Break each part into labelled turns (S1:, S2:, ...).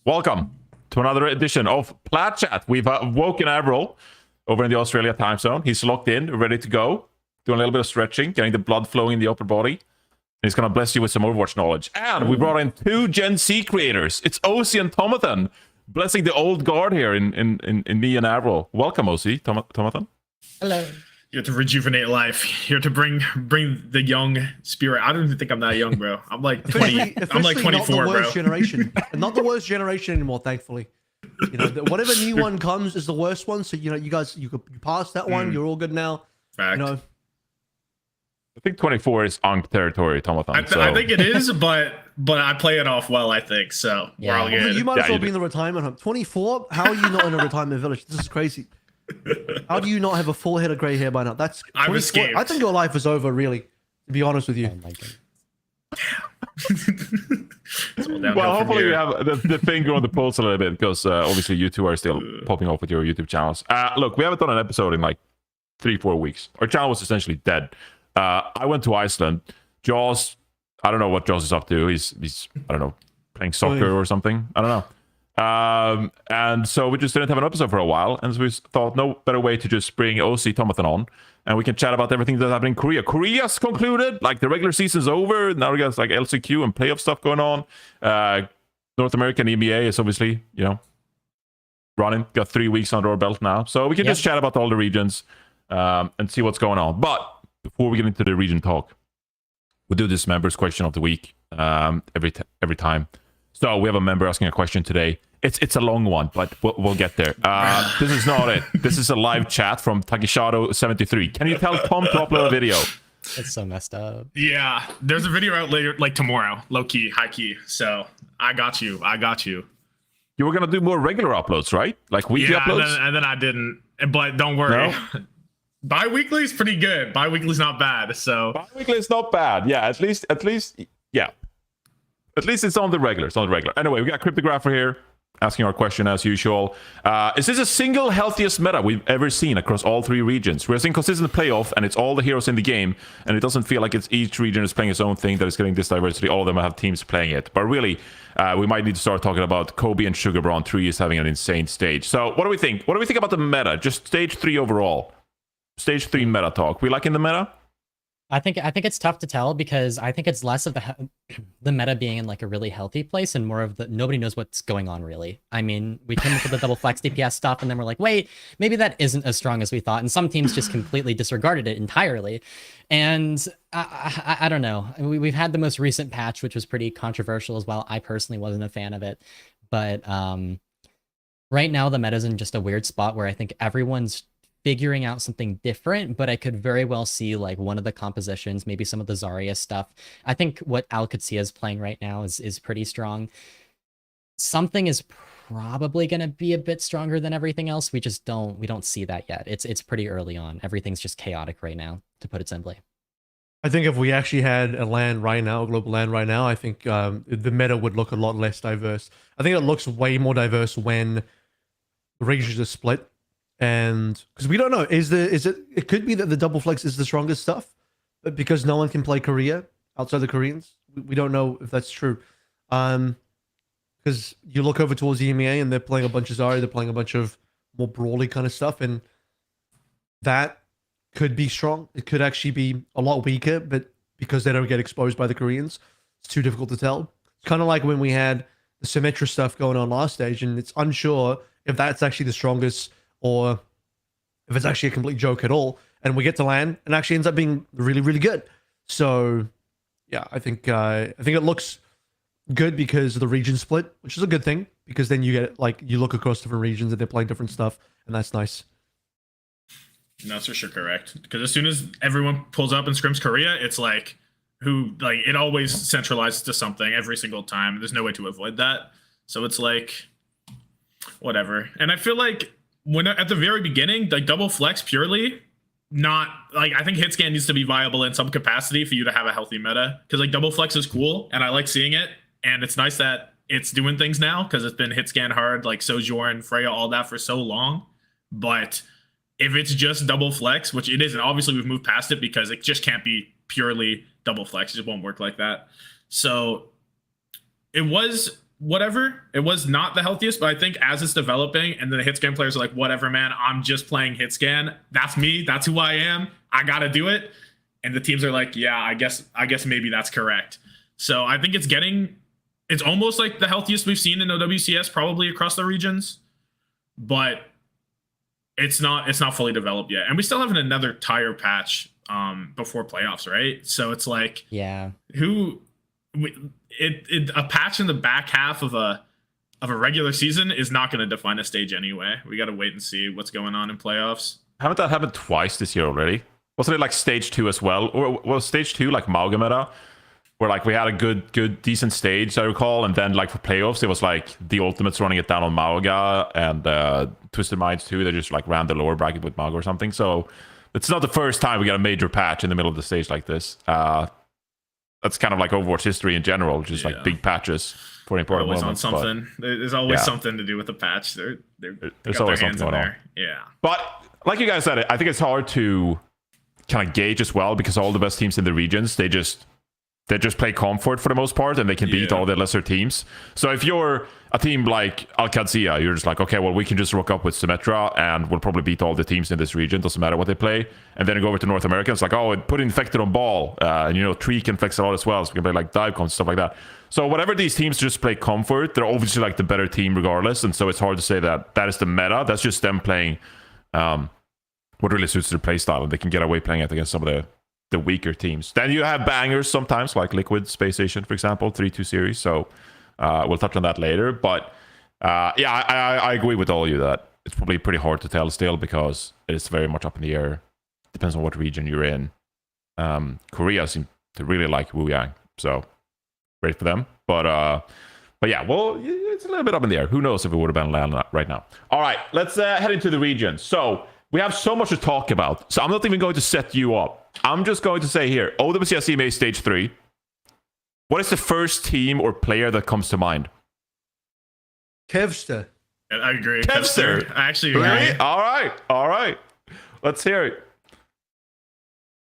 S1: Welcome to another edition of Plat Chat. We've woken AVRL over in the Australia time zone. He's locked in, ready to go, doing a little bit of stretching, getting the blood flowing in the upper body. And he's going to bless you with some Overwatch knowledge. And we brought in two Gen Z creators. It's Ocie and Tommathan, blessing the old guard here in me and AVRL. Welcome, Ocie, Tommathan.
S2: Hello.
S3: You're to rejuvenate life. You're to bring the young spirit. I don't even think I'm that young, bro. I'm like 20. I'm like 24,
S2: not the worst
S3: bro.
S2: generation. Not the worst generation anymore, thankfully. You know, whatever new one comes is the worst one. So you know, you passed that one. You're all good now.
S3: Fact.
S2: You know.
S1: I think 24 is Ankh territory, Tommathan.
S3: I think it is, but I play it off well, I think. So we're all good.
S2: You might as well be in the retirement home. 24? How are you not in a retirement village? This is crazy. How do you not have a full head of gray hair by now? That's
S3: I've escaped.
S2: I think your life is over, really, to be honest with you.
S4: Oh my God.
S1: Well, hopefully we have the finger on the pulse a little bit, because obviously you two are still popping off with your YouTube channels. Look, we haven't done an episode in like 3-4 weeks. Our channel was essentially dead. I went to Iceland. Jaws, I don't know what Jaws is up to. He's I don't know, playing soccer or something. I don't know. And so we just didn't have an episode for a while, and so we thought no better way to just bring Ocie Tommathan on, and we can chat about everything that's happening in Korea. Korea's concluded, like the regular season's over. Now we got like LCQ and playoff stuff going on. North American EMEA is obviously, you know, running. Got 3 weeks under our belt now, so we can just chat about all the regions and see what's going on. But before we get into the region talk, we do this members question of the week every time. So we have a member asking a question today. It's a long one, but we'll get there. This is not it. This is a live chat from Takishado73. Can you tell Tom to upload a video?
S4: It's so messed up.
S3: Yeah, there's a video out later, like tomorrow, low key, high key. So I got you.
S1: You were gonna do more regular uploads, right? Like weekly uploads.
S3: And then I didn't. But don't worry.
S1: No?
S3: Bi-weekly is pretty good. Bi-weekly's not bad. So
S1: Bi-weekly is not bad. Yeah, at least, yeah. At least it's on the regular. Anyway, we got Cryptographer here asking our question as usual. Is this the single healthiest meta we've ever seen across all 3 regions? We're seeing consistent playoff, and it's all the heroes in the game, and it doesn't feel like it's each region is playing its own thing that is getting this diversity. All of them have teams playing it. But really, we might need to start talking about Kobe and Sugar Braun 3 is having an insane stage. So what do we think? What do we think about the meta? Just stage 3 overall. Stage 3 meta talk. We liking the meta?
S4: I think it's tough to tell, because I think it's less of the meta being in like a really healthy place and more of the nobody knows what's going on really. I mean, we came up with the double flex DPS stuff, and then we're like, wait, maybe that isn't as strong as we thought, and some teams just completely disregarded it entirely. And I don't know. We've had the most recent patch, which was pretty controversial as well. I personally wasn't a fan of it, but right now the meta's in just a weird spot where I think everyone's figuring out something different, but I could very well see like one of the compositions, maybe some of the Zarya stuff. I think what OWCS is playing right now is pretty strong. Something is probably going to be a bit stronger than everything else. We don't see that yet. It's pretty early on. Everything's just chaotic right now, to put it simply.
S2: I think if we actually had a LAN right now, a global LAN right now, I think the meta would look a lot less diverse. I think it looks way more diverse when the regions are split. And because we don't know, it could be that the double flex is the strongest stuff, but because no one can play Korea outside the Koreans, we don't know if that's true. Because you look over towards the EMEA and they're playing a bunch of Zarya, they're playing a bunch of more brawly kind of stuff, and that could be strong. It could actually be a lot weaker, but because they don't get exposed by the Koreans, it's too difficult to tell. It's kind of like when we had the Symmetra stuff going on last stage, and it's unsure if that's actually the strongest or if it's actually a complete joke at all, and we get to LAN and actually ends up being really, really good. So, yeah, I think it looks good because of the region split, which is a good thing, because then you get like you look across different regions and they're playing different stuff, and that's nice.
S3: No, that's for sure correct. Because as soon as everyone pulls up and scrims Korea, it's like it always centralizes to something every single time. There's no way to avoid that. So it's like whatever. And I feel like when at the very beginning, like double flex purely, not like I think hit scan needs to be viable in some capacity for you to have a healthy meta, because like double flex is cool and I like seeing it, and it's nice that it's doing things now because it's been hit scan hard, like Sojourn, Freya, all that for so long. But if it's just double flex, which it isn't, obviously we've moved past it because it just can't be purely double flex. It just won't work like that. So it was whatever. It was not the healthiest, but I think as it's developing and then the hitscan players are like, whatever, man, I'm just playing hitscan. That's me. That's who I am. I got to do it. And the teams are like, yeah, I guess maybe that's correct. So I think it's almost like the healthiest we've seen in OWCS probably across the regions, but it's not fully developed yet. And we still have another tire patch before playoffs, right? So it's like,
S4: yeah,
S3: a patch in the back half of a regular season is not going to define a stage anyway. We got to wait and see what's going on in playoffs.
S1: Haven't that happened twice this year already? Wasn't it like stage 2 as well? Or was stage 2 like Mauga meta? Where like we had a good, decent stage, I recall, and then like for playoffs, it was like the Ultimates running it down on Mauga and Twisted Minds too. They just like ran the lower bracket with Mauga or something. So it's not the first time we got a major patch in the middle of the stage like this. That's kind of like Overwatch history in general, just like big patches for important
S3: always
S1: moments.
S3: On something. There's always something to do with the patch. There's always something going on. Yeah.
S1: But like you guys said, I think it's hard to kind of gauge as well because all the best teams in the regions, they just play comfort for the most part and they can beat all the lesser teams. So if you're a team like OWCS, you're just like, okay, well, we can just rock up with Symmetra and we'll probably beat all the teams in this region. Doesn't matter what they play. And then you go over to North America. It's like, oh, put Infected on ball. And, Tree can flex a lot as well. So we can play like dive comps, stuff like that. So whatever these teams just play comfort, they're obviously like the better team regardless. And so it's hard to say that is the meta. That's just them playing what really suits their play style. And they can get away playing it against some of the weaker teams. Then you have bangers sometimes, like Liquid Space Station, for example, 3-2 series. So we'll touch on that later. But I agree with all of you that it's probably pretty hard to tell still because it's very much up in the air. Depends on what region you're in. Korea seems to really like Wu Yang, so great for them. But yeah, well, it's a little bit up in the air. Who knows if it would have been land right now. All right, let's head into the region. So we have so much to talk about. So I'm not even going to set you up. I'm just going to say here, OWCS EMEA Stage 3. What is the first team or player that comes to mind?
S2: Kevster.
S3: I agree.
S1: Kevster.
S3: I actually agree.
S1: Really? All right. Let's hear it.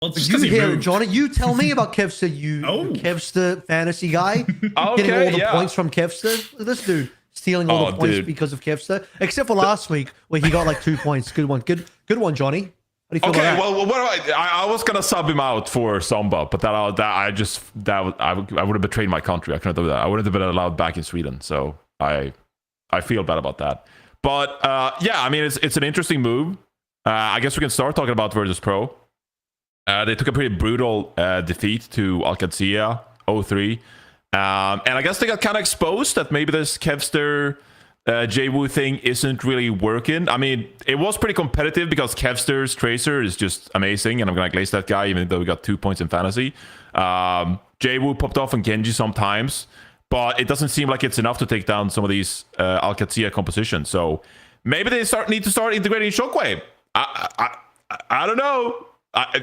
S3: Well,
S2: You hear it, Johnny. You tell me about Kevster, you Kevster fantasy guy. Getting all the points from Kevster. This dude stealing all the points because of Kevster. Except for last week where he got like 2 points. Good one, Johnny. How do you feel about that?
S1: Well, what do I was gonna sub him out for Samba, but I would have betrayed my country. I couldn't do that. I wouldn't have been allowed back in Sweden. So I feel bad about that. But yeah, I mean it's an interesting move. I guess we can start talking about Virtus Pro. They took a pretty brutal defeat to OWCS 0-3. And I guess they got kind of exposed that maybe this Kevster JWoo thing isn't really working. I mean, it was pretty competitive because Kevster's Tracer is just amazing, and I'm going to glaze that guy even though we got 2 points in fantasy. JWoo popped off on Genji sometimes, but it doesn't seem like it's enough to take down some of these OWCS compositions. So maybe they need to start integrating Shockwave. I don't know.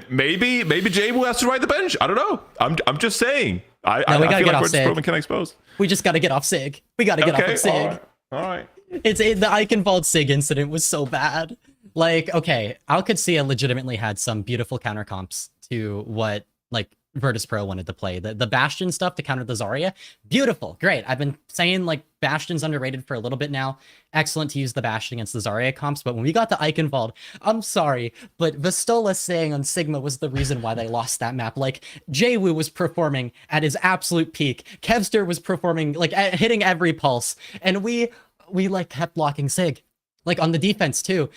S1: Maybe JWoo has to ride the bench. I don't know. I'm just saying. I
S4: we gotta
S1: feel
S4: get
S1: like
S4: off
S1: we're
S4: Sig.
S1: just kind of exposed.
S4: We just got to get off Sig. We got to get off of Sig.
S1: All right.
S4: The Eichenwald Sig incident was so bad. Like, okay, OWCS legitimately had some beautiful counter comps to what like Virtus Pro wanted to play. The Bastion stuff to counter the Zarya, beautiful, great. I've been saying like Bastion's underrated for a little bit now. Excellent to use the Bastion against the Zarya comps, but when we got to Eichenwald, I'm sorry, but Vistola saying on Sigma was the reason why they lost that map. Like, JWoo was performing at his absolute peak. Kevster was performing like hitting every pulse, and we like kept blocking Sig, like on the defense too.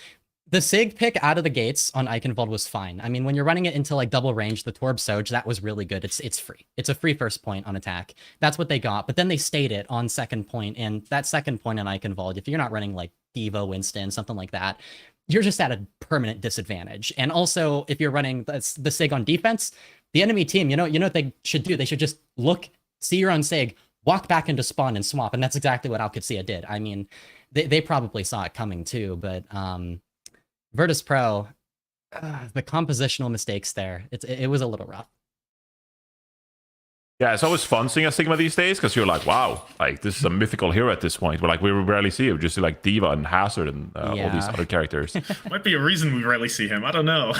S4: The Sig pick out of the gates on Eichenwald was fine. I mean, when you're running it into like double range, the Torb Soj, that was really good. It's free. It's a free first point on attack. That's what they got. But then they stayed it on second point, and that second point on Eichenwald, if you're not running like Diva, Winston, something like that, you're just at a permanent disadvantage. And also, if you're running the Sig on defense, the enemy team, you know what they should do? They should just look, see your own Sig, walk back into spawn and swap, and that's exactly what OWCS did. I mean, they probably saw it coming too, but Virtus Pro, the compositional mistakes there, it was a little rough.
S1: Yeah, it's always fun seeing a Sigma these days because you're like, wow, like this is a mythical hero at this point. But like we rarely see it. We just see like Diva and Hazard and all these other characters.
S3: Might be a reason we rarely see him. I don't know.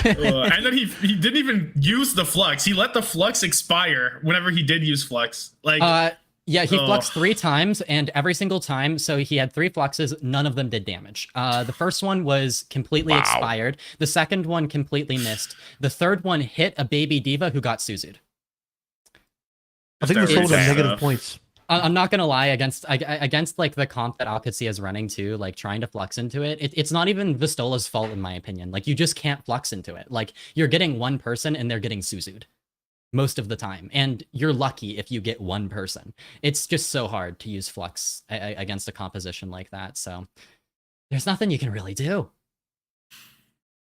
S3: And then he didn't even use the Flux. He let the Flux expire whenever he did use Flux. Like
S4: Yeah, he
S3: Oh.
S4: fluxed 3 times, and every single time, so he had 3 fluxes, none of them did damage. The first one was completely
S1: Wow.
S4: expired. The second one completely missed. The third one hit a baby diva who got Suzu'd.
S2: I think we
S3: Just
S2: sold on
S1: outrageous
S2: negative
S3: stuff.
S2: points.
S4: I'm not gonna lie, against like the comp that OWCS is running too, like trying to flux into it, it's not even Vistola's fault in my opinion. Like you just can't flux into it. Like you're getting one person and they're getting Suzu'd most of the time, and you're lucky if you get one person. It's just so hard to use flux against a composition like that. So there's nothing you can really do.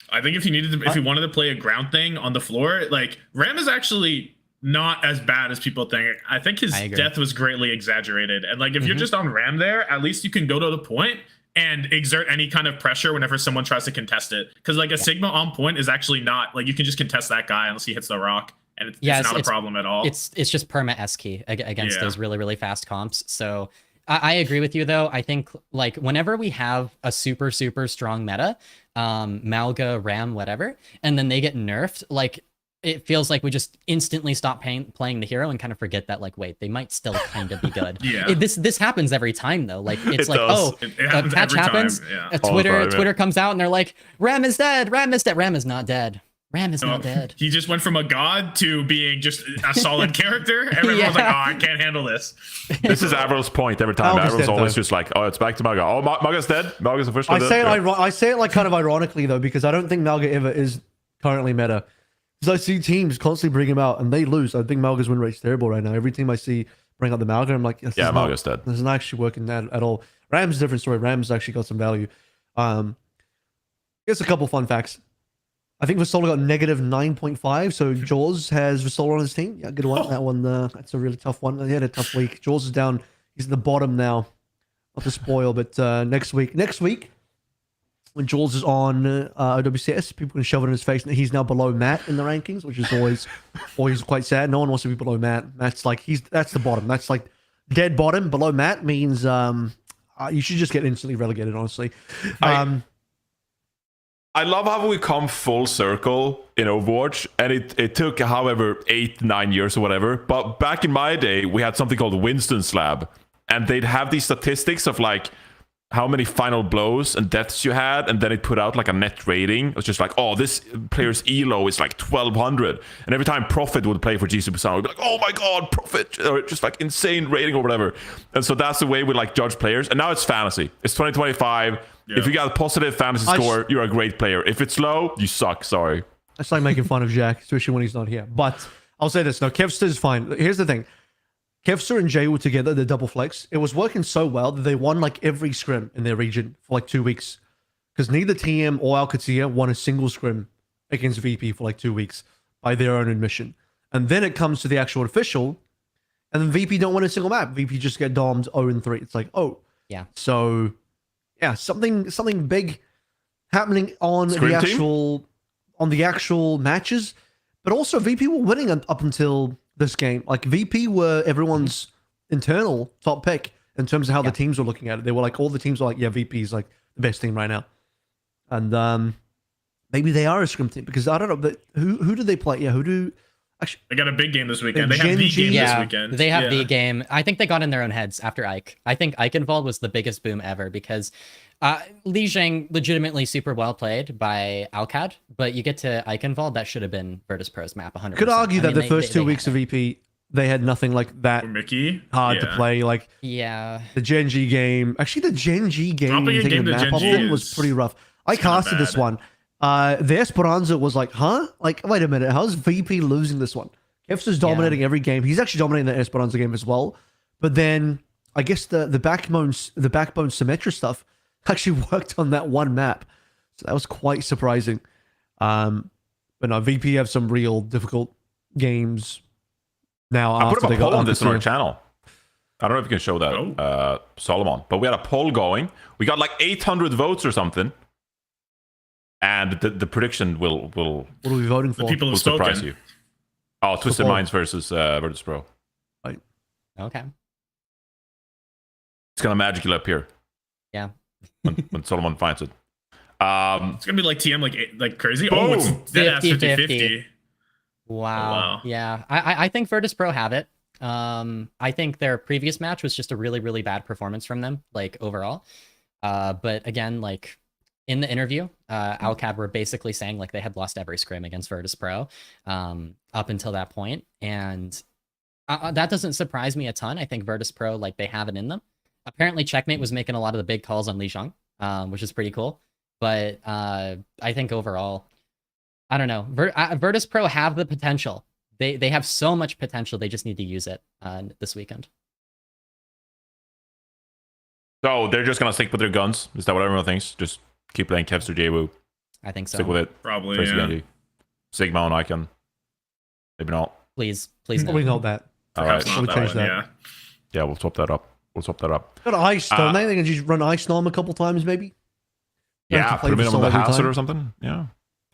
S3: I think if you wanted to play a ground thing on the floor, like Ram is actually not as bad as people think. I think his
S4: I agree.
S3: death was greatly exaggerated. And like if you're just on Ram there, at least you can go to the point and exert any kind of pressure whenever someone tries to contest it. Because like a Sigma on point is actually not like you can just contest that guy unless he hits the rock. And it's not a problem at all.
S4: It's just perma S key against
S3: Yeah.
S4: those really fast comps. So I agree with you though. I think like whenever we have a super strong meta, Malga, Ram, whatever, and then they get nerfed, like it feels like we just instantly stop playing the hero and kind of forget that like wait, they might still kind of be good.
S3: Yeah.
S4: This happens every time though. Like it's
S1: It
S4: like
S1: does.
S4: oh,
S3: It happens
S4: a patch
S3: every time,
S4: happens.
S3: yeah.
S1: All the time, yeah.
S4: Twitter comes out and they're like Ram is dead. Ram is dead. Ram is not dead. Ram is not dead.
S3: He just went from a god to being just a solid character. Everyone's like, oh, I can't handle this.
S1: This is AVRL's point every time.
S2: Malga's
S1: AVRL's
S2: dead,
S1: always
S2: though.
S1: just like, oh, it's back to Malga. Oh, Malga's dead. Malga's officially
S2: I
S1: dead.
S2: say it.
S1: Yeah.
S2: I say it like kind of ironically though, because I don't think Malga ever is currently meta. Because I see teams constantly bring him out and they lose. I think Malga's win rate's terrible right now. Every team I see bring out the Malga, I'm like, yes,
S1: Yeah, Malga's dead.
S2: This is not actually working at all. Ram's a different story. Ram's actually got some value. Here's a couple fun facts. I think Vistola got negative 9.5, so Jaws has Vistola on his team. Yeah, good one. That one, that's a really tough one. He had a tough week. Jaws is down. He's at the bottom now. Not to spoil, but next week, when Jaws is on OWCS, people can shove it in his face that he's now below Matt in the rankings, which is always quite sad. No one wants to be below Matt. Matt's like that's the bottom. That's like dead bottom. Below Matt means you should just get instantly relegated. Honestly,
S1: I love how we come full circle in Overwatch, and it took however 8-9 years or whatever. But back in my day, we had something called Winston's Lab, and they'd have these statistics of like how many final blows and deaths you had, and then it put out like a net rating. It was just like, oh, this player's elo is like 1200, and every time Prophet would play for G Super, we'd be like, oh my god, Prophet, or just like insane rating or whatever. And so that's the way we like judge players. And now it's fantasy. It's 2025.
S3: Yeah.
S1: If you got a positive fantasy score, you're a great player. If it's low, you suck. Sorry.
S2: It's like making fun of Jack, especially when he's not here. But I'll say this: no, Kevster is fine. Here's the thing: Kevster and Jay were together. The double flex. It was working so well that they won like every scrim in their region for like 2 weeks, because neither TM or Alcatia won a single scrim against VP for like 2 weeks by their own admission. And then it comes to the actual official, and then VP don't win a single map. VP just get domed 0-3. It's like, oh,
S4: Yeah.
S2: So yeah, something big happening on
S1: Scrim
S2: the
S1: team?
S2: actual matches, but also VP were winning up until this game. Like VP were everyone's internal top pick in terms of how the teams were looking at it. They were like, all the teams were like, yeah, VP is like the best team right now, and maybe they are a scrim team, because I don't know, but who do they play? Yeah, who do actually?
S3: They got a big game this weekend. They
S2: Gen
S3: have the
S2: G.
S3: game
S4: Yeah,
S3: this weekend.
S4: they have
S3: Yeah.
S4: the game. I think they got in their own heads after Ike. I think Eichenwald was the biggest boom ever, because Li Zhang legitimately super well played by Alcad, but you get to Eichenwald, that should have been Virtus Pro's map 100%.
S2: Could argue
S4: I
S2: that
S4: mean,
S2: the
S4: they-
S2: first
S4: they
S2: 2 weeks
S4: had
S2: of VP, they had nothing like that
S3: Or Mickey.
S2: hard to
S3: Yeah.
S2: play. Like
S4: Yeah.
S2: the Gen G game. Actually, the Gen G game,
S3: Dropping a
S2: taking
S3: game
S2: the
S3: to
S2: map
S3: Gen
S2: off
S3: G
S2: them was
S3: is-
S2: pretty rough. I
S3: it's kinda
S2: casted this
S3: bad.
S2: one. The Esperanza was like, huh? Like, wait a minute, how's VP losing this one? Kevster's dominating every game. He's actually dominating the Esperanza game as well. But then I guess the backbone Symmetra stuff actually worked on that one map. So that was quite surprising. But no, VP have some real difficult games now
S1: I
S2: after
S1: put up
S2: they
S1: a poll
S2: got
S1: on this on our
S2: Alcatia.
S1: channel. I don't know if you can show that, Solomon, but we had a poll going. We got like 800 votes or something. And the prediction will
S2: What are we voting for?
S3: The people have
S1: surprise
S3: spoken.
S1: you. Oh, Twisted
S2: Support.
S1: Minds versus Virtus Pro.
S4: Okay.
S1: It's gonna magically appear
S4: Yeah.
S1: when Solomon finds it.
S3: It's gonna be like TM, like crazy.
S1: Boom.
S3: Oh, it's dead ass
S4: 50-50.
S3: 50-50.
S4: Wow.
S3: wow.
S4: Yeah. I think Virtus Pro have it. I think their previous match was just a really, really bad performance from them, like overall. But again, like in the interview, Alcad were basically saying like they had lost every scrim against Virtus Pro up until that point, and that doesn't surprise me a ton. I think Virtus Pro, like, they have it in them. Apparently, Checkmate was making a lot of the big calls on Li Zhang, which is pretty cool. But I think overall, I don't know. Virtus Pro have the potential. They have so much potential. They just need to use it this weekend.
S1: So they're just gonna stick with their guns. Is that what everyone thinks? Just keep playing Kevster Jwu.
S4: I think so.
S1: Stick with it.
S3: Probably,
S1: Tracer
S3: yeah.
S1: Genji. Sigma on Icon. Maybe not.
S4: Please no.
S2: Probably not that.
S1: All
S3: Perhaps
S1: right.
S3: not
S2: We'll change
S3: one,
S2: that.
S3: Yeah.
S1: We'll swap that up.
S2: Got ice, don't they? They can just run ice norm a couple times, maybe. Don't have
S1: Yeah,
S2: to play
S1: put him in
S2: for
S1: on the
S2: Sol every
S1: hazard
S2: time.
S1: or something. Yeah,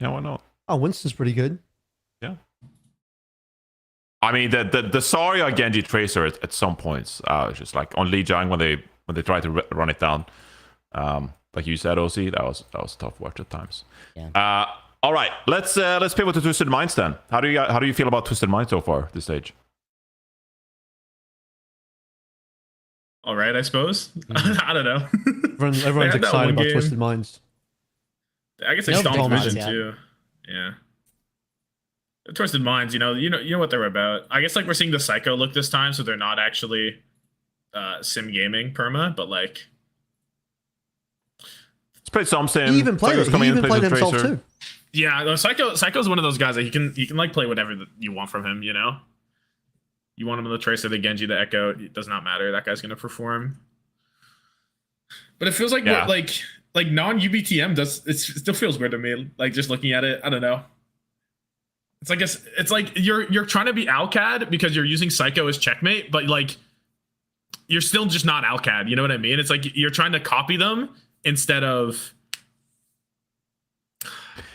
S1: why not?
S2: Oh, Winston's pretty good.
S1: I mean, the Zarya Genji Tracer at some points, just like on Li Jiang when they try to run it down, like you said, Ocie, that was a tough watch at times.
S4: Yeah.
S1: All right, let's pivot to Twisted Minds then. How do you feel about Twisted Minds so far this stage?
S3: All right, I suppose. I don't know.
S2: Everyone's
S3: They had that
S2: excited
S3: one
S2: about
S3: game.
S2: Twisted Minds.
S3: I guess they
S4: No
S3: stomped
S4: Thomas,
S3: Vision
S4: yeah.
S3: too. Yeah. Twisted Minds, you know what they're about. I guess like we're seeing the Psycho look this time, so they're not actually sim gaming perma, but like
S1: Let's play some sim.
S2: He even played
S1: Psycho's
S2: it.
S1: coming
S2: He
S1: in,
S2: even
S1: plays
S2: played
S1: with
S2: himself
S1: Tracer.
S2: too.
S3: yeah, no, Psycho's one of those guys that he can like play whatever you want from him, you know. You want him in the Tracer, the Genji, the Echo, it does not matter. That guy's gonna perform. But it feels like
S1: Yeah.
S3: like non UBTM does. It still feels weird to me. Like just looking at it, I don't know. It's like you're trying to be Alcad because you're using Psycho as checkmate, but like you're still just not Alcad. You know what I mean? It's like you're trying to copy them instead of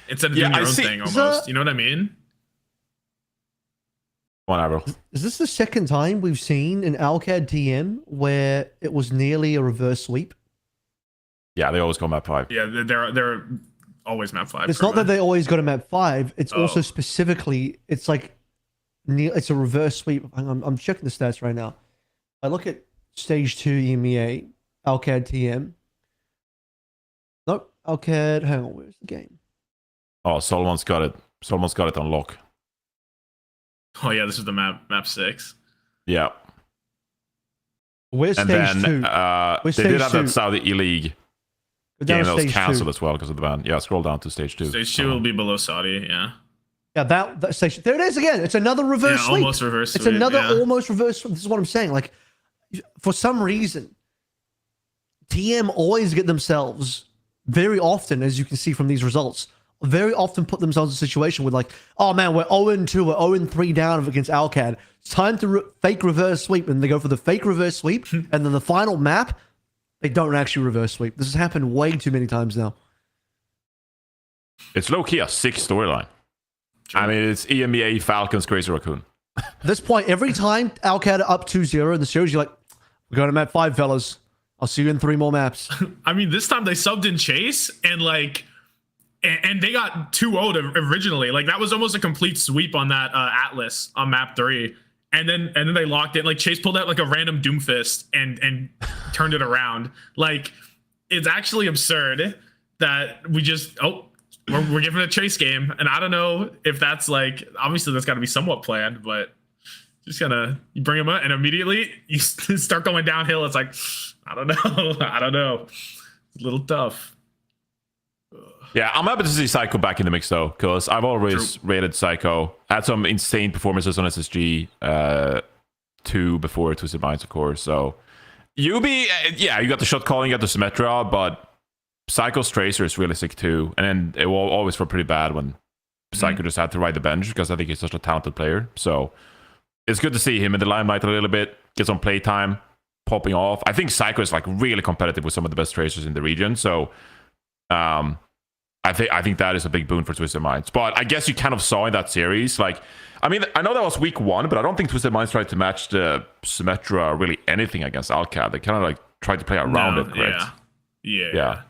S3: doing your own thing almost. You know what I mean?
S1: Come on, Avril.
S2: Is this the second time we've seen an Alcad TM where it was nearly a reverse sweep?
S1: Yeah, they always go map 5.
S3: Yeah, they're always map 5.
S2: It's not that they always go to map 5. It's also
S3: Oh.
S2: specifically, it's like, it's a reverse sweep. Hang on, I'm checking the stats right now. I look at stage 2 EMEA, Alcad TM. Nope, Alcad, hang on, where's the game?
S1: Oh, Solomon's got it. Solomon's got it on lock.
S3: Oh yeah, this is the map 6.
S1: Yeah.
S2: Where's
S1: And
S2: stage
S1: then
S2: 2?
S1: they
S2: stage
S1: did have
S2: 2?
S1: that Saudi E-League
S2: Go down
S1: game
S2: to
S1: that was
S2: stage
S1: cancelled
S2: 2.
S1: as well because of the ban. Yeah, scroll down to stage 2.
S3: Stage 2 will be below Saudi. Yeah.
S2: Yeah, that station. There it is again. It's another reverse
S3: Yeah,
S2: sweep.
S3: almost reverse
S2: It's
S3: sweep,
S2: another
S3: yeah.
S2: almost reverse sweep. This is what I'm saying. Like, for some reason, TM always get themselves very often, as you can see from these results, very often put themselves in a situation with like, oh man, we're 0-2, we're 0-3 down against Alcad. It's time to fake reverse sweep, and they go for the fake reverse sweep, and then the final map, they don't actually reverse sweep. This has happened way too many times now.
S1: It's low-key a 6 storyline.
S3: True.
S1: I mean, it's EMEA, Falcons, Crazy Raccoon.
S2: At this point, every time Alcad are up 2-0 in the series, you're like, we're going to map 5, fellas. I'll see you in 3 more maps.
S3: I mean, this time they subbed in Chase and like, and they got 2-0 originally. Like that was almost a complete sweep on that Atlas on map 3. And then they locked it. Like Chase pulled out like a random Doomfist and turned it around. Like it's actually absurd that we just we're giving a Chase game, and I don't know if that's like obviously that's got to be somewhat planned, but just you bring him up and immediately you start going downhill. It's like I don't know, it's a little tough.
S1: Yeah, I'm happy to see Psycho back in the mix though, because I've always rated Psycho. Had some insane performances on SSG 2 before Twisted Minds, of course. So you got the shot calling, you got the Symmetra, but Psycho's Tracer is really sick too. And then it will always felt pretty bad when Psycho just had to ride the bench, because I think he's such a talented player. So it's good to see him in the limelight a little bit, get some playtime, popping off. I think Psycho is like really competitive with some of the best Tracers in the region. So I think that is a big boon for Twisted Minds. But I guess you kind of saw in that series, like, I mean, I know that was week 1, but I don't think Twisted Minds tried to match the Symmetra or really anything against Alcad. They kind of like tried to play around it, correct?
S3: Yeah.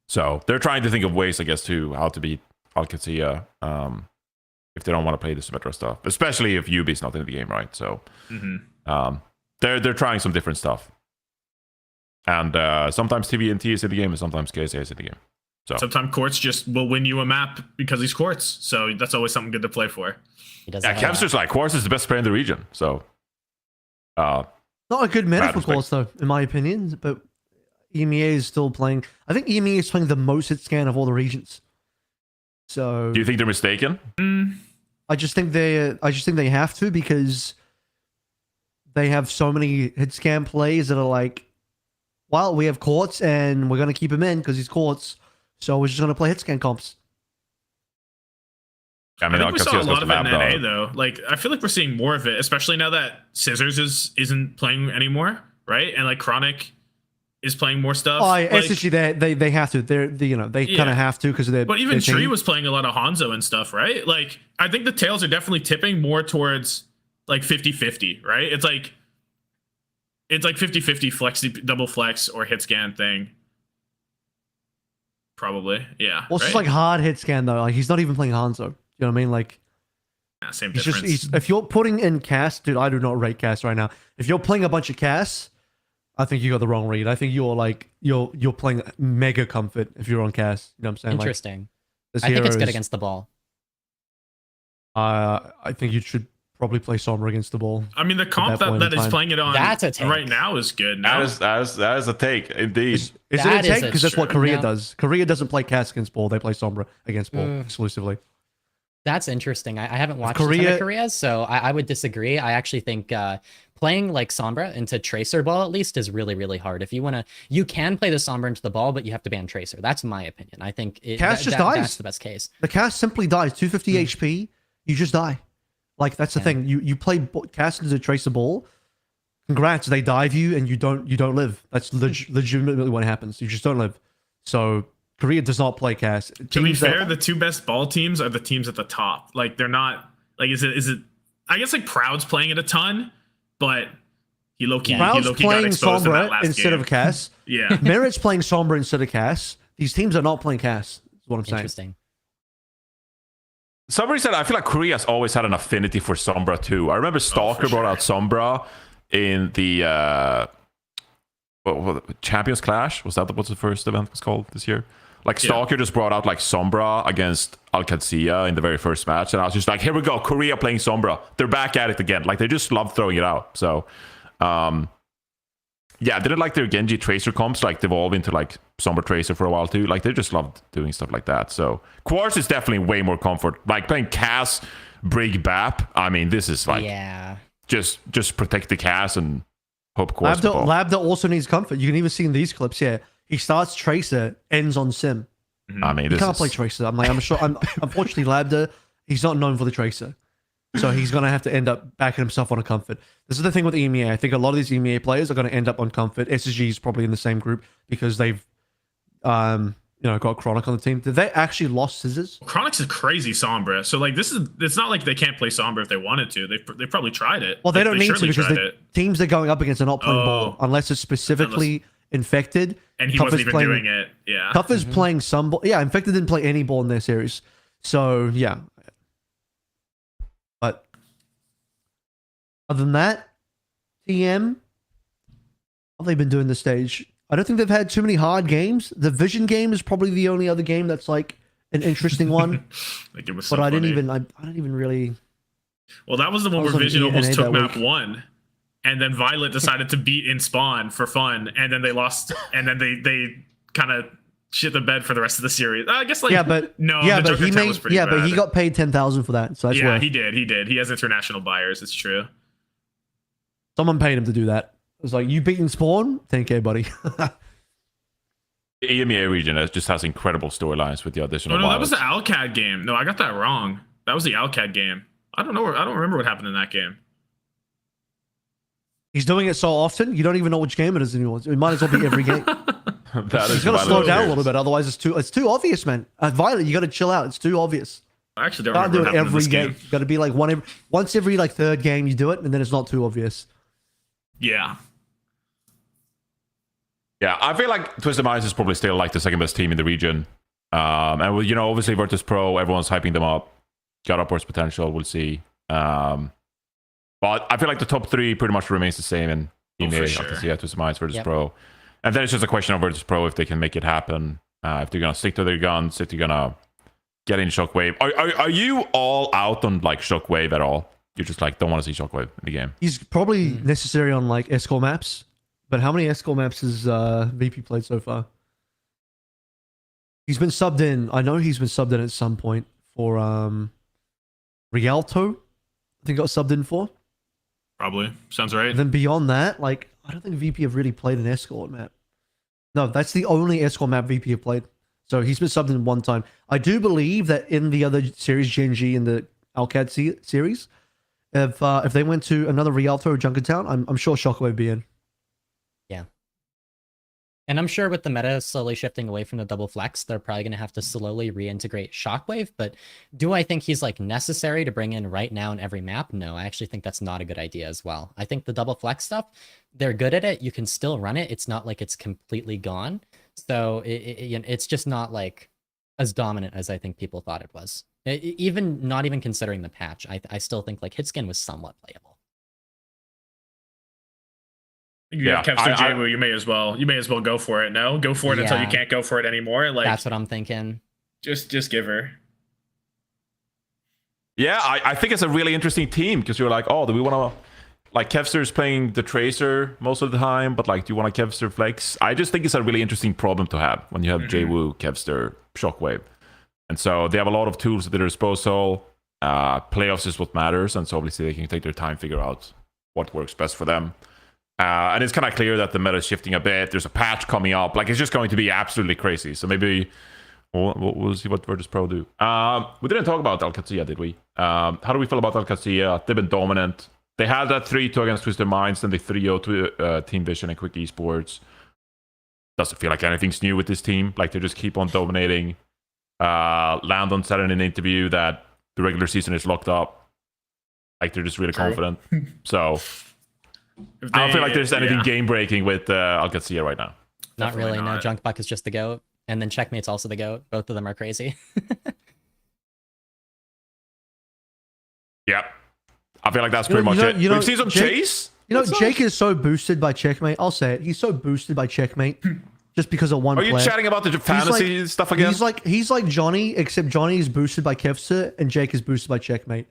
S1: So they're trying to think of ways, I guess, to how to beat Alcatia. if they don't want to play the Symmetra stuff, especially if Yubi's not in the game, right? So they're trying some different stuff. And sometimes TVNT is in the game, and sometimes KSA is in the game. So
S3: sometimes Quartz just will win you a map because he's Quartz. So that's always something good to play for.
S1: Yeah, Kevster's like, Quartz is the best player in the region. So
S2: not a good meta for Quartz, though, in my opinion. But EMEA is still playing. I think EMEA is playing the most hit scan of all the regions. So
S1: do you think they're mistaken?
S2: I just think they have to, because they have so many hit scan plays that are like, well, we have Quartz and we're gonna keep him in because he's Quartz, so we're just gonna play hit scan comps.
S1: I mean,
S3: I think we saw a lot of it in NA though. Like, I feel like we're seeing more of it, especially now that Scissors isn't playing anymore, right? And like Chronic is playing more stuff.
S2: Oh,
S3: like,
S2: essentially they have to. They kind of have to, because they're.
S3: But even Tree was playing a lot of Hanzo and stuff, right? Like, I think the tails are definitely tipping more towards like 50-50, right? It's like 50-50 flex, double flex, or hit scan thing. Probably, yeah.
S2: Well, it's just like hard hit scan though. Like, he's not even playing Hanzo. You know what I mean? Like,
S3: yeah, same difference.
S2: If you're putting in cast, dude, I do not rate cast right now. If you're playing a bunch of casts, I think you got the wrong read. I think you're playing mega comfort if you're on cast. You know what I'm saying?
S4: Interesting.
S2: Like,
S4: I think it's good against the ball.
S2: I think you should probably play Sombra against the ball.
S3: I mean, the comp that is playing it on right now is good. Now.
S1: That is a take, indeed.
S2: Is it a take? Because that's what Korea does. Korea doesn't play cast against ball. They play Sombra against ball exclusively.
S4: That's interesting. I haven't watched Korea, so I would disagree. I actually think playing like Sombra into Tracer ball at least is really, really hard. If you want to, you can play the Sombra into the ball, but you have to ban Tracer. That's my opinion. I think
S2: cast just dies.
S4: That's the best case.
S2: The cast simply dies. 250 HP, you just die. Like, that's the thing. You play cast into Tracer ball. Congrats, they dive you and you don't live. That's legitimately what happens. You just don't live. So Korea does not play cast.
S3: To be fair, the two best ball teams are the teams at the top. Like, they're not like, is it? I guess like Proud's playing it a ton, but he low-key got exposed in that last
S2: instead
S3: game.
S2: of Cass.
S3: Yeah.
S2: Merit's playing Sombra instead of Cass. These teams are not playing Cass, is what I'm saying.
S4: Interesting.
S1: Somebody said, I feel like Korea's always had an affinity for Sombra too. I remember Stalker brought out Sombra in the Champions Clash. Was that what the first event was called this year? Like, Stalker just brought out like Sombra against Al-Qadsiya in the very first match, and I was just like, here we go, Korea playing Sombra. They're back at it again. Like, they just love throwing it out. So yeah, didn't like their Genji Tracer comps like devolve into like Sombra Tracer for a while too. Like, they just loved doing stuff like that. So Quartz is definitely way more comfort. Like, playing Cass, Brig, Bap. I mean, this is like, just protect the Cass and hope Quartz.
S2: Labda also needs comfort. You can even see in these clips here. He starts Tracer, ends on Sim.
S1: I mean,
S2: he can't play Tracer. Unfortunately, Labda, he's not known for the Tracer. So he's going to have to end up backing himself on a comfort. This is the thing with EMEA. I think a lot of these EMEA players are going to end up on comfort. SSG is probably in the same group because they've got Chronic on the team. Did they actually lost Scissors?
S3: Chronic's a crazy Sombra. So like, it's not like they can't play Sombra if they wanted to. They probably tried it.
S2: Well, they don't need to, because the teams they're going up against are not playing ball unless it's specifically infected.
S3: And he wasn't even doing it. Yeah.
S2: Tough is playing some ball. Yeah, Infected didn't play any ball in their series. So, yeah. But other than that, TM, what have they been doing this stage? I don't think they've had too many hard games. The Vision game is probably the only other game that's like an interesting one.
S3: Like, it was
S2: but
S3: so
S2: I
S3: funny.
S2: didn't even really.
S3: Well, that was the one where Vision almost took map 1. And then Violet decided to beat in spawn for fun, and then they lost, and then they kind of shit the bed for the rest of the series. I guess he got
S2: paid 10,000 for that. So that's
S3: he did. He has international buyers. It's true.
S2: Someone paid him to do that. It was like, you beating spawn, 10K, buddy.
S1: The EMEA region just has incredible storylines with the additional.
S3: No, that was the Alcad game. No, I got that wrong. That was the Alcad game. I don't know. I don't remember what happened in that game.
S2: He's doing it so often, you don't even know which game it is anymore. It might as well be every game. He's got to slow down a little bit, otherwise it's too obvious, man. Violet, you got to chill out. It's too obvious.
S3: I actually don't remember what happened in this game.
S2: You got to be like once every like third game you do it, and then it's not too obvious.
S3: Yeah.
S1: Yeah, I feel like Twisted Minds is probably still like the second best team in the region. And obviously Virtus Pro, everyone's hyping them up. got upwards potential. We'll see. But I feel like the top 3 pretty much remains the same in EMEA,
S3: sure.
S1: AVRL, to Smites, Virtus
S4: Yep.
S1: Pro. And then it's just a question of Virtus Pro if they can make it happen. If they're gonna stick to their guns, if they're gonna get in Shockwave. Are you all out on like Shockwave at all? You just like don't want to see Shockwave in the game.
S2: He's probably necessary on like escort maps, but how many escort maps has VP played so far? He's been subbed in. I know he's been subbed in at some point for Rialto. I think got subbed in for.
S3: Probably sounds right.
S2: And then beyond that, like I don't think VP have really played an escort map. No, that's the only escort map VP have played. So he's been subbed in one time. I do believe that in the other series, Genji in the Alcad series, if they went to another Rialto or Junkertown, I'm sure Shockwave would be in.
S4: And I'm sure with the meta slowly shifting away from the double flex, they're probably going to have to slowly reintegrate Shockwave. But do I think he's like necessary to bring in right now in every map? No, I actually think that's not a good idea as well. I think the double flex stuff, they're good at it. You can still run it. It's not like it's completely gone. So it's just not like as dominant as I think people thought it was. Even not even considering the patch, I still think like Hitskin was somewhat playable.
S3: You have Kevster Jwoo, you may as well go for it. No, go for it until you can't go for it anymore. Like
S4: that's what I'm thinking.
S3: Just give her.
S1: Yeah, I think it's a really interesting team because you're like, oh, do we want to like Kevster's playing the Tracer most of the time, but like, do you want a Kevster flex? I just think it's a really interesting problem to have when you have Jwoo, Kevster, Shockwave, and so they have a lot of tools at their disposal. Playoffs is what matters, and so obviously they can take their time, figure out what works best for them. And it's kind of clear that the meta is shifting a bit. There's a patch coming up. Like, it's just going to be absolutely crazy. So maybe we'll see what Virtus Pro do. We didn't talk about Alcazia, did we? How do we feel about Alcazia? They've been dominant. They had that 3-2 against Twisted Minds, then they 3-0 to Team Vision and Quick Esports. Doesn't feel like anything's new with this team. Like, they just keep on dominating. Landon said in an interview that the regular season is locked up. Like, they're just really confident. So I don't feel like there's anything game breaking with Alcazia right now.
S4: Not
S3: Definitely
S4: really.
S3: not.
S4: No, Junkbuck is just the GOAT. And then Checkmate's also the GOAT. Both of them are crazy.
S1: Yeah. I feel like that's pretty much it. We've seen some chase.
S2: You know, Jake is so boosted by Checkmate. I'll say it. He's so boosted by Checkmate just because of one
S1: Are you
S2: player.
S1: chatting about the fantasy stuff again?
S2: He's like Johnny, except Johnny is boosted by Kevster and Jake is boosted by Checkmate.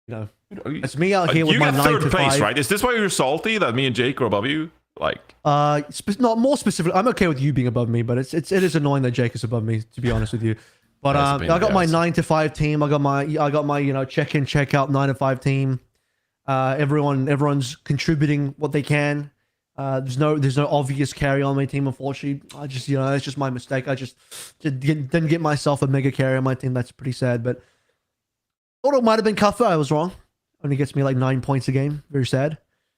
S2: You know, it's me out here with
S1: you
S2: my
S1: got
S2: 9
S1: third
S2: to
S1: place,
S2: 5.
S1: right? Is this why you're salty that me and Jake are above you? Like,
S2: not more specific. I'm okay with you being above me, but it is annoying that Jake is above me, to be honest with you. But I got my 9 to 5 team. I got my you know, check in, check out 9 to 5 team. Everyone's contributing what they can. There's no obvious carry on my team, unfortunately. I just, you know, it's just my mistake. I just didn't get myself a mega carry on my team. That's pretty sad, but thought it might have been Cuthbert. I was wrong. Only gets me like 9 points a game. Very sad.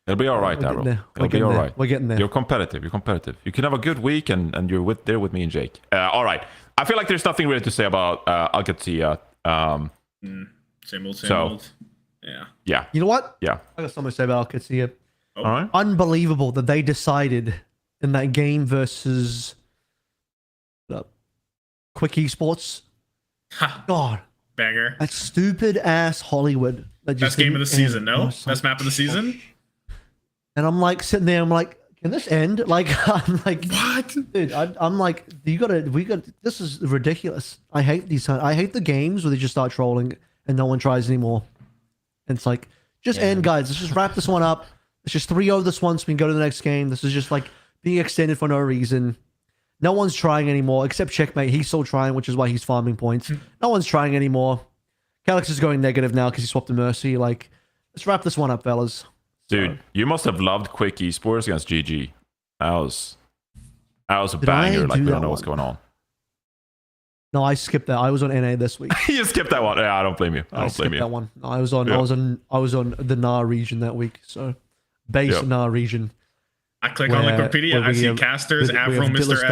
S1: it'll be all right, Daryl. It'll be all right.
S2: We're getting there.
S1: You're competitive. You can have a good week, and you're there with me and Jake. All right. I feel like there's nothing really to say about Alcazia.
S3: Same old.
S1: Yeah.
S2: You know what?
S1: Yeah.
S2: I got something to say about Alcazia.
S3: Oh.
S1: All right.
S2: Unbelievable that they decided in that game versus Quick Esports.
S3: Ha,
S2: God,
S3: banger.
S2: that stupid ass Hollywood. That just
S3: Best game of the
S2: didn't
S3: season,
S2: end.
S3: no?
S2: I was like,
S3: Best map of the season?
S2: And I'm like sitting there. I'm like, can this end? Like, I'm like,
S3: What?
S2: dude. I'm like, we got. This is ridiculous. I hate these. I hate the games where they just start trolling and no one tries anymore. And it's like, just end, guys. Let's just wrap this one up. Let's just 3-0 this one so we can go to the next game. This is just like being extended for no reason. No one's trying anymore except Checkmate. He's still trying, which is why he's farming points. No one's trying anymore. Calyx is going negative now because he swapped to Mercy. Like, let's wrap this one up, fellas.
S1: Dude, you must have loved Quick Esports against GG. That was a
S2: Did
S1: banger.
S2: I
S1: Like,
S2: do
S1: we
S2: that
S1: don't know what's
S2: one?
S1: going on.
S2: No, I skipped that. I was on NA this week.
S1: You skipped that one. Yeah, I don't blame you. I don't blame
S2: skipped
S1: you.
S2: that one. No, I was on.
S1: Yeah.
S2: I was on the NA region that week. So, base
S1: Yep.
S2: NA region.
S3: I click on Wikipedia,
S2: where
S3: I
S2: we
S3: see
S2: have-
S3: casters,
S2: we
S3: Avro,
S2: have
S3: Mr.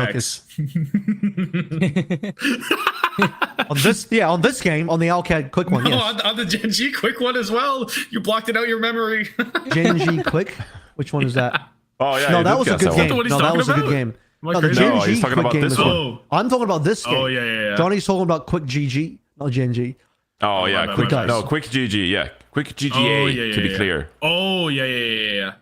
S2: On
S3: X.
S2: this game, on the Alcad quick one,
S3: No,
S2: yes.
S3: on the Genji quick one as well. You blocked it out your memory.
S2: Genji quick. Which one is that?
S1: Oh, yeah.
S2: No,
S1: you
S2: that
S1: did
S2: was a
S1: guess
S2: good
S1: that
S2: game.
S1: one.
S3: what he's
S2: No, that
S3: talking
S2: was a good
S3: about?
S2: game.
S3: Am I
S2: No, the
S3: crazy?
S1: No,
S2: Genji
S1: he's talking
S2: quick
S1: about
S2: game
S1: this
S2: is
S1: one.
S3: Oh.
S2: I'm talking about this game.
S3: Oh, yeah.
S2: Johnny's talking about quick GG, not Genji.
S1: Oh yeah,
S3: my
S1: quick.
S2: bad.
S1: No, quick GG. Yeah, quick GGA
S3: Oh, yeah,
S1: to be
S3: yeah.
S1: clear.
S3: Oh yeah.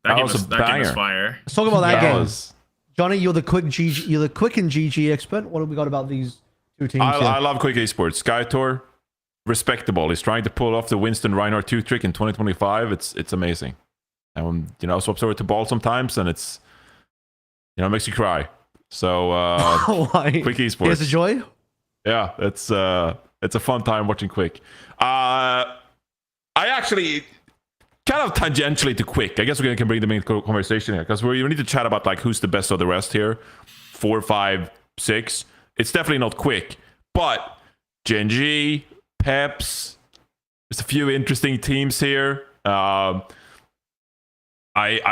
S1: That
S3: That,
S1: was a
S3: that game was
S1: banger.
S3: fire.
S2: Let's talk about that
S1: That
S2: game.
S1: was.
S2: Johnny, you're the quick GG. You're the quick and GG expert. What have we got about these two teams here?
S1: I love quick esports. Skytor, respectable. He's trying to pull off the Winston Reinhardt 2 trick in 2025. It's amazing. And swaps over to ball sometimes, and it's makes you cry. So
S2: Why?
S1: quick esports.
S2: Here's a joy.
S1: Yeah, it's a fun time watching Quick. I actually kind of tangentially to Quick. I guess we can bring them into conversation here because we need to chat about like who's the best of the rest here. 4, 5, 6. It's definitely not Quick, but Gen.G, Peps. There's a few interesting teams here. I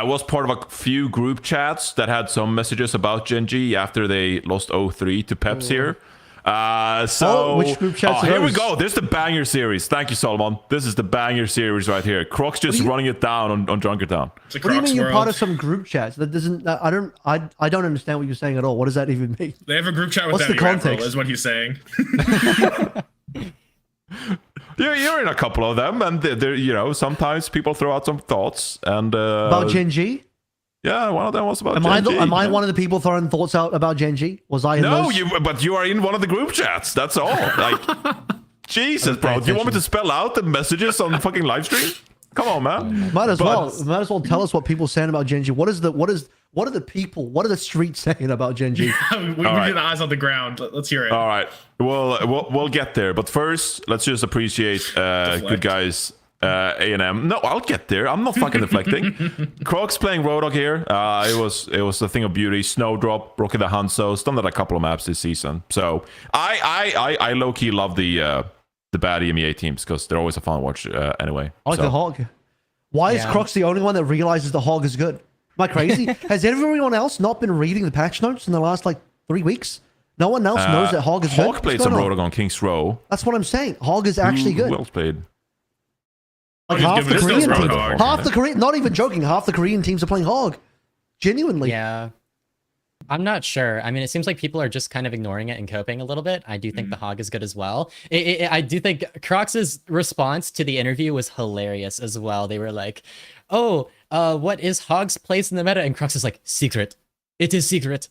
S1: was part of a few group chats that had some messages about Gen.G after they lost 0-3 to Peps here.
S2: Which group chats are
S1: here we
S2: those?
S1: go. There's the banger series. Thank you, Solomon. This is the banger series right here. Croc's just running it down on Junkertown.
S3: It's a
S2: What do you
S3: Crocs
S2: mean you're
S3: world.
S2: part of some group chats? That doesn't. I don't understand what you're saying at all. What does that even mean?
S3: They have a group chat with
S2: What's the
S3: AVRL,
S2: context?
S3: is what he's saying.
S1: You're in a couple of them, and they're sometimes people throw out some thoughts and
S2: About Gen.G?
S1: yeah, one of them was about
S2: Am
S1: Gen.G.
S2: I one of the people throwing thoughts out about Gen.G? Was I in
S1: No,
S2: those?
S1: but you are in one of the group chats. That's all. Like, Jesus, bro. Do you want me to spell out the messages on the fucking live stream? Come on, man.
S2: Might as
S1: But-
S2: well tell us what people saying about Gen.G. What are the streets saying about Gen.G?
S3: we need
S1: right.
S3: the eyes on the ground. Let's hear it.
S1: All right, we'll get there. But first, let's just appreciate good guys. A&M. No, I'll get there. I'm not fucking deflecting. Croc's playing Roadhog here. It was a thing of beauty. Snowdrop, Rocky the Hanzo's done that a couple of maps this season. So I low key love the bad EMEA teams because they're always a fun watch anyway.
S2: I like
S1: So-
S2: the Hog. Why is
S4: Yeah.
S2: Crocs the only one that realizes the Hog is good? Am I crazy? Has everyone else not been reading the patch notes in the last 3 weeks? No one else knows that Hog is good.
S1: Hawk played
S2: What's
S1: some
S2: going on?
S1: Roadhog on King's Row.
S2: That's what I'm saying. Hog is actually
S1: Who
S2: good.
S1: else played?
S2: Like
S3: He's
S2: half
S3: good,
S2: the
S3: but it's
S2: Korean
S3: still
S2: teams,
S3: Roadhog.
S2: half the Korean, not even joking, half the Korean teams are playing Hog. Genuinely.
S4: Yeah. I'm not sure. I mean, it seems like people are just kind of ignoring it and coping a little bit. I do think the Hog is good as well. I do think Crocs' response to the interview was hilarious as well. They were like, oh, what is Hog's place in the meta? And Crocs is like, secret. It is secret.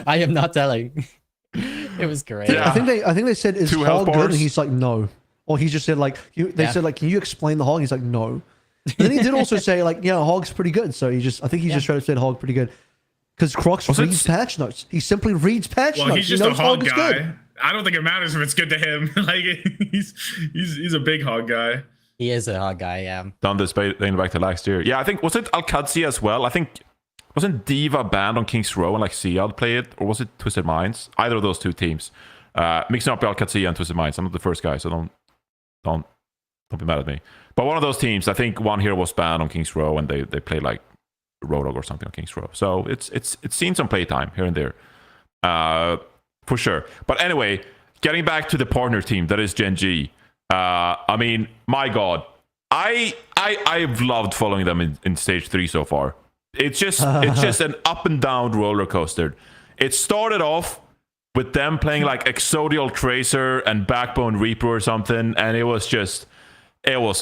S4: I am not telling. It was great.
S1: Yeah.
S2: I think they said is
S1: Two health
S2: Hog good, and
S1: bars.
S2: he's like no, or he just said they said can you explain the Hog? He's like no. And then he did also say Hog's pretty good. So I think he just tried to say Hog pretty good because Crocs
S1: Was it
S2: reads patch notes. He simply reads patch
S3: Well,
S2: notes.
S3: he's just
S2: he
S3: a
S2: knows
S3: hog
S2: is
S3: guy.
S2: good.
S3: I don't think it matters if it's good to him. He's a big hog guy.
S4: He is a Hog guy, yeah.
S1: Done this dating back to last year. Yeah, I think was it Al-Qadsi as well? I think wasn't Diva banned on King's Row and Sead play it, or was it Twisted Minds? Either of those two teams. Mixing up Al-Qadsi and Twisted Minds. I'm not the first guy, so don't be mad at me. But one of those teams, I think one here was banned on King's Row, and they play Roadhog or something on King's Row. So it's seen some playtime here and there, for sure. But anyway, getting back to the partner team that is Gen.G. I mean, my God, I've loved following them in stage 3 so far. It's just an up and down roller coaster. It started off with them playing Exodial Tracer and Backbone Reaper or something, and it was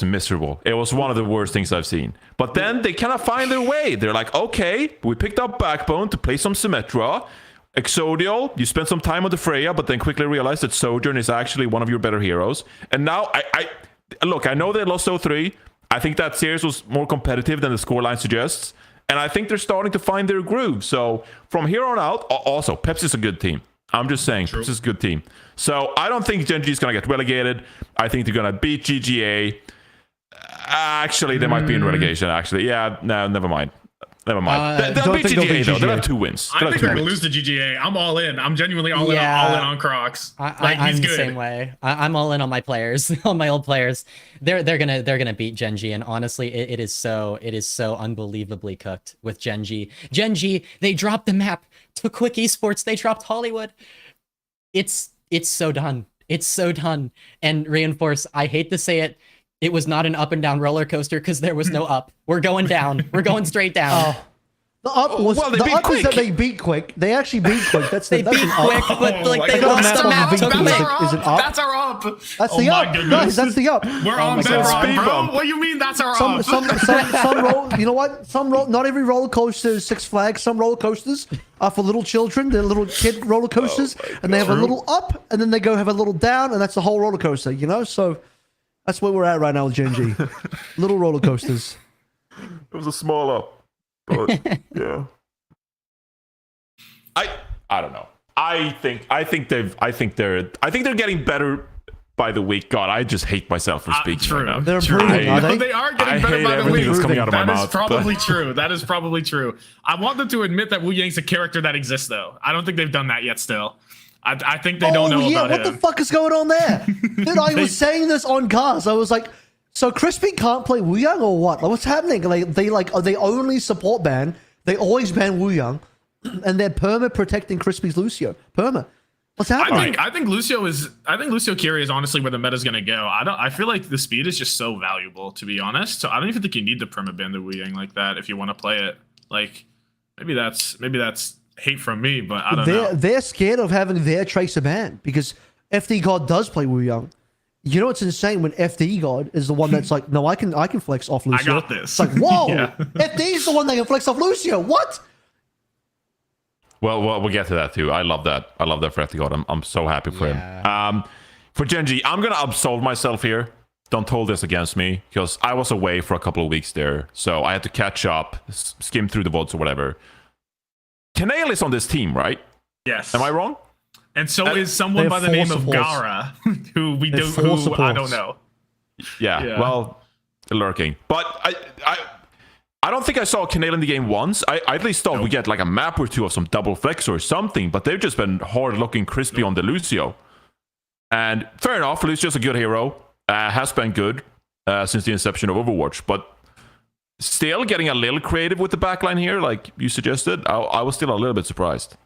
S1: miserable. It was one of the worst things I've seen. But then they kind of find their way. They're like, okay, we picked up Backbone to play some Symmetra. Exodial, you spent some time on the Freya, but then quickly realized that Sojourn is actually one of your better heroes. And now, I know they lost 0-3. I think that series was more competitive than the scoreline suggests. And I think they're starting to find their groove. So from here on out, also, Peps is a good team. I'm just saying, Peps is a good team. So I don't think Gen.G is going to get relegated. I think they're going to beat GGA. Actually, they might be in relegation, actually. Yeah, no, never mind. They'll beat GGA, though. They'll have 2 wins.
S3: I think they're going to lose to GGA. I'm all in. I'm genuinely all in on Crocs.
S4: I'm
S3: he's
S4: the
S3: good.
S4: same way. I'm all in on my players, on my old players. They're gonna beat Gen.G, and honestly, it is so unbelievably cooked with Gen.G. Gen.G, they dropped the map to Quick Esports. They dropped Hollywood. It's so done. It's so done. And Reinforce, I hate to say it, it was not an up and down roller coaster because there was no up. We're going down. We're going straight down.
S2: The up was
S1: Well, they
S2: the
S1: beat
S2: up is that
S1: quick.
S2: they beat quick. They actually beat quick. That's the
S4: They
S2: that's
S4: beat
S2: an up.
S4: quick, but like they
S2: God.
S4: lost the map
S2: That's
S4: to
S2: our
S4: quick.
S2: up. Is it up?
S3: That's our up.
S2: That's
S3: Oh
S2: the
S3: my
S2: up,
S3: goodness.
S2: guys. That's the up.
S3: We're on
S1: my God.
S3: Bedrock,
S1: Speed
S3: bro.
S1: bump.
S3: What do you mean that's our
S2: Some
S3: up?
S2: roll. You know what? Not every roller coaster is Six Flags. Some roller coasters are for little children. They're little kid roller coasters, and they have a little up, and then they go have a little down, and that's the whole roller coaster. You know, so that's where we're at right now with Gen G. Little roller coasters.
S1: It was a small up, but yeah. I don't know. I think they're getting better by the week. God, I just hate myself for speaking
S3: True.
S1: right now.
S2: They're
S3: True.
S2: improving, are
S3: But
S2: they?
S3: they are
S1: I
S3: getting better
S1: hate
S3: by the
S1: everything
S3: week.
S1: that's coming out of my
S3: That is
S1: mouth.
S3: probably true. That is probably true. I want them to admit that Wu Yang's a character that exists, though. I don't think they've done that yet. Still, I think they don't know about
S2: what
S3: him.
S2: the fuck is going on there? Dude, I was saying this on cars. I was like, so Crispy can't play Wu Yang or what? Like, what's happening? They only support ban. They always ban Wu Yang, and they're perma protecting Crispy's Lucio. Perma. What's happening?
S3: I think Lucio Kiri is honestly where the meta's gonna go. I feel like the speed is just so valuable, to be honest. So I don't even think you need to permaban the Wu Yang like that if you want to play it. Like maybe that's hate from me, but I don't know.
S2: They're scared of having their tracer banned because FD God does play Wu Yang. You know what's insane when FD God is the one that's like, no, I can flex off Lucio.
S3: I got this.
S2: It's like, whoa,
S3: Yeah.
S2: FD's the one that can flex off Lucio. What?
S1: Well, we'll get to that too. I love that. I love that for FTGod. I'm so happy for him. For Gen G, I'm gonna absolve myself here. Don't hold this against me because I was away for a couple of weeks there, so I had to catch up, skim through the votes or whatever. Canale is on this team, right?
S3: Yes.
S1: Am I wrong?
S3: And so is someone
S2: They
S3: by
S2: have
S3: the name
S2: four
S3: of
S2: supports.
S3: Gara, who
S2: They have four
S3: I
S2: supports.
S3: don't know.
S1: Yeah. Well, lurking, but I don't think I saw Canale in the game once. I at least thought we get like a map or two of some double flex or something, but they've just been hard looking crispy on the Lucio. And fair enough, Lucio's a good hero. Has been good since the inception of Overwatch, but still getting a little creative with the backline here, like you suggested. I was still a little bit surprised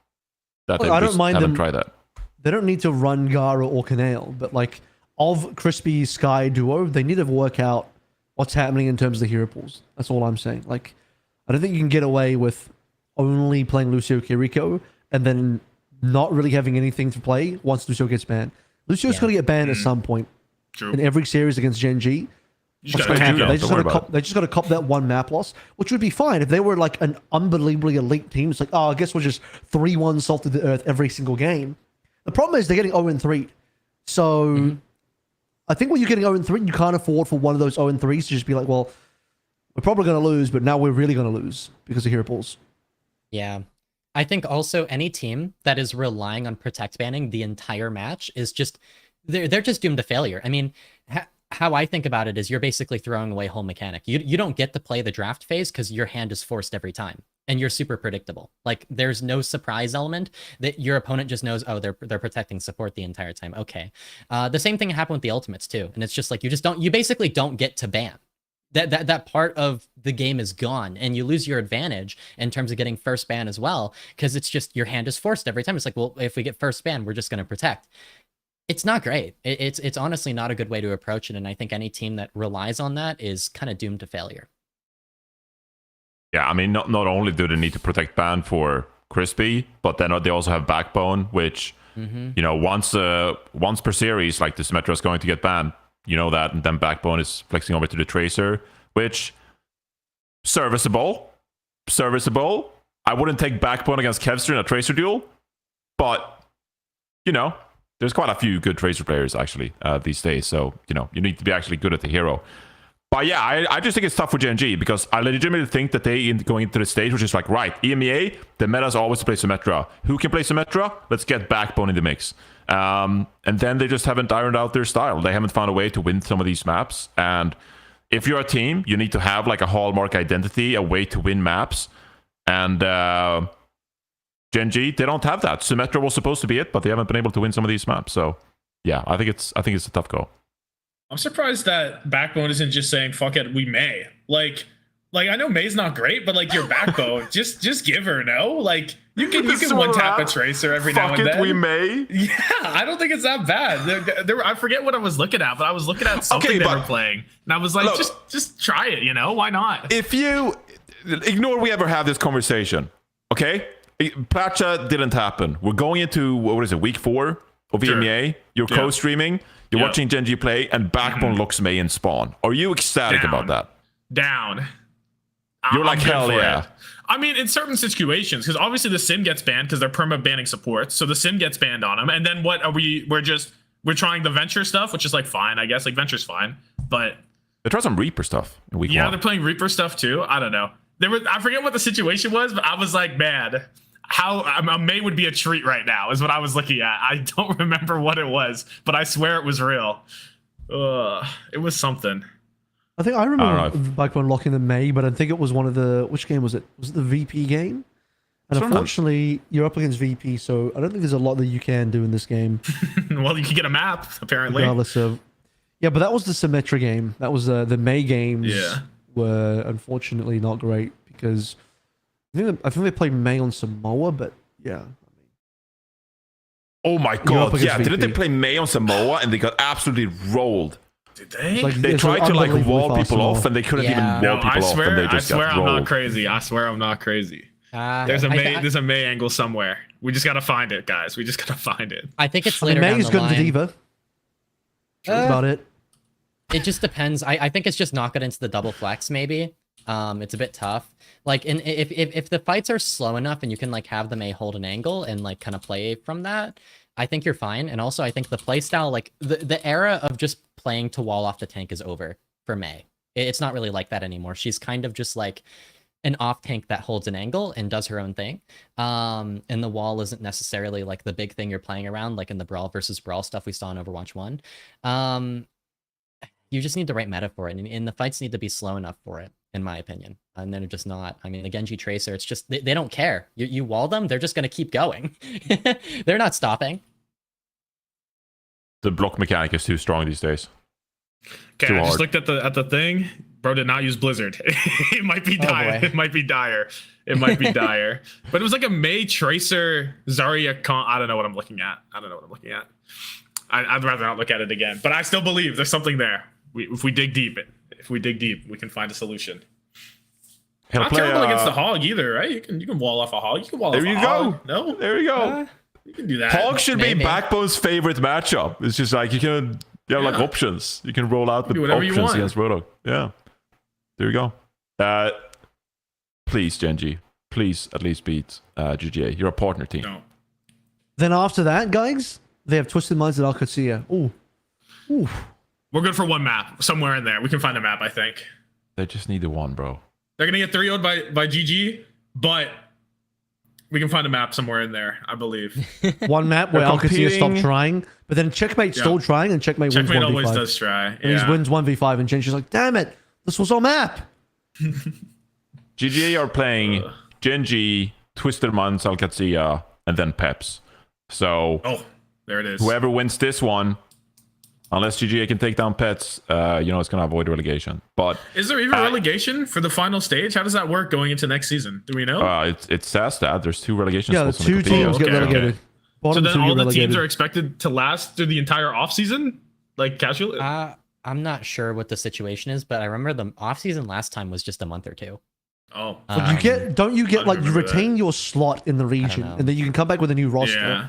S1: that they
S2: I don't
S1: just
S2: mind
S1: haven't
S2: them.
S1: tried that.
S2: They don't need to run Gara or Canale, but like of Crispy Sky duo, they need to work out what's happening in terms of the hero pools. That's all I'm saying. Like, I don't think you can get away with only playing Lucio Kiriko and then not really having anything to play once Lucio gets banned. Lucio's going to get banned at some point
S3: True.
S2: in every series against Gen G.
S3: You just
S2: What's
S3: gotta
S2: gonna happen?
S1: do
S2: They
S1: that.
S2: just
S1: Don't
S2: got to
S1: worry
S2: cop. They just got to cop that one map loss, which would be fine if they were like an unbelievably elite team. It's like, oh, I guess we'll just 3-1 salted the earth every single game. The problem is they're getting 0-3, so I think when you're getting 0-3, you can't afford for one of those 0-3s to just be like, well, we're probably going to lose, but now we're really going to lose because of hero pools.
S4: Yeah. I think also any team that is relying on protect banning the entire match is just they're just doomed to failure. I mean, how I think about it is you're basically throwing away whole mechanic. You don't get to play the draft phase because your hand is forced every time. And you're super predictable. Like there's no surprise element that your opponent just knows, oh, they're protecting support the entire time. Okay. The same thing happened with the ultimates too. And it's just like you basically don't get to ban. That part of the game is gone and you lose your advantage in terms of getting first ban as well, because it's just your hand is forced every time. It's like, well, if we get first ban, we're just going to protect. It's not great. It's honestly not a good way to approach it. And I think any team that relies on that is kind of doomed to failure.
S1: Yeah, I mean, not only do they need to protect ban for Crispy, but then they also have Backbone, which, you know, once per series, like the Symmetra is going to get banned, you know that, and then Backbone is flexing over to the Tracer, which, serviceable. I wouldn't take Backbone against Kevster in a Tracer duel, but, you know, there's quite a few good Tracer players, actually, these days, so, you know, you need to be actually good at the hero. But yeah, I just think it's tough for Gen G because I legitimately think that they going into the stage, which is like, right, EMEA, the meta is always to play Symmetra. Who can play Symmetra? Let's get Backbone in the mix. And then they just haven't ironed out their style. They haven't found a way to win some of these maps. And if you're a team, you need to have like a hallmark identity, a way to win maps. And Gen G, they don't have that. Symmetra was supposed to be it, but they haven't been able to win some of these maps. So yeah, I think it's a tough go.
S3: I'm surprised that Backbone isn't just saying "fuck it, we may." Like I know May's not great, but like your Backbone, just give her like you can one tap a Tracer every now and then.
S1: We may.
S3: Yeah, I don't think it's that bad. There, I forget what I was looking at, but I was looking at something they were playing, and I was like,
S1: look,
S3: just try it. You know, why not?
S1: If you ignore we ever have this conversation. Okay, Plat Chat didn't happen. We're going into what is it, week 4 of EMEA? You're co-streaming. You're watching Genji play, and Backbone looks May and Spawn. Are you ecstatic about that?
S3: Down.
S1: You're like, hell yeah.
S3: I mean, in certain situations, because obviously the sim gets banned because they're perma banning supports, so the sim gets banned on them. And then what are we? We're trying the Venture stuff, which is like fine, I guess. Like Venture's fine, but
S1: they tried some Reaper stuff in week 1.
S3: Yeah, they're playing Reaper stuff too. I don't know. I forget what the situation was, but I was like, man, how a May would be a treat right now is what I was looking at. I don't remember what it was, but I swear it was real. It was something.
S2: I think I remember Backbone locking in May, but I think it was one of the... Which game was it? Was it the VP game? And unfortunately, you're up against VP, so I don't think there's a lot that you can do in this game.
S3: Well, you can get a map, apparently.
S2: Regardless of... Yeah, but that was the Symmetra game. That was the May games were unfortunately not great because I think they played May on Samoa, but yeah.
S1: Oh my god, yeah. Didn't they play May on Samoa and they got absolutely rolled?
S3: Did they?
S2: Like,
S1: they tried to like wall people off and they couldn't even wall people off and they just got rolled.
S3: I swear I'm not crazy. I swear I'm not crazy. There's a May angle somewhere. We just gotta find it, guys. We just gotta find it.
S4: I think it's later down the line.
S2: May is good to D.Va. That's about it.
S4: It just depends. I think it's just not good into the double flex, maybe. It's a bit tough. Like, if the fights are slow enough and you can like have the May hold an angle and like kind of play from that, I think you're fine. And also, I think the playstyle, like the era of just playing to wall off the tank is over for May. It's not really like that anymore. She's kind of just like an off tank that holds an angle and does her own thing. And the wall isn't necessarily like the big thing you're playing around, like in the Brawl versus Brawl stuff we saw in Overwatch 1. You just need the right meta for it, and the fights need to be slow enough for it, in my opinion. And then they're just not. I mean, the Genji Tracer, it's just, they don't care. You wall them, they're just going to keep going. They're not stopping.
S1: The block mechanic is too strong these days.
S3: Okay, I just looked at the thing. Bro did not use Blizzard. It might be dire. It might be dire. It might be dire. But it was like a May Tracer Zarya I don't know what I'm looking at. I'd rather not look at it again. But I still believe there's something there. If we dig deep, we can find a solution. Not terrible against the Hog either, right? You can wall off a Hog. You can wall off a Hog. No?
S1: There you go.
S3: You can do that.
S1: Hog should be Backbone's favorite matchup. It's just like you have like options. You can roll out the options against Roadhog. Yeah. There you go. Please, Genji. Please at least beat GGA. You're a partner team.
S3: No.
S2: Then after that, guys, they have Twisted Minds at OWCS. Ooh.
S3: We're good for one map. Somewhere in there. We can find a map, I think.
S1: They just need the one, bro.
S3: They're going to get 3-0'd by GG, but we can find a map somewhere in there, I believe.
S2: One map where OWCS stopped trying, but then Checkmate's still trying, and Checkmate wins 1v5.
S3: Always does try.
S2: And he wins 1v5, and Genji's like, damn it, this was our map.
S1: GGA are playing Genji, Twisted Minds, OWCS, and then Peps. So...
S3: there it is.
S1: Whoever wins this one, unless GGA can take down Pets, it's going to avoid relegation. But
S3: is there even relegation for the final stage? How does that work going into next season? Do we know?
S1: It says that there's 2 relegation spots.
S2: Yeah, 2 teams get relegated.
S3: So then all the teams are expected to last through the entire offseason? Like casually?
S4: I'm not sure what the situation is, but I remember the offseason last time was just a month or 2.
S3: Oh.
S2: But you retain your slot in the region, and then you can come back with a new roster.
S3: Yeah.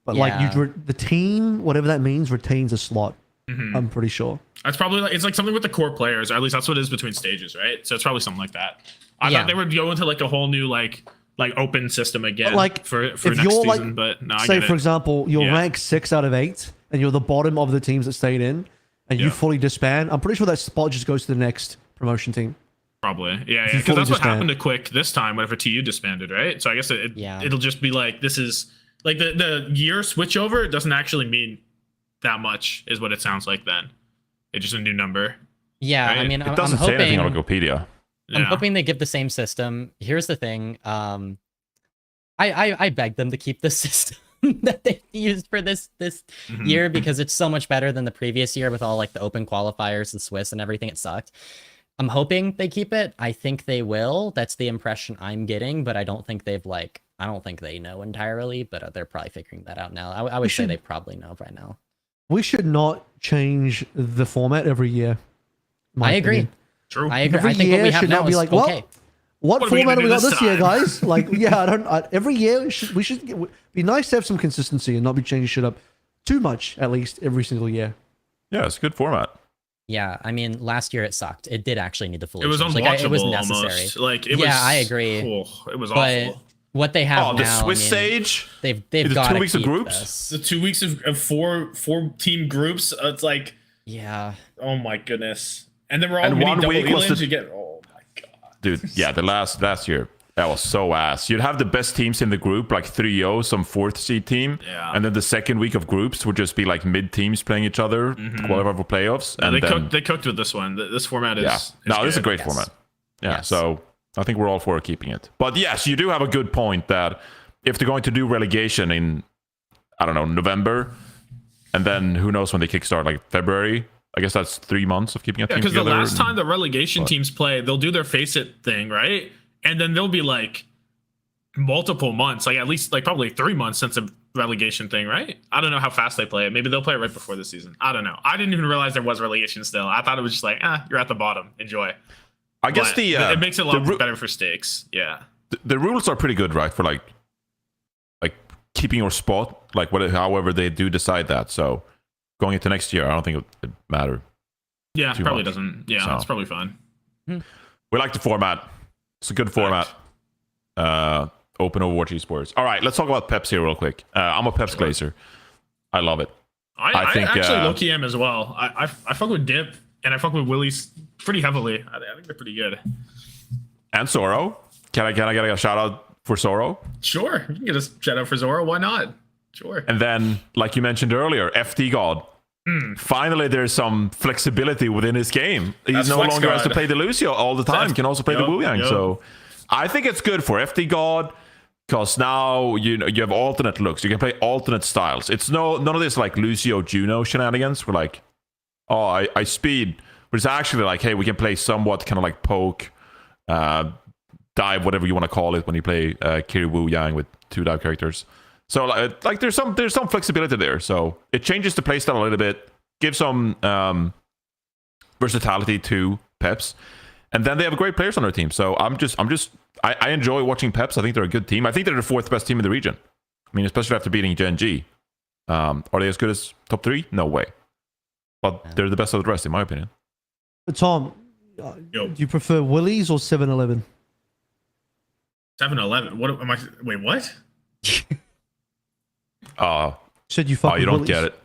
S2: But the team, whatever that means, retains a slot. I'm pretty sure.
S3: That's probably it's like something with the core players, or at least that's what it is between stages, right? So it's probably something like that. I thought they would go into like a whole new like open system again,
S2: but
S3: for next season. But no,
S2: say for example, you're ranked 6 out of 8, and you're the bottom of the teams that stayed in, and you fully disband. I'm pretty sure that spot just goes to the next promotion team.
S3: Probably, yeah, because that's what happened to Quick this time whenever TU disbanded, right? So I guess it'll just be like this is. Like the year switchover doesn't actually mean that much, is what it sounds like. Then it's just a new number.
S4: Yeah, right? I mean,
S1: it doesn't say anything on Wikipedia.
S4: I'm hoping they give the same system. Here's the thing: I beg them to keep the system that they used for this year because it's so much better than the previous year with all like the open qualifiers and Swiss and everything. It sucked. I'm hoping they keep it. I think they will. That's the impression I'm getting, but I don't think I don't think they know entirely, but they're probably figuring that out now. I would say they probably know by now.
S2: We should not change the format every year.
S4: I agree.
S3: True.
S4: I agree.
S2: Every
S4: I think
S2: year
S4: what we have
S2: should
S4: now
S2: not be
S4: is
S2: like,
S4: okay.
S2: What
S3: What are we
S2: format
S3: gonna
S2: have we
S3: do
S2: got
S3: this
S2: this year,
S3: time?
S2: guys? Like, yeah, every year we should be nice to have some consistency and not be changing shit up too much, at least every single year.
S1: Yeah, it's a good format.
S4: Yeah, I mean, last year it sucked. It did actually need to fully
S3: It was
S4: change.
S3: unwatchable
S4: Like, it was necessary.
S3: almost. Like it was.
S4: Yeah, I agree.
S3: It was
S4: But
S3: awful.
S4: what they have
S1: Oh, the
S4: now,
S1: Swiss
S4: I mean,
S1: Sage.
S4: they've
S1: the
S4: got
S1: 2
S4: to
S1: weeks of
S4: keep
S1: groups?
S4: this.
S3: The 2 weeks of four team groups. It's like,
S4: Yeah.
S3: oh my goodness. And then we're all
S1: And
S3: mini
S1: 1
S3: double
S1: week was
S3: elims.
S1: the-
S3: You get, oh my god.
S1: Dude, yeah, the last year, that was so ass. You'd have the best teams in the group, like 3-0, some 4th seed team.
S3: Yeah.
S1: And then the second week of groups would just be like mid teams playing each other to qualify for playoffs.
S3: Yeah,
S1: And then,
S3: they cooked with this one. This format is.
S1: yeah. No, this is a
S3: good.
S1: great
S4: Yes.
S1: format. Yeah,
S4: Yes.
S1: so I think we're all for keeping it. But yes, you do have a good point that if they're going to do relegation in, I don't know, November, and then who knows when they kickstart, like February, I guess that's 3 months of keeping a
S3: Yeah,
S1: team
S3: because the
S1: together.
S3: last time the relegation teams play, they'll do their face it thing, right? And then there'll be like multiple months, like at least like probably 3 months since the relegation thing, right? I don't know how fast they play it. Maybe they'll play it right before the season. I don't know. I didn't even realize there was relegation still. I thought it was just like, you're at the bottom. Enjoy.
S1: I guess
S3: But
S1: the
S3: it makes it a lot
S1: the,
S3: better for stakes. Yeah.
S1: the rules are pretty good, right? For like keeping your spot, like however they do decide that. So going into next year, I don't think it would matter.
S3: Yeah,
S1: Too
S3: probably
S1: much.
S3: doesn't. Yeah,
S1: So.
S3: it's probably fine.
S1: We like the format. It's a good format. Open Overwatch Esports. All right, let's talk about Peps here real quick. I'm a Peps glazer. I love it.
S3: I
S1: think,
S3: actually low-key am as well. I fuck with Dip and I fuck with Willie's pretty heavily. I think they're pretty good.
S1: And Zoro. Can I get a shout out for Zoro?
S3: Sure. You can get a shout out for Zora. Why not? Sure.
S1: And then, like you mentioned earlier, FD God. Finally, there's some flexibility within his game. He
S3: That's
S1: no
S3: Flex
S1: longer has to
S3: God.
S1: play the Lucio all the time.
S3: That's-
S1: Can also play the
S3: yup,
S1: Wu Yang.
S3: yup.
S1: So I think it's good for FD God because now you have alternate looks. You can play alternate styles. It's none of this like Lucio Juno shenanigans. We're like, oh, I speed. But it's actually like, hey, we can play somewhat kind of like poke, dive, whatever you want to call it when you play Kiri Wu Yang with 2 dive characters. So like there's some flexibility there. So it changes the playstyle a little bit, gives some versatility to Peps, and then they have great players on their team. So I enjoy watching Peps. I think they're a good team. I think they're the 4th best team in the region. I mean, especially after beating Gen G. Are they as good as top 3? No way. But they're the best of the rest, in my opinion.
S2: But Tom,
S3: Yo.
S2: do you prefer Willie's or 7-Eleven?
S3: 7-Eleven. What am I? Wait, what?
S2: Said you fuck
S1: Oh,
S2: with
S1: you don't
S2: Willie's.
S1: get it.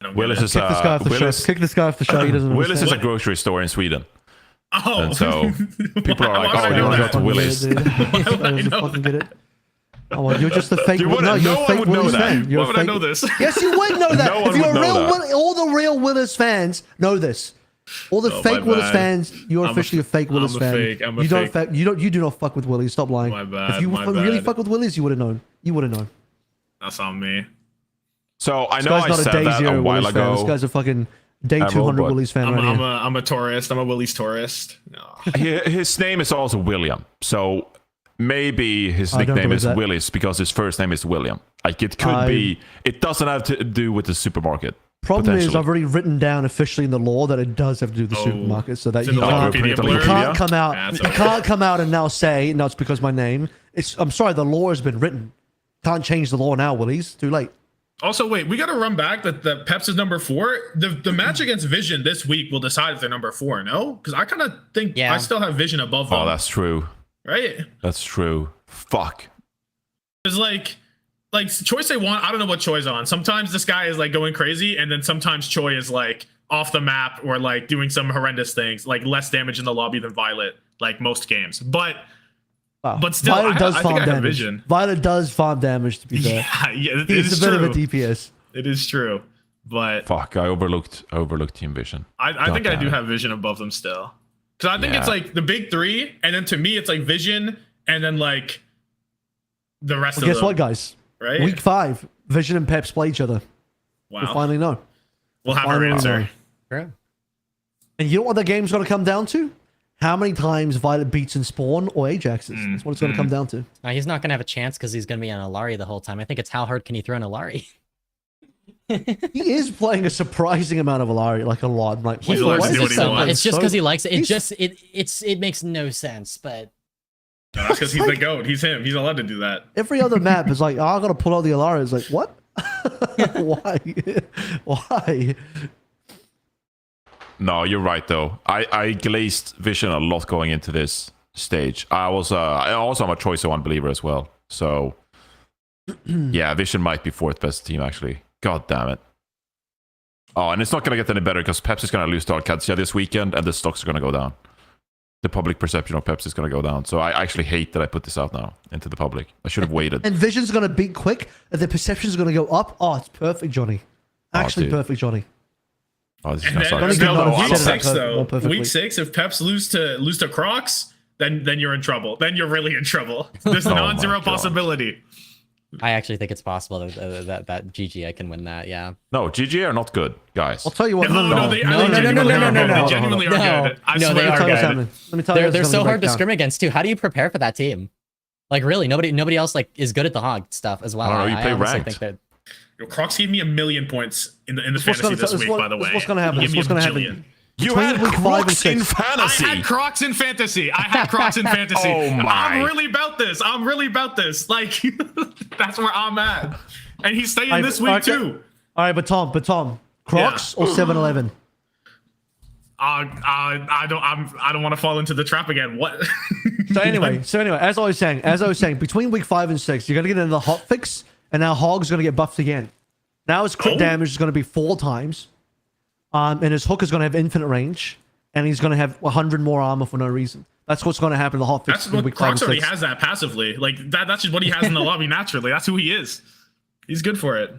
S3: I don't
S1: Willis
S3: get it.
S1: is
S2: Kick this guy off the
S1: Willis,
S2: show. Kick this guy off the show. He doesn't
S1: Willis is
S2: understand.
S1: a grocery store in Sweden.
S3: Oh,
S1: And so people are like,
S3: Why would
S1: oh,
S3: I
S1: you
S3: know
S1: want to go
S3: that?
S1: to Willis?
S2: Get it, dude.
S3: Why would I
S2: I
S3: know
S2: fucking
S3: that?
S2: get it. Oh, well, you're just a fake.
S1: You wouldn't.
S2: No, you're
S1: No
S2: a
S1: one
S2: fake
S1: would know
S2: Willis
S1: that.
S2: fan. You're
S3: Why
S2: a
S3: would I
S2: fake-
S3: know this?
S2: Yes, you would know that.
S1: No one
S2: if you're
S1: would
S2: a
S1: know
S2: real,
S1: that.
S2: all the real Willis fans know this. All the
S3: Oh,
S2: fake
S3: my
S2: Willis
S3: bad.
S2: fans, you're
S3: I'm a
S2: officially a fake Willis
S3: I'm a
S2: fan.
S3: fake, I'm a
S2: you don't.
S3: fake.
S2: You do not fuck with Willis. Stop lying.
S3: My bad,
S2: If you
S3: my
S2: really
S3: bad.
S2: fuck with Willis, you would have known. You would have known.
S3: That's on me.
S1: So I
S2: This
S1: know
S2: guy's
S1: I
S2: not a
S1: said
S2: day
S1: that a
S2: zero
S1: while
S2: Willis fan. This
S1: ago.
S2: guy's a fucking day
S1: rolled
S2: 200
S1: what?
S2: Willis fan right here.
S3: I'm a tourist. I'm a Willie's tourist. No.
S1: His name is also William. So maybe his
S2: I don't
S1: nickname
S2: believe
S1: is
S2: that.
S1: Willis because his first name is William. Like it could be. It doesn't have to do with the supermarket.
S2: Problem is,
S1: potentially.
S2: I've already written down officially in the law that it does have to do with the
S3: Oh.
S2: supermarket, so that
S3: It's
S2: you
S3: in the
S2: can't,
S3: Wikipedia
S1: you
S3: blurb.
S2: can't come out.
S3: That's
S2: You
S3: okay.
S2: can't come out and now say no. It's because my name. I'm sorry. The law has been written. Can't change the law now, Willies. Too late.
S3: Also, wait, we got to run back that the Peps is number 4. The match against Vision this week will decide if they're number 4. No, because I kind of think
S4: Yeah.
S3: I still have Vision above them.
S1: Oh, that's true.
S3: right.
S1: That's true. Fuck.
S3: It's like Choi say one. I don't know what Choi's on. Sometimes this guy is like going crazy, and then sometimes Choi is like off the map or like doing some horrendous things, like less damage in the lobby than Violet, like most games. But
S2: Wow.
S3: But still,
S2: Violet
S3: I
S2: does
S3: think
S2: farm
S3: I have
S2: damage.
S3: Vision.
S2: Violet does farm damage. To be fair,
S3: yeah, it
S2: he's
S3: is
S2: a bit
S3: true.
S2: of a DPS.
S3: It is true, but
S1: Fuck. I overlooked Team Vision.
S3: I think I do
S1: damn it.
S3: have Vision above them still, because I think it's
S1: Yeah.
S3: like the big 3, and then to me it's like Vision, and then like the rest
S2: Well,
S3: of
S2: guess
S3: them.
S2: what, guys?
S3: Right?
S2: Week 5, Vision and Peps play each other. We'll
S3: Wow.
S2: finally know.
S3: We'll have our
S2: finally
S3: answer.
S2: know.
S4: True.
S2: And you know what the game's going to come down to? How many times Violet beats in Spawn or Ajaxes. That's what it's going to come down to.
S4: Now, he's not going to have a chance because he's going to be on Alari the whole time. I think it's how hard can he throw an Alari?
S2: He is playing a surprising amount of Alari, like a lot. Like,
S3: He
S2: why
S3: likes
S2: is
S3: to do
S2: this
S3: what he
S2: so
S3: wants.
S2: bad?
S4: It's just
S2: So-
S4: because he likes it.
S2: he's-
S4: It makes no sense, but
S3: No, that's because he's the GOAT. He's him. He's allowed to do that.
S2: Every other map is like, oh, I gotta pull out the Alara. It's like, what? Why? Why?
S1: No, you're right though. I glazed Vision a lot going into this stage. I also am a choice of one believer as well. So yeah, Vision might be fourth best team actually. God damn it. Oh, and it's not gonna get any better because Pepsi is gonna lose to Arcadia this weekend, and the stocks are gonna go down. The public perception of Pepsi is gonna go down. So I actually hate that I put this out now into the public. I should have waited.
S2: And Vision's gonna beat Quick, and the perception's gonna go up. Oh, it's perfect, Johnny. Actually,
S1: dude.
S2: perfect, Johnny.
S1: Oh, this is
S3: And
S1: gonna
S3: then,
S1: suck.
S2: Don't
S3: still,
S2: even
S3: though,
S2: know
S3: week
S2: if you said
S3: 6
S2: that
S3: though,
S2: more perfectly.
S3: week 6, if Peps lose to Crocs, then you're in trouble. Then you're really in trouble. There's
S1: Oh
S3: non-zero
S1: my God.
S3: possibility.
S4: I actually think it's possible that GG I can win that. Yeah.
S1: No, GG are not good, guys.
S2: I'll tell you what.
S3: No, they genuinely are good. I
S4: No,
S3: swear
S4: they
S3: to
S4: are
S2: Let me tell you what's
S3: God.
S4: good.
S2: happening. Let me tell you
S4: They're
S2: what's
S4: so
S2: gonna
S4: hard to
S2: break down.
S4: scrim against too. How do you prepare for that team? Like really, nobody else like is good at the hog stuff as well.
S1: I don't know, you play
S4: honestly
S1: ranked.
S4: think that
S3: Yo, Crocs gave me 1,000,000 points in the
S2: This is what's
S3: fantasy
S2: gonna-
S3: this
S2: this
S3: week,
S2: what-
S3: by the
S2: this
S3: way.
S2: is what's gonna happen.
S3: He
S2: This
S3: gave
S2: is
S3: me
S2: what's
S3: a
S2: gonna
S3: bajillion.
S2: happen.
S1: You
S2: Between
S1: had
S2: week 5 and
S1: Crocs in
S2: 6.
S1: fantasy.
S3: I had Crocs in fantasy. I had Crocs in fantasy.
S1: Oh my.
S3: I'm really about this. I'm really about this. Like, that's where I'm at. And he's staying this week too.
S2: All right, but Tom, Crocs or 7-Eleven?
S3: I don't want to fall into the trap again. What?
S2: So anyway, as I was saying, between week 5 and 6, you're gonna get another hot fix, and now Hog's gonna get buffed again. Now his crit damage is gonna be 4 times, and his hook is gonna have infinite range, and he's gonna have 100 more armor for no reason. That's what's gonna happen to the hot fix.
S3: That's
S2: between
S3: what
S2: week 5 and
S3: Crocs already
S2: 6.
S3: has that passively. Like that's just what he has in the lobby naturally. That's who he is. He's good for it.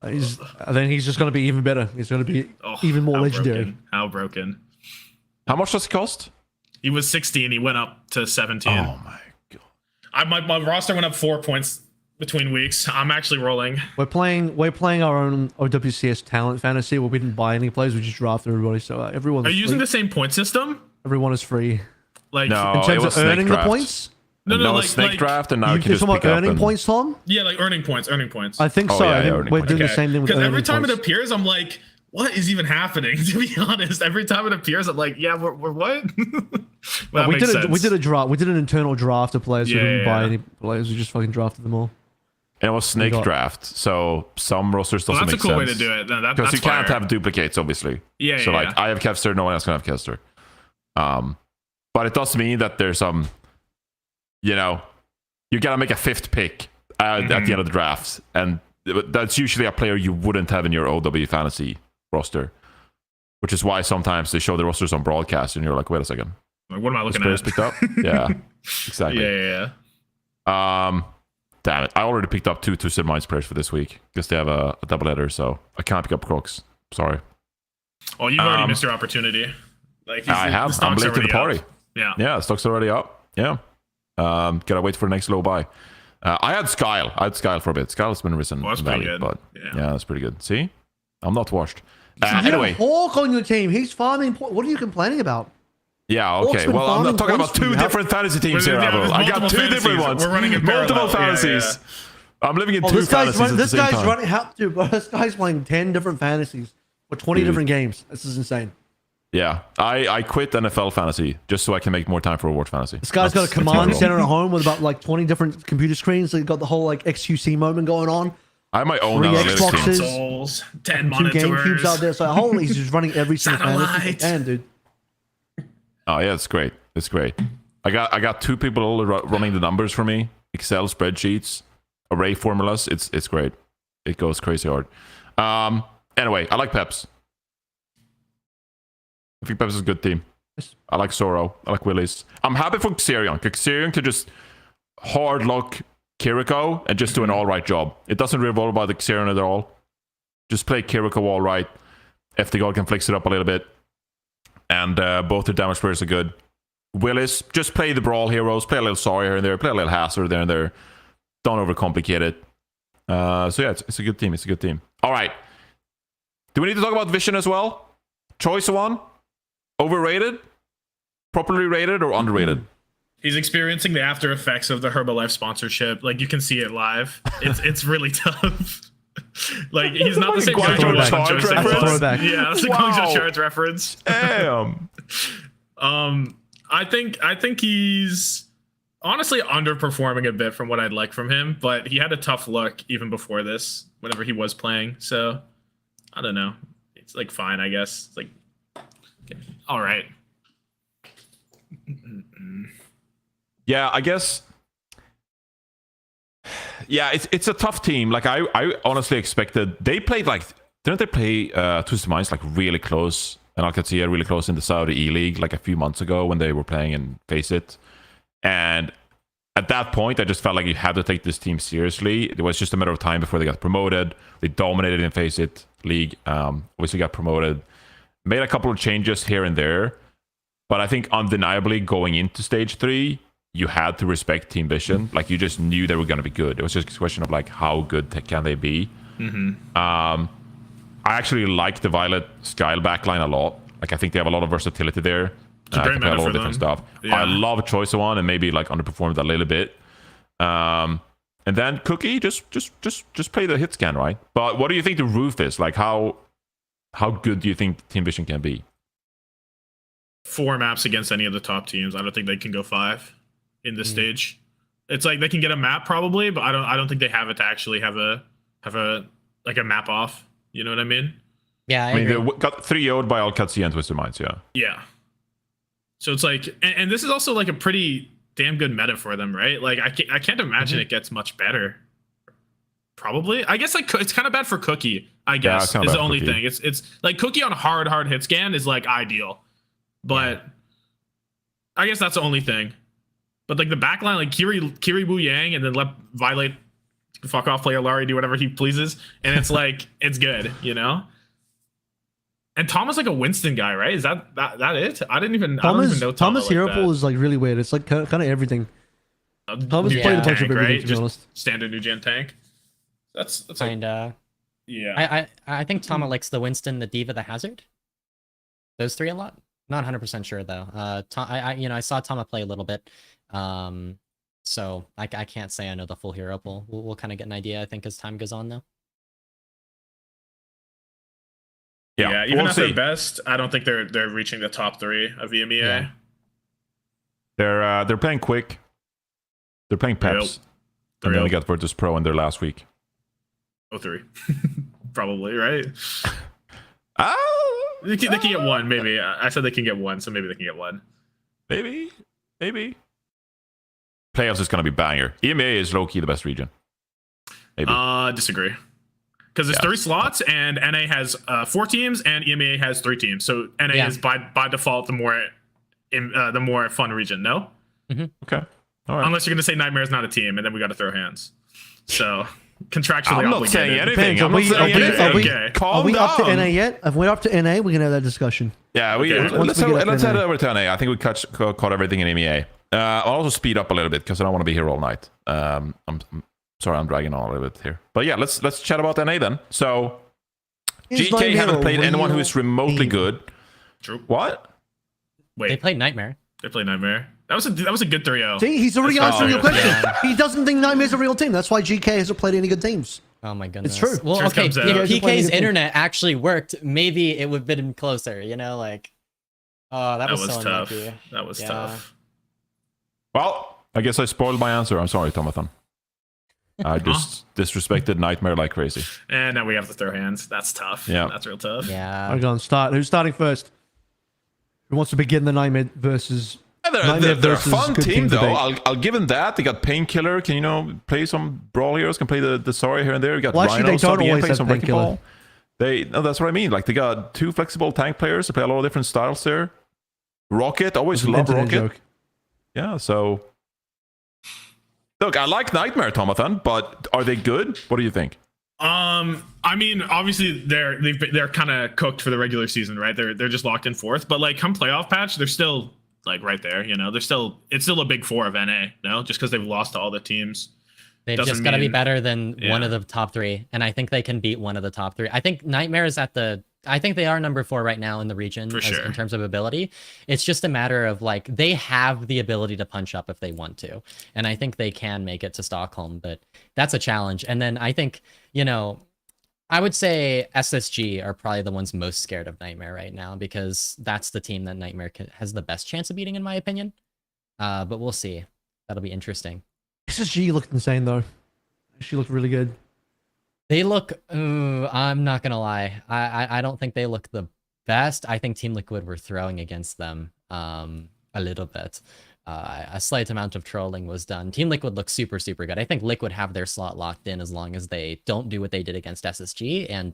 S2: Then he's just gonna be even better. He's gonna be even more
S3: how
S2: legendary.
S3: Broken. How broken.
S1: How much does it cost?
S3: He was 16. He went up to 17.
S1: Oh my god.
S3: My roster went up 4 points between weeks. I'm actually rolling.
S2: We're playing our own OWCS talent fantasy where we didn't buy any players. We just drafted everybody. So everyone's
S3: Are you using
S2: free.
S3: the same point system?
S2: Everyone is free.
S3: Like
S1: No.
S2: In
S1: it
S2: terms
S1: was
S2: of
S1: snake
S2: earning the
S1: draft.
S2: points,
S3: no, like
S1: snake draft, and now you can
S2: you're
S1: just
S2: talking
S1: pick
S2: about
S1: up
S2: earning
S1: and,
S2: points, Tom?
S3: yeah, like earning points.
S2: I think
S1: Oh,
S2: so.
S1: yeah,
S2: I think
S1: earning
S2: we're
S1: points.
S2: doing the same thing with
S3: Because every
S2: earning
S3: time
S2: points.
S3: it appears, I'm like, what is even happening? To be honest, every time it appears, I'm like, yeah, we're what? Well,
S2: we did a draft. We did an internal draft of players.
S3: Yeah,
S2: we didn't buy
S3: yeah.
S2: any players. We just fucking drafted them all.
S1: and it was snake
S2: got-
S1: draft. So some rosters doesn't
S3: Well, that's a
S1: make
S3: cool way
S1: sense.
S3: to do it. No,
S1: Because
S3: that's
S1: you can't
S3: fire.
S1: have duplicates, obviously.
S3: Yeah,
S1: So
S3: yeah,
S1: like,
S3: yeah.
S1: I have Kevster, no one else can have Kevster. But it does mean that there's some, you gotta make a 5th pick at the end of the draft, and that's usually a player you wouldn't have in your OW fantasy roster, which is why sometimes they show the rosters on broadcast, and you're like, wait a second,
S3: Like, what am I
S1: this
S3: looking
S1: player's
S3: at?
S1: picked up? Yeah, exactly.
S3: Yeah, yeah.
S1: Damn it, I already picked up 2 Twisted Minds players for this week because they have a double header, so I can't pick up Crocs. Sorry.
S3: Oh, you've already missed your opportunity. Like
S1: I have. I'm
S3: stock's
S1: late to the
S3: already
S1: party.
S3: up. Yeah.
S1: Yeah, stock's already up. Yeah. Gotta wait for the next low buy. I had Skyle for a bit. Skyle's been risen
S3: Well, that's
S1: in
S3: pretty
S1: value,
S3: good.
S1: but
S3: Yeah.
S1: that's pretty good. See? I'm not washed.
S2: You have
S1: Anyway,
S2: Hawk on your team. He's farming. What are you complaining about?
S1: yeah,
S2: Hawk's
S1: okay.
S2: been
S1: Well, I'm
S2: farming
S1: not talking
S2: points
S1: about
S2: for you.
S1: 2 different fantasy teams here,
S3: Yeah,
S1: Abo.
S3: there's
S1: I got
S3: multiple
S1: 2 different
S3: fantasies.
S1: ones.
S3: We're running in
S1: Multiple
S3: parallel. Yeah,
S1: fantasies. I'm living in 2
S2: This guy's
S1: fantasies at the
S2: this
S1: same
S2: guy's
S1: time.
S2: running. How to, bro? This guy's playing 10 different fantasies for 20
S1: Dude.
S2: different games. This is insane.
S1: Yeah, I quit NFL fantasy just so I can make more time for Overwatch fantasy.
S2: This guy's got a
S1: That's
S2: command
S1: terrible.
S2: center at home with about like 20 different computer screens. So he's got the whole like XQC moment going on.
S1: I have my own
S2: 3
S1: analytics team.
S2: Xboxes.
S3: Consoles, 10
S2: 2 GameCubes out
S3: monitors.
S2: there. So holy, he's just running every single fantasy.
S3: Satellite.
S2: Man, dude.
S1: Oh yeah, it's great. It's great. I got 2 people running the numbers for me. Excel spreadsheets, array formulas. It's great. It goes crazy hard. Anyway, I like Peps. I think Peps is a good team. I like Zoro. I like Willis. I'm happy for Xerion. Xerion could just hard lock Kiriko and just do an all right job. It doesn't revolve about the Xerion at all. Just play Kiriko all right. FD God can flex it up a little bit. And both the damage players are good. Willis, just play the brawl heroes. Play a little Sawyer here and there. Play a little Hazard there and there. Don't overcomplicate it. So yeah, it's a good team. It's a good team. All right. Do we need to talk about Vision as well? Choice one? Overrated? Properly rated or underrated?
S3: He's experiencing the after effects of the Herbalife sponsorship. Like you can see it live. It's really tough. Like he's not the same guy
S1: Guangzhou
S3: who
S1: Charge
S3: was.
S1: reference?
S2: Throwback.
S3: Yeah, that's a
S1: Wow.
S3: Guangzhou Charge reference.
S1: Damn.
S3: I think he's honestly underperforming a bit from what I'd like from him, but he had a tough look even before this, whenever he was playing. So I don't know. It's like fine, I guess. It's like okay. All right.
S1: Yeah, I guess. Yeah, it's a tough team. Like I honestly expected they played like didn't they play Twisted Minds like really close and Alcatia really close in the Saudi E League like a few months ago when they were playing in Face It. And at that point, I just felt like you had to take this team seriously. It was just a matter of time before they got promoted. They dominated in Face It League. Obviously got promoted. Made a couple of changes here and there. But I think undeniably going into stage 3, you had to respect Team Vision. Like you just knew they were going to be good. It was just a question of like how good can they be. I actually like the Violet Skyle backline a lot. Like I think they have a lot of versatility there.
S3: Great
S1: play a
S3: meta
S1: lot
S3: for
S1: of different
S3: them.
S1: stuff.
S3: Yeah.
S1: I love Choice One and maybe like underperformed a little bit. And then Cookie just play the hit scan, right? But what do you think the roof is? Like how good do you think Team Vision can be?
S3: 4 maps against any of the top teams. I don't think they can go 5 in this stage. It's like they can get a map probably, but I don't think they have it to actually have a like a map off. You know what I mean?
S4: Yeah, I
S1: mean,
S4: agree.
S1: they got 3-0'd by Alcatia and Twisted Minds, yeah.
S3: Yeah. So it's like, and this is also like a pretty damn good meta for them, right? Like I can't imagine it gets much better. Probably, I guess like it's kind of bad for Cookie. I guess
S1: it's kinda
S3: is
S1: bad
S3: the
S1: for
S3: only
S1: Cookie.
S3: thing. It's like Cookie on hard hit scan is like ideal, but I guess that's the only thing. But like the backline, like Kiri Wu Yang, and then let Violet fuck off, play Alari, do whatever he pleases, and it's like it's good, you know. And Tom is like a Winston guy, right? Is that it? I don't even know
S2: Thomas
S3: like
S2: hero
S3: that.
S2: pool is like really weird. It's like kind of everything. Thomas
S3: New
S2: played
S3: gen
S2: a bunch of
S3: tank,
S2: everything,
S3: right?
S2: to be
S3: Just
S2: honest.
S3: standard new gen tank. That's like,
S4: Kinda.
S3: yeah.
S4: I think Tama likes the Winston, the Diva, the Hazard. Those 3 a lot. Not 100% sure though. I saw Tama play a little bit. So I can't say I know the full hero pool. We'll kind of get an idea, I think, as time goes on though.
S3: Yeah, even
S1: we'll
S3: at their
S1: see.
S3: best, I don't think they're reaching the top 3 of EMEA.
S4: Yeah.
S1: They're playing quick. They're playing Peps. And then they got Virtus Pro in their last week.
S3: 3 probably, right?
S1: Oh,
S3: They can get 1, maybe. I said they can get 1, so maybe they can get 1.
S1: maybe. Playoffs is going to be banger. EMEA is low-key the best region. Maybe.
S3: Disagree. Because there's 3 slots, and NA has 4 teams, and EMEA has 3 teams. So NA is by default the more fun region. No,
S1: Okay. All right.
S3: unless you're gonna say Nightmare is not a team, and then we got to throw hands. So contractually
S1: I'm not
S3: obligated.
S1: saying anything.
S2: Depends.
S1: I'm not saying anything.
S3: Okay.
S2: Are
S1: Calm
S2: we up to
S1: down.
S2: NA yet? If we're up to NA, we can have that discussion.
S1: Yeah,
S3: Okay.
S1: let's
S2: we get up
S1: let's
S2: to
S1: head
S2: NA.
S1: over to NA. I think we caught everything in EMEA. I'll also speed up a little bit because I don't want to be here all night. I'm sorry, I'm dragging on a little bit here. But yeah, let's chat about NA then. So
S2: Is
S1: GK
S2: Nightmare
S1: haven't
S2: a
S1: played anyone who
S2: real
S1: is remotely
S2: team?
S1: good.
S3: True.
S1: What?
S3: Wait,
S4: They played Nightmare.
S3: they played Nightmare. That was a good 3-0.
S2: See, he's already
S3: That's
S2: answering your
S3: fine.
S2: question.
S4: Yeah.
S2: He doesn't think Nightmare's a real team. That's why GK hasn't played any good teams.
S4: Oh my goodness.
S2: true.
S4: Well,
S3: Truth
S4: okay,
S3: comes out.
S4: if
S2: Yeah,
S4: PK's internet actually worked, maybe it would have been closer, you know, like oh, that was so
S3: tough.
S4: unlucky.
S3: That was
S4: Yeah.
S3: tough.
S1: Well, I guess I spoiled my answer. I'm sorry, Tommathan. I just disrespected Nightmare like crazy.
S3: And now we have to throw hands. That's tough.
S1: Yeah.
S3: That's real tough.
S4: Yeah.
S2: I'm going to start. Who's starting first? Who wants to begin the Nightmare versus...
S1: Yeah,
S2: Nightmare
S1: they're a
S2: versus
S1: fun
S2: good
S1: team, though.
S2: debate?
S1: I'll give them that. They got Painkiller. Can play some Brawl Heroes? Can play the Sorry here and there. You got
S2: Well, actually,
S1: Rhino,
S2: they don't
S1: subbing in,
S2: always
S1: playing
S2: have
S1: some Wrecking
S2: Painkiller.
S1: Ball. No, that's what I mean. Like they got 2 flexible tank players. They play a lot of different styles there. Rocket, always
S2: It's an
S1: love
S2: internet
S1: Rocket.
S2: joke.
S1: Yeah, so look, I like Nightmare, Tommathan, but are they good? What do you think?
S3: I mean, obviously they're kind of cooked for the regular season, right? They're just locked in 4th, but like come playoff patch, they're still like right there. You know, it's still a big 4 of NA. No, just because they've lost to all the teams.
S4: They've
S3: Doesn't
S4: just got to be
S3: mean-
S4: better than one
S3: Yeah.
S4: of the top 3, and I think they can beat one of the top 3. I think Nightmare is I think they are number 4 right now in the region
S3: For sure.
S4: in terms of ability. It's just a matter of like they have the ability to punch up if they want to, and I think they can make it to Stockholm, but that's a challenge. And then I think I would say SSG are probably the ones most scared of Nightmare right now because that's the team that Nightmare has the best chance of beating, in my opinion. But we'll see. That'll be interesting.
S2: SSG looked insane though. She looked really good.
S4: They look. I'm not gonna lie. I don't think they look the best. I think Team Liquid were throwing against them a little bit. A slight amount of trolling was done. Team Liquid looks super good. I think Liquid have their slot locked in as long as they don't do what they did against SSG and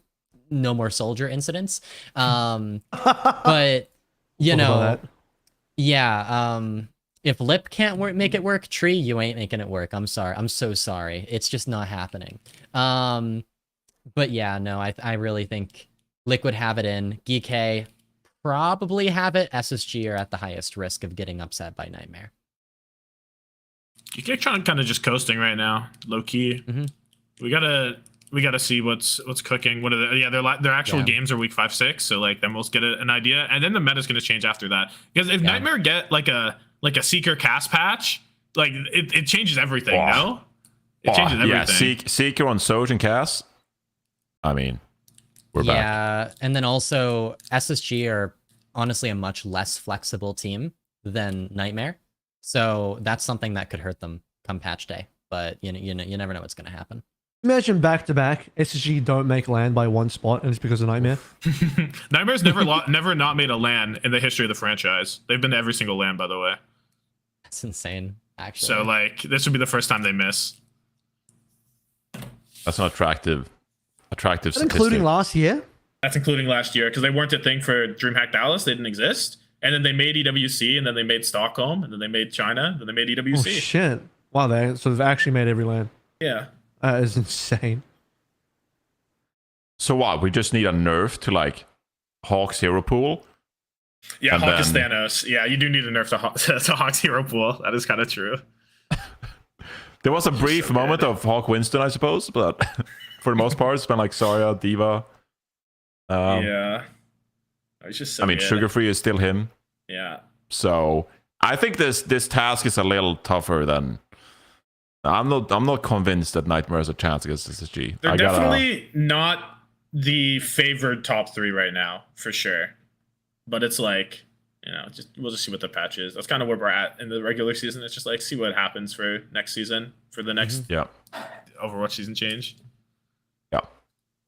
S4: no more soldier incidents. But you know, yeah. If Lip can't make it work, Tree, you ain't making it work. I'm sorry. I'm so sorry. It's just not happening. But yeah, no, I really think Liquid have it in. GK probably have it. SSG are at the highest risk of getting upset by Nightmare.
S3: GK kind of just coasting right now, low key.
S4: Mm-hmm.
S3: We gotta see what's cooking. What are their actual games are week 5, 6. So like then we'll get an idea, and then the meta's gonna change after that. Because if Nightmare get like a Seeker cast patch, like it changes everything. No, it changes everything.
S1: Yeah, Seeker on Soj and cast. I mean, we're back.
S4: Yeah, and then also SSG are honestly a much less flexible team than Nightmare, so that's something that could hurt them come patch day. But you never know what's gonna happen.
S2: Imagine back to back, SSG don't make land by 1 spot, and it's because of Nightmare.
S3: Nightmare's never not made a land in the history of the franchise. They've been to every single land, by the way.
S4: That's insane, actually.
S3: So like this would be the first time they miss.
S1: That's an attractive statistic.
S2: Including last year.
S3: That's including last year because they weren't a thing for DreamHack Dallas. They didn't exist, and then they made EWC, and then they made Stockholm, and then they made China, and then they made EWC.
S2: Oh shit! Wow, they've actually made every land.
S3: Yeah.
S2: That is insane.
S1: So what? We just need a nerf to like Hawk's hero pool.
S3: Yeah, Hawk is Thanos. Yeah, you do need a nerf to Hawk's hero pool. That is kind of true.
S1: There was a brief moment of Hawk Winston, I suppose, but for the most part, it's been like Zarya, Diva.
S3: Yeah. It's just so good.
S1: Sugar Free is still him.
S3: Yeah.
S1: So I think this task is a little tougher than. I'm not convinced that Nightmare has a chance against SSG.
S3: They're definitely not the favored top 3 right now, for sure. But it's like, we'll just see what the patch is. That's kind of where we're at in the regular season. It's just like, see what happens for next season, for the next Overwatch season change.
S1: Yeah.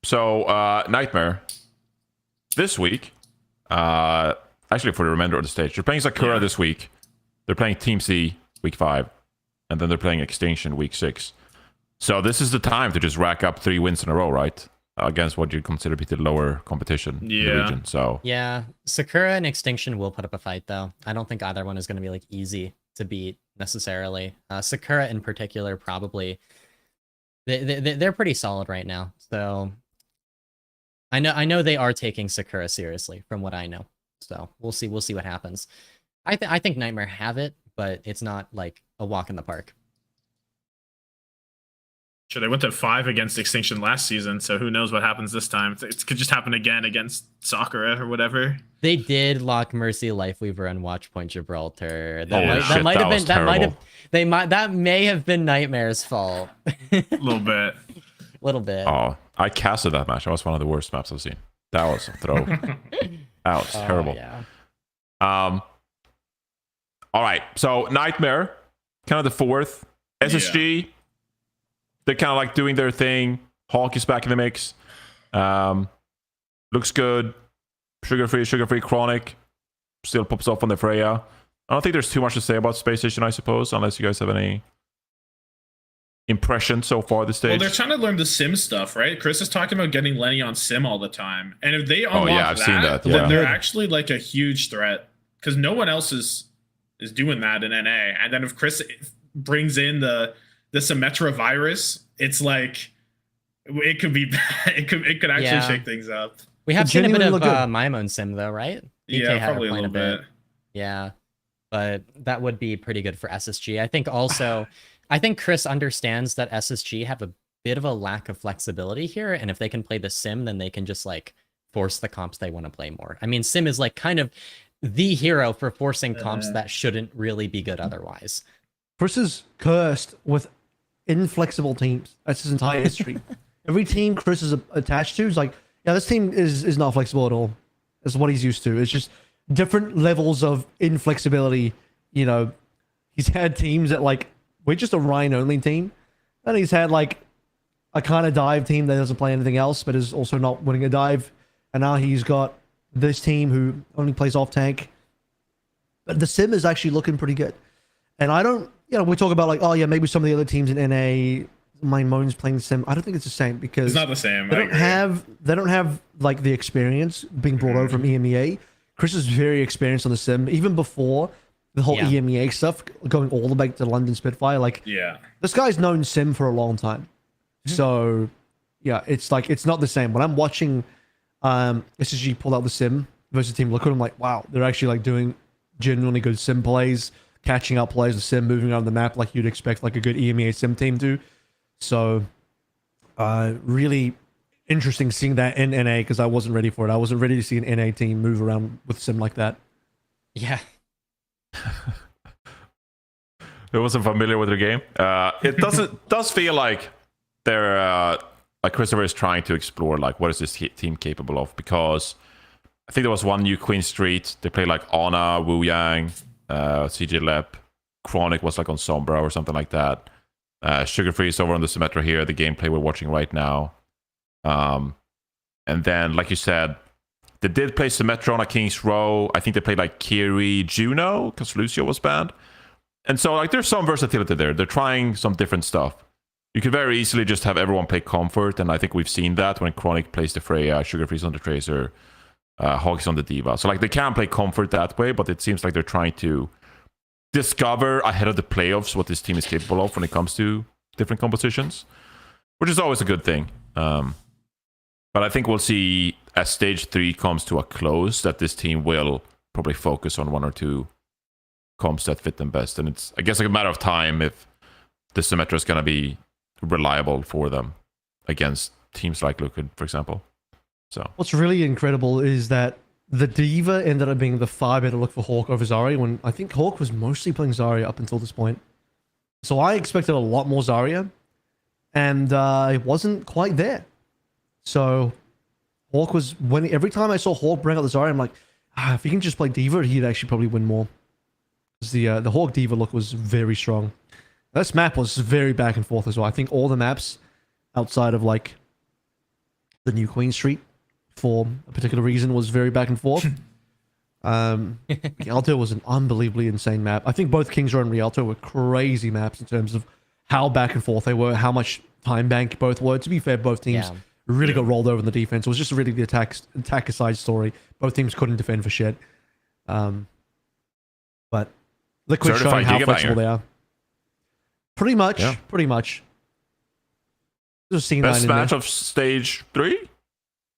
S1: So, Nightmare, this week, actually for the remainder of the stage, they're playing Sakura this week. They're playing Team C, week 5. And then they're playing Extinction week 6. So this is the time to just rack up 3 wins in a row, right? Against what you consider to be the lower competition in the region. So
S4: yeah, Sakura and Extinction will put up a fight, though. I don't think either one is going to be like easy to beat necessarily. Sakura in particular, probably they're pretty solid right now. So I know they are taking Sakura seriously, from what I know. So we'll see what happens. I think Nightmare have it, but it's not like a walk in the park.
S3: Sure, they went to 5 against Extinction last season, so who knows what happens this time. It could just happen again against Sakura or whatever.
S4: They did lock Mercy, Lifeweaver, and Watchpoint Gibraltar. That may have been Nightmare's fault.
S3: A little bit.
S4: Little bit.
S1: Oh, I casted that match. That was one of the worst maps I've seen. That was a throw. That was terrible.
S4: Yeah.
S1: All right, so Nightmare, kind of the 4th. SSG, they're kind of like doing their thing. Hawk is back in the mix. Looks good. Sugar Free Chronic still pops off on the Freya. I don't think there's too much to say about Space Station, I suppose, unless you guys have any impression so far this stage.
S3: Well, they're trying to learn the sim stuff, right? Chris is talking about getting Lenny on sim all the time. And if they unlock then they're actually like a huge threat because no one else is doing that in NA. And then if Chris brings in the Symmetra virus, it's like it could be bad. It could actually shake things up.
S4: We have seen a bit of Maimon sim though, right?
S3: BK probably a little bit.
S4: Yeah, but that would be pretty good for SSG. I think also, Chris understands that SSG have a bit of a lack of flexibility here, and if they can play the sim, then they can just like force the comps they want to play more. I mean, sim is like kind of the hero for forcing comps that shouldn't really be good otherwise.
S2: Chris is cursed with inflexible teams. That's his entire history. Every team Chris is attached to is like, yeah, this team is not flexible at all. That's what he's used to. It's just different levels of inflexibility, he's had teams that like we're just a Ryan only team, and he's had like a kind of dive team that doesn't play anything else, but is also not winning a dive, and now he's got this team who only plays off tank. But the sim is actually looking pretty good, and I don't, we talk about like, oh yeah, maybe some of the other teams in NA. My Moan's playing sim. I don't think it's the same because
S3: It's not the same.
S2: they don't have like the experience being brought over from EMEA. Chris is very experienced on the sim, even before the whole EMEA stuff, going all the way to London Spitfire. Like, this guy's known sim for a long time. So, yeah, it's like it's not the same. When I'm watching SSG pull out the sim versus Team Liquid, I'm like, wow, they're actually like doing genuinely good sim plays, catching up plays with sim, moving around the map like you'd expect like a good EMEA sim team to. So, really interesting seeing that in NA because I wasn't ready for it. I wasn't ready to see an NA team move around with sim like that.
S4: Yeah.
S1: I wasn't familiar with the game. It does feel like they're like Christopher is trying to explore like what is this team capable of, because I think there was one new Queen Street. They played like Ana, Wu Yang, CJ Lep, Chronic was like on Sombra or something like that. Sugar Free is over on the Symmetra here, the gameplay we're watching right now. And then, like you said, they did play Symmetra on a King's Row. I think they played like Kiri, Juno, because Lucio was banned. And so, like, there's some versatility there. They're trying some different stuff. You could very easily just have everyone play Comfort, and I think we've seen that when Chronic plays the Freya, Sugar Free's on the Tracer, Hog's on the Diva. So, like, they can play Comfort that way, but it seems like they're trying to discover ahead of the playoffs what this team is capable of when it comes to different compositions, which is always a good thing. But I think we'll see as stage 3 comes to a close that this team will probably focus on one or two comps that fit them best. And it's, I guess, like a matter of time if the Symmetra is going to be reliable for them against teams like Liquid, for example. So
S2: what's really incredible is that the Diva ended up being the far better look for Hawk over Zarya, when I think Hawk was mostly playing Zarya up until this point. So I expected a lot more Zarya, and it wasn't quite there. So Hawk was winning. Every time I saw Hawk bring out the Zarya, I'm like, if he can just play Diva, he'd actually probably win more. Because the Hawk Diva look was very strong. This map was very back and forth as well. I think all the maps outside of like the new Queen Street, for a particular reason, was very back and forth. Rialto was an unbelievably insane map. I think both Kings Row and Rialto were crazy maps in terms of how back and forth they were, how much time bank both were. To be fair, both teams really got rolled over in the defense. It was just really the attacker side story. Both teams couldn't defend for shit. But Liquid showing how flexible they are. Pretty much.
S1: Yeah.
S2: Pretty much. There's a C9
S1: best
S2: in
S1: match
S2: there.
S1: of stage 3?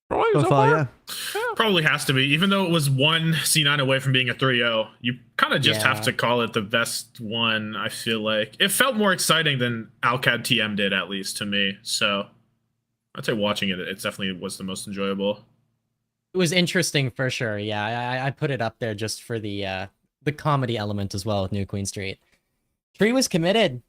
S1: Probably
S2: So far, yeah.
S3: Probably has to be. Even though it was one C9 away from being a 3-0, you kind of just have to call it the best one, I feel like. It felt more exciting than Alcad TM did, at least to me. So I'd say watching it, it definitely was the most enjoyable.
S4: It was interesting for sure. Yeah, I put it up there just for the comedy element as well with New Queen Street. Tree was committed.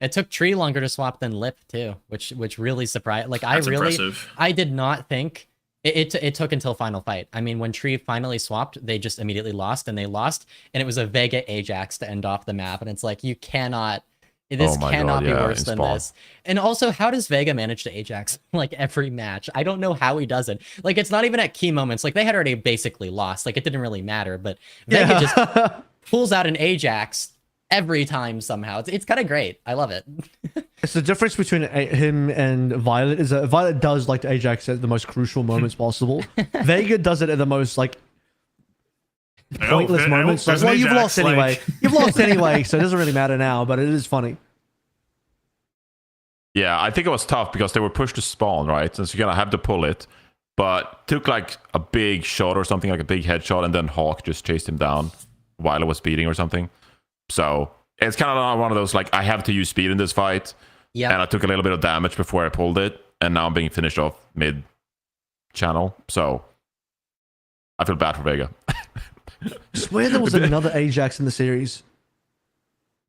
S4: It took Tree longer to swap than Lip too, which really surprised. Like
S3: That's impressive.
S4: I did not think it took until final fight. I mean, when Tree finally swapped, they just immediately lost, and it was a Vega Ajax to end off the map, and it's like you cannot. This cannot be worse than this. And also, how does Vega manage to Ajax like every match? I don't know how he does it. Like, it's not even at key moments. Like, they had already basically lost. Like, it didn't really matter. But Vega just pulls out an Ajax every time somehow. It's kind of great. I love it.
S2: It's the difference between him and Violet is that Violet does like to Ajax at the most crucial moments possible. Vega does it at the most like pointless moments. Like, well, you've lost anyway. You've lost anyway, so it doesn't really matter now, but it is funny.
S1: Yeah, I think it was tough because they were pushed to spawn, right? Since you're gonna have to pull it, but took like a big shot or something, like a big headshot, and then Hawk just chased him down while it was speeding or something. So it's kind of one of those like I have to use speed in this fight. Yeah. And I took a little bit of damage before I pulled it, and now I'm being finished off mid channel. So I feel bad for Vega.
S2: I swear there was another Ajax in the series.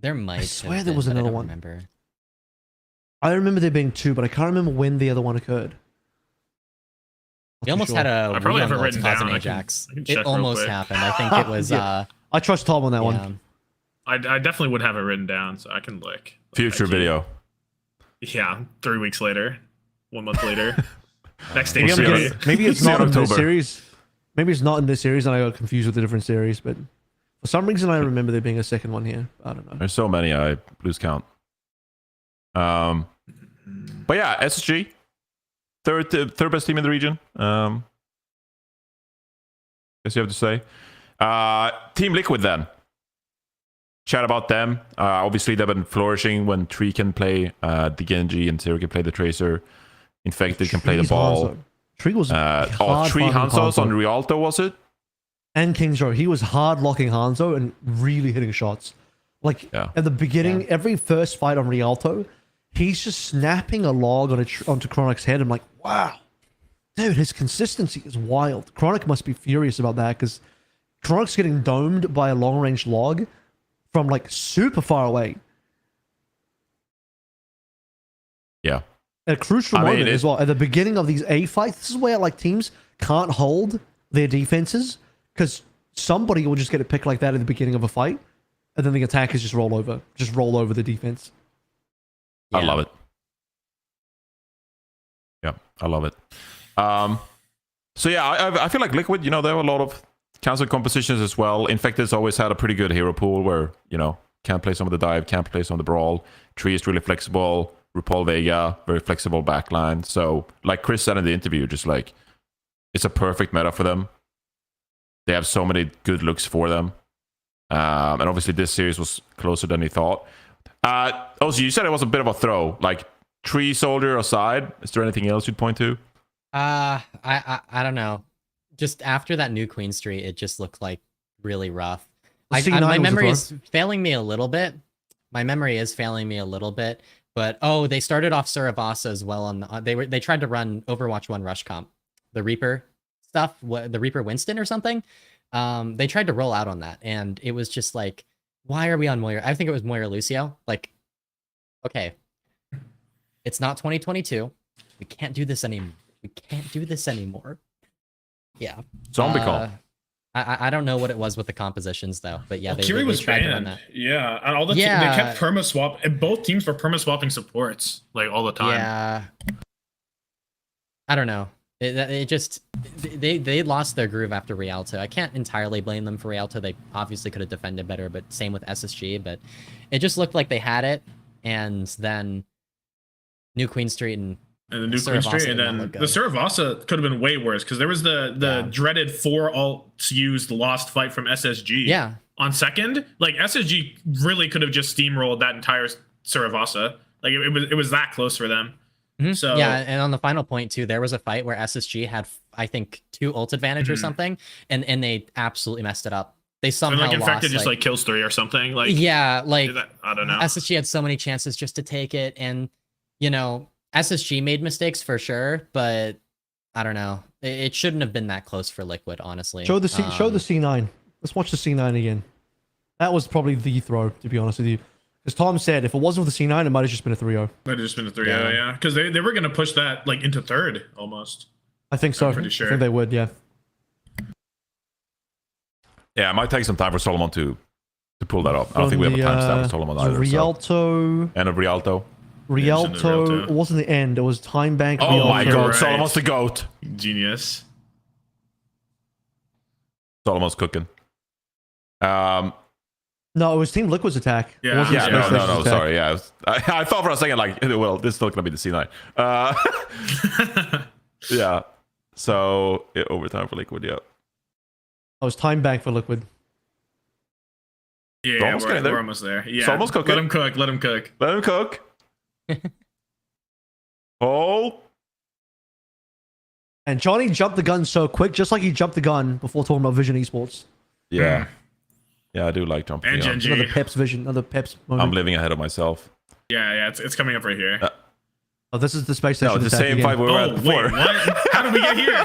S4: There might.
S2: I swear there was another one.
S4: Remember.
S2: I remember there being two, but I can't remember when the other one occurred.
S4: We almost had a.
S3: I probably have it written down.
S4: Ajax.
S3: I can
S4: it almost happened. I think it was.
S2: I trust Tom on that one.
S3: I definitely would have it written down, so I can look.
S1: Future video.
S3: Yeah, 3 weeks later, 1 month later. Next day,
S2: Maybe,
S1: see
S2: getting, maybe it's
S1: see
S2: not
S1: in
S2: in this
S1: October.
S2: series. Maybe it's not in this series, and I got confused with the different series. But for some reason, I remember there being a second one here. I don't know.
S1: There's so many, I lose count. But yeah, SSG, third best team in the region. Guess you have to say. Team Liquid then. Chat about them. Obviously, they've been flourishing when Tree can play the Genji and Zero can play the Tracer. Infected can play the
S2: Tree's
S1: ball.
S2: Hanzo. Tree was
S1: Tree Hanzos on Rialto, was it?
S2: and Kingsrow. He was hard locking Hanzo and really hitting shots. Like
S1: Yeah.
S2: at the beginning, every first fight on Rialto, he's just snapping a log onto Chronic's head. I'm like, wow, dude, his consistency is wild. Chronic must be furious about that because Chronic's getting domed by a long range log from like super far away.
S1: Yeah.
S2: At a crucial moment as well. At the beginning of these A fights, this is where like teams can't hold their defenses because somebody will just get a pick like that at the beginning of a fight, and then the attackers just roll over the defense.
S1: I love it. Yeah, I love it. So yeah, I feel like Liquid, there were a lot of cancel compositions as well. Infected's always had a pretty good hero pool where, can't play some of the dive, can't play some of the brawl. Tree is really flexible. RuPaul Vega, very flexible backline. So, like Chris said in the interview, just like, it's a perfect meta for them. They have so many good looks for them. And obviously this series was closer than he thought. Ocie, you said it was a bit of a throw. Like, Tree Soldier aside, is there anything else you'd point to?
S4: I don't know. Just after that new Queen Street, it just looked like really rough. My memory is failing me a little bit. But they started off Surabasa as well on they tried to run Overwatch 1 rush comp. The Reaper stuff, the Reaper Winston or something. They tried to roll out on that, and it was just like, why are we on Moira? I think it was Moira Lucio. Like, okay. It's not 2022. We can't do this anymore. Yeah.
S1: Zombie call.
S4: I don't know what it was with the compositions though, but yeah,
S3: Kiri was
S4: tried to run
S3: banned.
S4: that.
S3: Yeah, and all the they kept perma swap, and both teams were perma swapping supports like all the time.
S4: Yeah, I don't know. It just they lost their groove after Rialto. I can't entirely blame them for Rialto. They obviously could have defended better, but same with SSG. But it just looked like they had it, and then New Queen Street and
S3: the new Queen Street, and then the Surabasa could have been way worse because there was the dreaded 4 alts used lost fight from SSG.
S4: Yeah.
S3: On second, like SSG really could have just steamrolled that entire Surabasa. Like it was that close for them.
S4: Mm-hmm.
S3: So
S4: yeah, and on the final point too, there was a fight where SSG had I think 2 ult advantage or something, and they absolutely messed it up. They somehow
S3: like Infected
S4: lost,
S3: just like kills 3 or something. Like
S4: yeah, like
S3: I don't know.
S4: SSG had so many chances just to take it, and SSG made mistakes for sure, but I don't know. It shouldn't have been that close for Liquid, honestly.
S2: Show the C9. Let's watch the C9 again. That was probably the throw, to be honest with you. As Tom said, if it wasn't for the C9, it might have just been a 3-0.
S3: Might have just been a 3-0, yeah. Because they were going to push that like into third almost.
S2: I think so.
S3: I'm pretty sure.
S2: I think they would, yeah.
S1: Yeah, it might take some time for Solomon to pull that off. I don't think we have a timestamp for Solomon either.
S2: Rialto.
S1: End of Rialto.
S2: Rialto wasn't the end. It was time bank.
S1: Oh
S2: Rialto.
S1: my god,
S3: Right.
S1: Solomon's the GOAT.
S3: Genius.
S1: Solomon's cooking.
S2: No, it was Team Liquid's attack. It
S3: Yeah.
S2: wasn't
S1: Yeah,
S2: Space Station's
S1: no,
S2: attack.
S1: sorry. Yeah, I thought for a second, like, well, this is not going to be the C9. Yeah. So, overtime for Liquid, yeah.
S2: It was time bank for Liquid.
S3: Yeah, we're almost there. Yeah.
S1: It's almost cooking.
S3: Let him cook. Let him cook.
S1: Let him cook. Oh.
S2: And Johnny jumped the gun so quick, just like he jumped the gun before talking about Vision Esports.
S1: Yeah. Yeah, I do like jumping.
S3: And
S1: the gun.
S3: Genji.
S2: Another Peps Vision, another Peps moment.
S1: I'm living ahead of myself.
S3: Yeah, it's coming up right here.
S2: Oh, this is the Space Station.
S1: No, the
S2: attack
S1: same
S2: again.
S1: fight we were at before.
S3: Wait, what? How did we get here?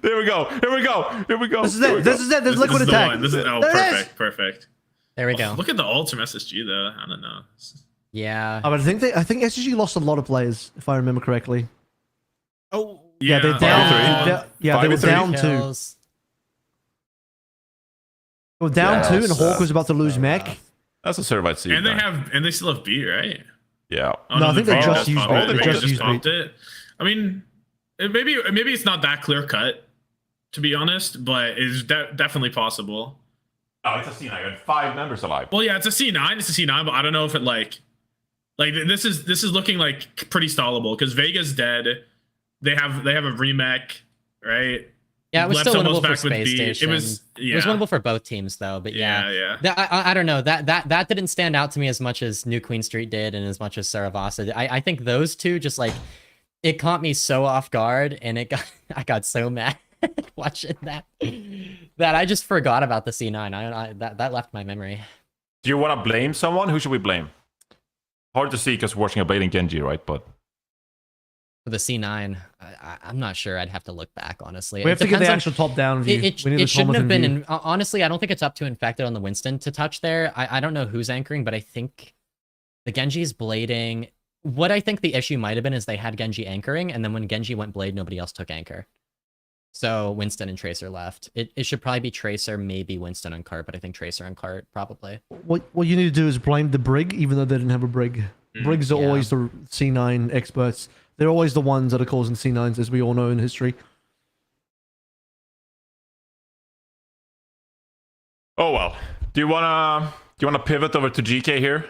S1: There we go.
S2: This is it. This is it. There's Liquid
S3: is
S2: attack.
S3: The one. This is
S2: There it is.
S3: perfect.
S4: There we go.
S3: Look at the ults from SSG though. I don't know.
S4: Yeah.
S2: But I think SSG lost a lot of players, if I remember correctly.
S3: Oh,
S2: Yeah, they're down. They were down 2.
S4: Kills.
S2: Well, down
S1: Yeah,
S2: two, and
S1: that's,
S2: Hawk was about to lose mech.
S1: That's a certified seed.
S3: And
S1: then.
S3: they still have B, right?
S1: Yeah.
S3: Oh,
S2: No, I think
S3: the
S2: they
S3: Vega
S2: just used
S3: popped
S1: it.
S3: The
S1: They
S3: Vega
S1: just
S2: used
S3: popped it. I mean, maybe it's not that clear cut, to be honest, but it's definitely possible.
S1: Oh, it's a C9. You had 5 members alive.
S3: Well, yeah, it's a C9. It's a C9, but I don't know if it like this is looking like pretty stallable because Vega's dead. They have a remake, right?
S4: Yeah, it was
S3: Left
S4: still
S3: almost
S4: winnable for
S3: back with
S4: Space
S3: B.
S4: Station.
S3: It was
S4: winnable for both teams though, but yeah.
S3: yeah.
S4: I don't know. That didn't stand out to me as much as New Queen Street did and as much as Saravasa did. I think those two just like it caught me so off guard and I got so mad watching that I just forgot about the C9. That left my memory.
S1: Do you want to blame someone? Who should we blame? Hard to see because we're watching a baiting Genji, right? But
S4: For the C9, I'm not sure. I'd have to look back, honestly.
S2: We have to get the
S4: depends on-
S2: actual top-down view.
S4: It
S2: We need the
S4: shouldn't have
S2: Tommathan
S4: been.
S2: view.
S4: Honestly, I don't think it's up to Infected on the Winston to touch there. I don't know who's anchoring, but I think the Genji's blading. What I think the issue might have been is they had Genji anchoring, and then when Genji went blade, nobody else took anchor. So Winston and Tracer left. It should probably be Tracer, maybe Winston and Cart, but I think Tracer and Cart probably.
S2: What you need to do is blame the Brig, even though they didn't have a Brig. Brigs are
S4: yeah.
S2: always the C9 experts. They're always the ones that are causing C9s, as we all know in history.
S1: oh well. Do you wanna pivot over to GK here?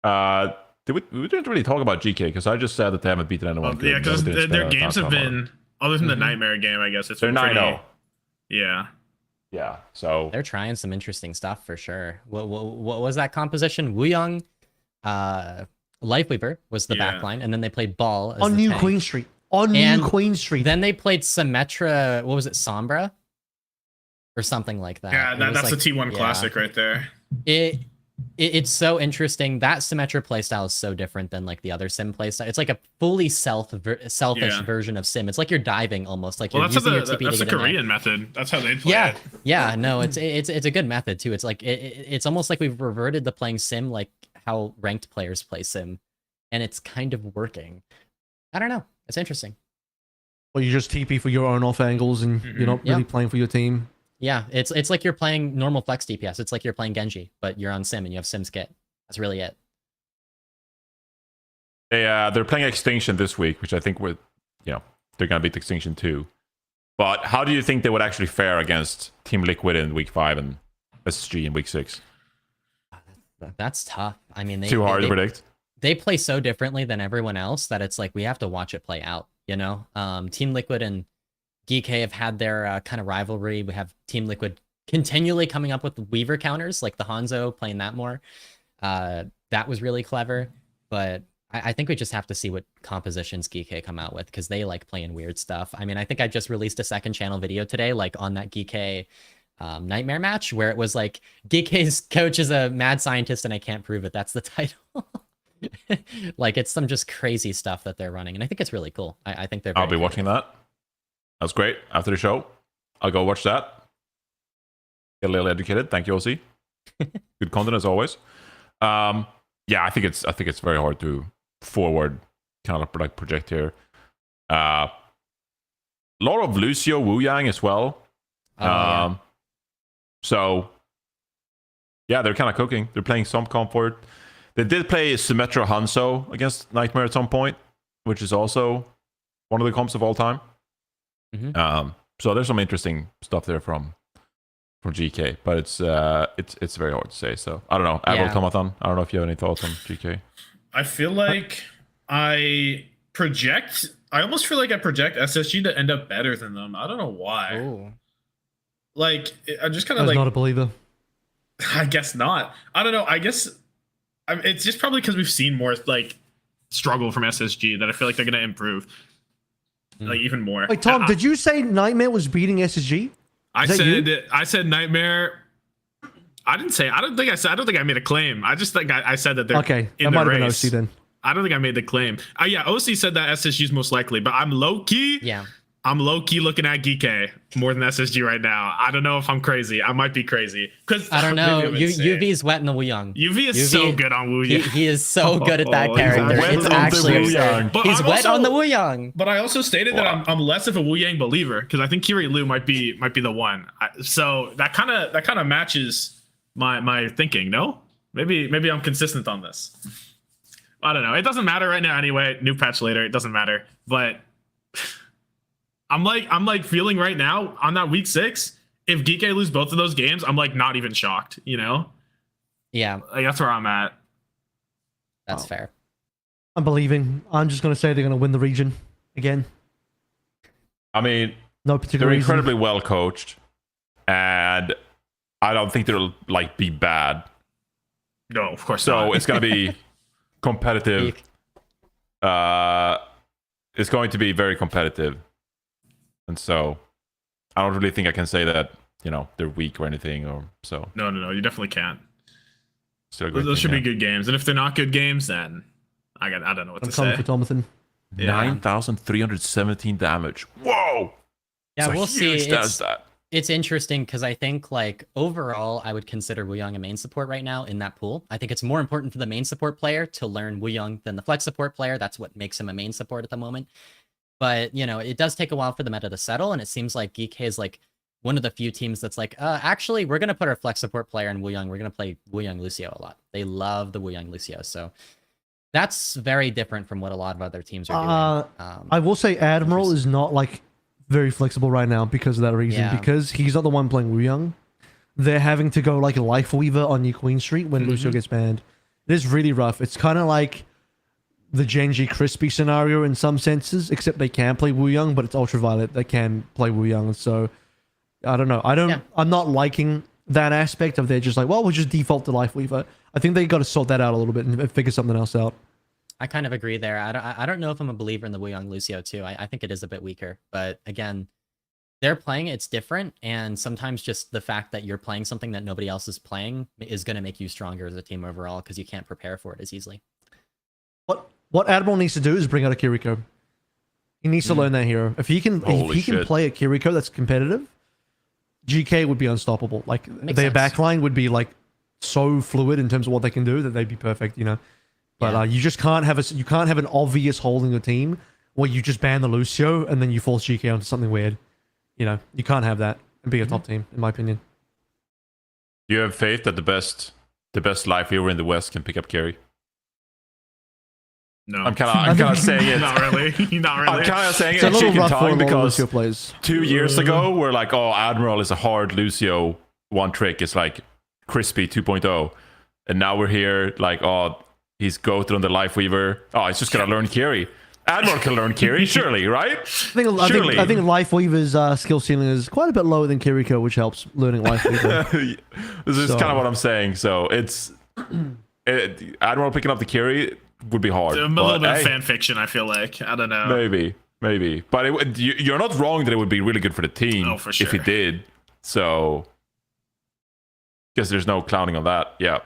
S1: We didn't really talk about GK because I just said that they haven't beaten anyone.
S3: Yeah, because their games have been other than the
S4: Mhm.
S3: Nightmare game, I guess it's
S1: They're
S3: been pretty.
S1: 9-0.
S3: Yeah.
S1: Yeah. So
S4: They're trying some interesting stuff for sure. What was that composition? Wuyong, Lifeweaver was the
S3: Yeah.
S4: backline, and then they played Ball as
S2: On
S4: the
S2: New
S4: tank.
S2: Queen Street. On
S4: And
S2: New Queen Street.
S4: Then they played Symmetra. What was it, Sombra, or something like that?
S3: Yeah,
S4: It was
S3: that's
S4: like-
S3: a T1
S4: yeah.
S3: classic right there.
S4: It's so interesting. That Symmetra playstyle is so different than like the other Sim playstyle. It's like a fully selfish
S3: Yeah.
S4: version of Sim. It's like you're diving almost, like
S3: Well,
S4: you're
S3: that's
S4: using your
S3: the
S4: TP to get in there.
S3: Korean method. That's how they play
S4: Yeah,
S3: it.
S4: yeah, no, it's a good method too. It's like it's almost like we've reverted to playing Sim like how ranked players play Sim, and it's kind of working. I don't know. It's interesting.
S2: Or you just TP for your own off angles and you're not really
S4: Yeah.
S2: playing for your team.
S4: Yeah, it's like you're playing normal flex DPS. It's like you're playing Genji, but you're on Sim and you have Sim's kit. That's really it.
S1: they're playing Extinction this week, which I think they're gonna beat Extinction too. But how do you think they would actually fare against Team Liquid in week 5 and SSG in week 6?
S4: That's tough. I mean,
S1: Too hard to predict.
S4: They play so differently than everyone else that it's like we have to watch it play out. You know, Team Liquid and GK have had their kind of rivalry. We have Team Liquid continually coming up with Weaver counters, like the Hanzo playing that more. That was really clever, but I think we just have to see what compositions GK come out with because they like playing weird stuff. I mean, I think I just released a second channel video today, like on that GK Nightmare match, where it was like GK's coach is a mad scientist and I can't prove it. That's the title. Like it's some just crazy stuff that they're running, and I think it's really cool. I think they're.
S1: I'll be
S4: very
S1: watching that. That's great. After the show, I'll go watch that. Get a little educated. Thank you, Ocie. Good content as always. Yeah, I think it's very hard to forward kind of like project here. A lot of Lucio Wu Yang as well.
S4: Yeah.
S1: So yeah, they're kind of cooking. They're playing some comfort. They did play Symmetra Hanzo against Nightmare at some point, which is also one of the comps of all time.
S4: Mhm.
S1: So there's some interesting stuff there from GK, but it's very hard to say. So I don't know. AVRL,
S4: Yeah.
S1: Tommathan, I don't know if you have any thoughts on GK.
S3: I feel like I almost feel like I project SSG to end up better than them. I don't know why.
S4: Ooh.
S3: Like, I'm just kind
S2: I
S3: of
S2: was
S3: like,
S2: not a believer.
S3: I guess not. I don't know. I guess it's just probably because we've seen more like struggle from SSG that I feel like they're going to improve like even more.
S2: Wait, Tom, did you say Nightmare was beating SSG?
S3: I
S2: that
S3: said Nightmare. I don't think I made a claim. I just think I said that they're
S2: Okay,
S3: in
S2: that
S3: the
S2: might have been
S3: race.
S2: OC then.
S3: I don't think I made the claim. Yeah, OC said that SSG is most likely, but I'm low key.
S4: Yeah.
S3: I'm low key looking at Geek more than SSG right now. I don't know if I'm crazy. I might be crazy because
S4: I don't know. UV's wet in the Wuyang.
S3: UV is so good on Wuyang.
S4: He is so good at that character.
S1: wet
S4: It's
S1: on the
S4: actually
S1: Wuyang.
S4: absurd. He's wet on the Wuyang.
S3: But I also stated that I'm less of a Wuyang believer because I think Kiri Liu might be the one. So that kind of matches my thinking. No, maybe I'm consistent on this. I don't know. It doesn't matter right now anyway. New patch later. It doesn't matter. But I'm like feeling right now on that week 6. If Geek lose both of those games, I'm like not even shocked. You know?
S4: Yeah,
S3: Like that's where I'm at.
S4: that's fair.
S2: I'm believing. I'm just going to say they're going to win the region again.
S1: I mean,
S2: No particular
S1: they're
S2: reason.
S1: incredibly well coached, and I don't think they'll like be bad.
S3: No, of course
S1: So
S3: not.
S1: it's going to be competitive.
S4: Peak.
S1: It's going to be very competitive, and so I don't really think I can say that they're weak or anything, or so.
S3: No, you definitely can't.
S1: Still a great
S3: Those
S1: team,
S3: should
S1: yeah.
S3: be good games, and if they're not good games, then I don't know what
S2: I'm
S3: to
S2: coming
S3: say.
S2: for Tommathan.
S3: Yeah.
S1: 9,317 damage. Whoa!
S4: Yeah,
S1: It's a
S4: we'll see.
S1: huge stat.
S4: It's interesting because I think like overall, I would consider Wuyang a main support right now in that pool. I think it's more important for the main support player to learn Wuyang than the flex support player. That's what makes him a main support at the moment. But it does take a while for the meta to settle, and it seems like Geek is like one of the few teams that's like, actually, we're gonna put our flex support player in Wuyang. We're gonna play Wuyang Lucio a lot. They love the Wuyang Lucio, so that's very different from what a lot of other teams are doing.
S2: I will say Admiral is not like very flexible right now because of that reason.
S4: Yeah.
S2: Because he's not the one playing Wuyang. They're having to go like a Life Weaver on your Queen Street when Lucio gets banned. It is really rough. It's kind of like the Genji Crispy scenario in some senses, except they can play Wuyang, but it's Ultraviolet. They can play Wuyang, so I don't know. I'm not liking that aspect of they're just like, well, we'll just default to Life Weaver. I think they got to sort that out a little bit and figure something else out.
S4: I kind of agree there. I don't know if I'm a believer in the Wuyang Lucio too. I think it is a bit weaker, but again, they're playing it's different, and sometimes just the fact that you're playing something that nobody else is playing is going to make you stronger as a team overall because you can't prepare for it as easily.
S2: What Admiral needs to do is bring out a Kiriko. He needs to learn that hero. If he can
S1: Holy
S2: play a Kiriko that's competitive, GK would be unstoppable. Like
S4: Makes
S2: their
S4: sense.
S2: backline would be like so fluid in terms of what they can do that they'd be perfect, But
S4: Yeah.
S2: you just can't have an obvious hole in your team where you just ban the Lucio and then you force GK onto something weird. You can't have that and be a top team, in my opinion.
S1: Do you have faith that the best life hero in the West can pick up carry?
S3: No,
S1: I'm kind of saying it.
S3: not really. Not
S1: I'm
S3: really.
S1: kind of saying
S2: It's
S1: it
S2: a
S1: in
S2: little
S1: chicken
S2: rough for a
S1: tongue
S2: lot of
S1: because
S2: Lucio players.
S1: 2 years ago we're like, oh, Admiral is a hard Lucio. One trick is like crispy 2.0, and now we're here like, oh, he's goated on the Life Weaver. Oh, he's just gonna learn carry. Admiral can learn carry, surely, right?
S2: I think Life Weaver's skill ceiling is quite a bit lower than Kiriko, which helps learning Life Weaver.
S1: This is
S2: So-
S1: kind of what I'm saying. So it's Admiral picking up the carry would be hard.
S3: A
S1: but,
S3: little bit of
S1: hey,
S3: fan fiction, I feel like. I don't know.
S1: maybe. But you're not wrong that it would be really good for the team
S3: Oh, for
S1: if he
S3: sure.
S1: did. So, guess there's no clowning on that. Yeah.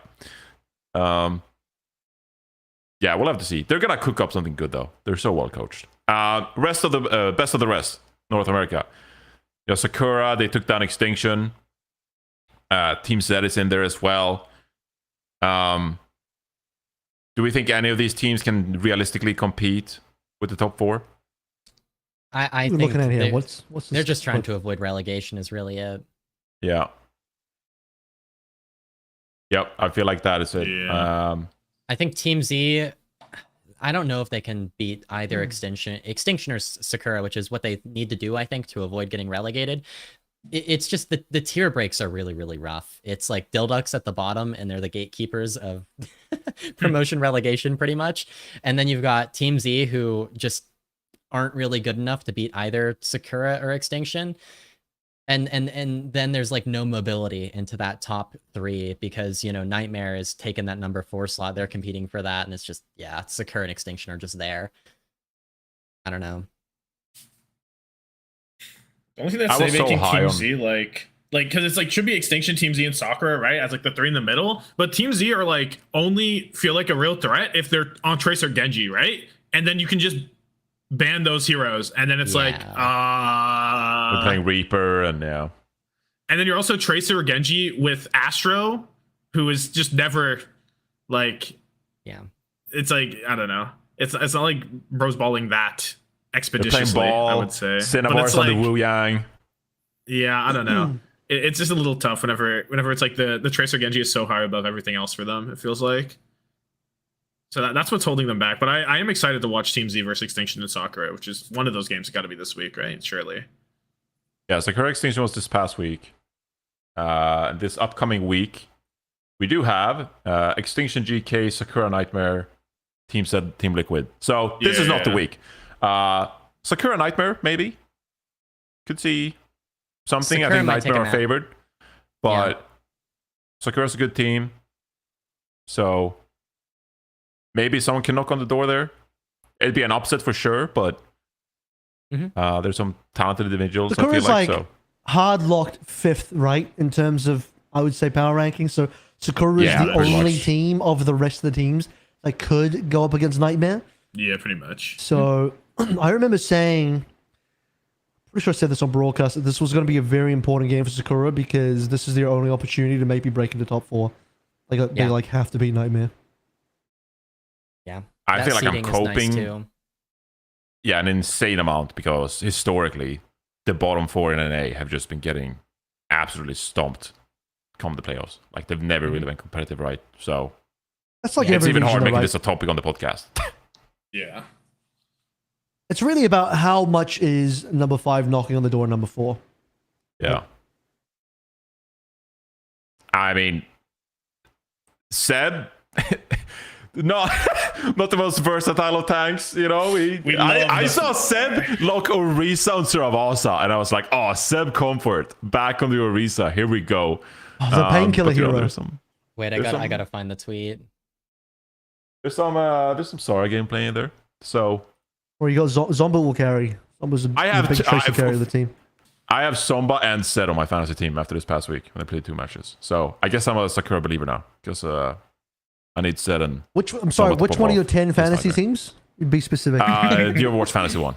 S1: Yeah, we'll have to see. They're gonna cook up something good though. They're so well coached. Rest of the best of the rest, North America. Sakura, they took down Extinction. Team Zeta is in there as well. Do we think any of these teams can realistically compete with the top 4?
S4: I
S2: We're
S4: think
S2: looking at here.
S4: they're-
S2: What's
S4: they're just trying
S2: what-
S4: to avoid relegation is really it.
S1: Yeah. Yep, I feel like that is it.
S3: Yeah.
S4: I think Team Z, I don't know if they can beat either Extinction or Sakura, which is what they need to do, I think, to avoid getting relegated. It's just the tier breaks are really, really rough. It's like Dilducks at the bottom, and they're the gatekeepers of promotion relegation, pretty much. And then you've got Team Z, who just aren't really good enough to beat either Sakura or Extinction. And then there's like no mobility into that top 3 because Nightmare is taking that number 4 slot. They're competing for that, and it's just Sakura and Extinction are just there. I don't know.
S3: The only thing that's
S1: I was so
S3: making
S1: high
S3: Team
S1: on-
S3: Z like because it's like should be Extinction, Team Z, and Sakura, right? As like the 3 in the middle. But Team Z are like only feel like a real threat if they're on Trace or Genji, right? And then you can just ban those heroes, and then it's like,
S1: They're playing Reaper and yeah.
S3: And then you're also Tracer or Genji with Astro, who is just never like,
S4: Yeah.
S3: It's like, I don't know. It's not like rose balling that expeditiously,
S1: ball,
S3: I would say.
S1: Cinnabar's on the Wu Yang.
S3: Yeah, I don't know. It's just a little tough whenever it's like the Tracer Genji is so high above everything else for them, it feels like. So that's what's holding them back. But I am excited to watch Team Z versus Extinction and Sakura, which is one of those games that's got to be this week, right? Surely.
S1: Yeah, Sakura Extinction was this past week. This upcoming week, we do have Extinction GK, Sakura Nightmare, Team Zed, Team Liquid. So this is not the week. Sakura Nightmare, maybe. Could see something.
S4: Sakura
S1: I think
S4: might
S1: Nightmare
S4: take a
S1: are
S4: nap.
S1: favored. But Sakura's a good team. So maybe someone can knock on the door there. It'd be an upset for sure, but there's some talented individuals.
S2: Sakura's
S1: I feel like so.
S2: Hard locked 5th, right? In terms of, I would say, power ranking. So Sakura is the
S1: pretty
S2: only
S1: much.
S2: team of the rest of the teams that could go up against Nightmare.
S3: Yeah, pretty much.
S2: So I remember saying, pretty sure I said this on broadcast, that this was going to be a very important game for Sakura because this is their only opportunity to maybe break into top 4. Like they have to beat Nightmare.
S4: Yeah.
S1: I
S4: That
S1: feel like I'm
S4: seeding is nice,
S1: coping.
S4: too.
S1: Yeah, an insane amount because historically, the bottom 4 in NA have just been getting absolutely stomped come the playoffs. Like they've never really been competitive, right? So
S2: That's like
S1: it's
S2: every
S1: even hard
S2: regional,
S1: making
S2: right?
S1: this a topic on the podcast.
S3: Yeah.
S2: It's really about how much is number 5 knocking on the door of number 4.
S1: Yeah. I mean, Seb, not the most versatile of tanks, you know. I saw Seb lock Orisa on Suravasa, and I was like, oh, Seb Comfort back on the Orisa. Here we go.
S2: The painkiller
S1: but, you know,
S2: hero.
S1: there's some
S4: Wait,
S1: There's
S4: I
S1: some-
S4: gotta find the tweet.
S1: there's some Sora gameplay in there. So
S2: Or you got Zomba will carry. Zomba's
S1: I have
S2: the big
S1: t-
S2: tracer
S1: I've-
S2: carry of the team.
S1: I have Somba and Zed on my fantasy team after this past week when I played 2 matches. So I guess I'm a Sakura believer now because I need Zed and
S2: I'm sorry,
S1: Zomba to
S2: which
S1: pop
S2: one of
S1: off
S2: your 10
S1: against
S2: fantasy
S1: Nightmare.
S2: teams? Be specific.
S1: The Overwatch fantasy one.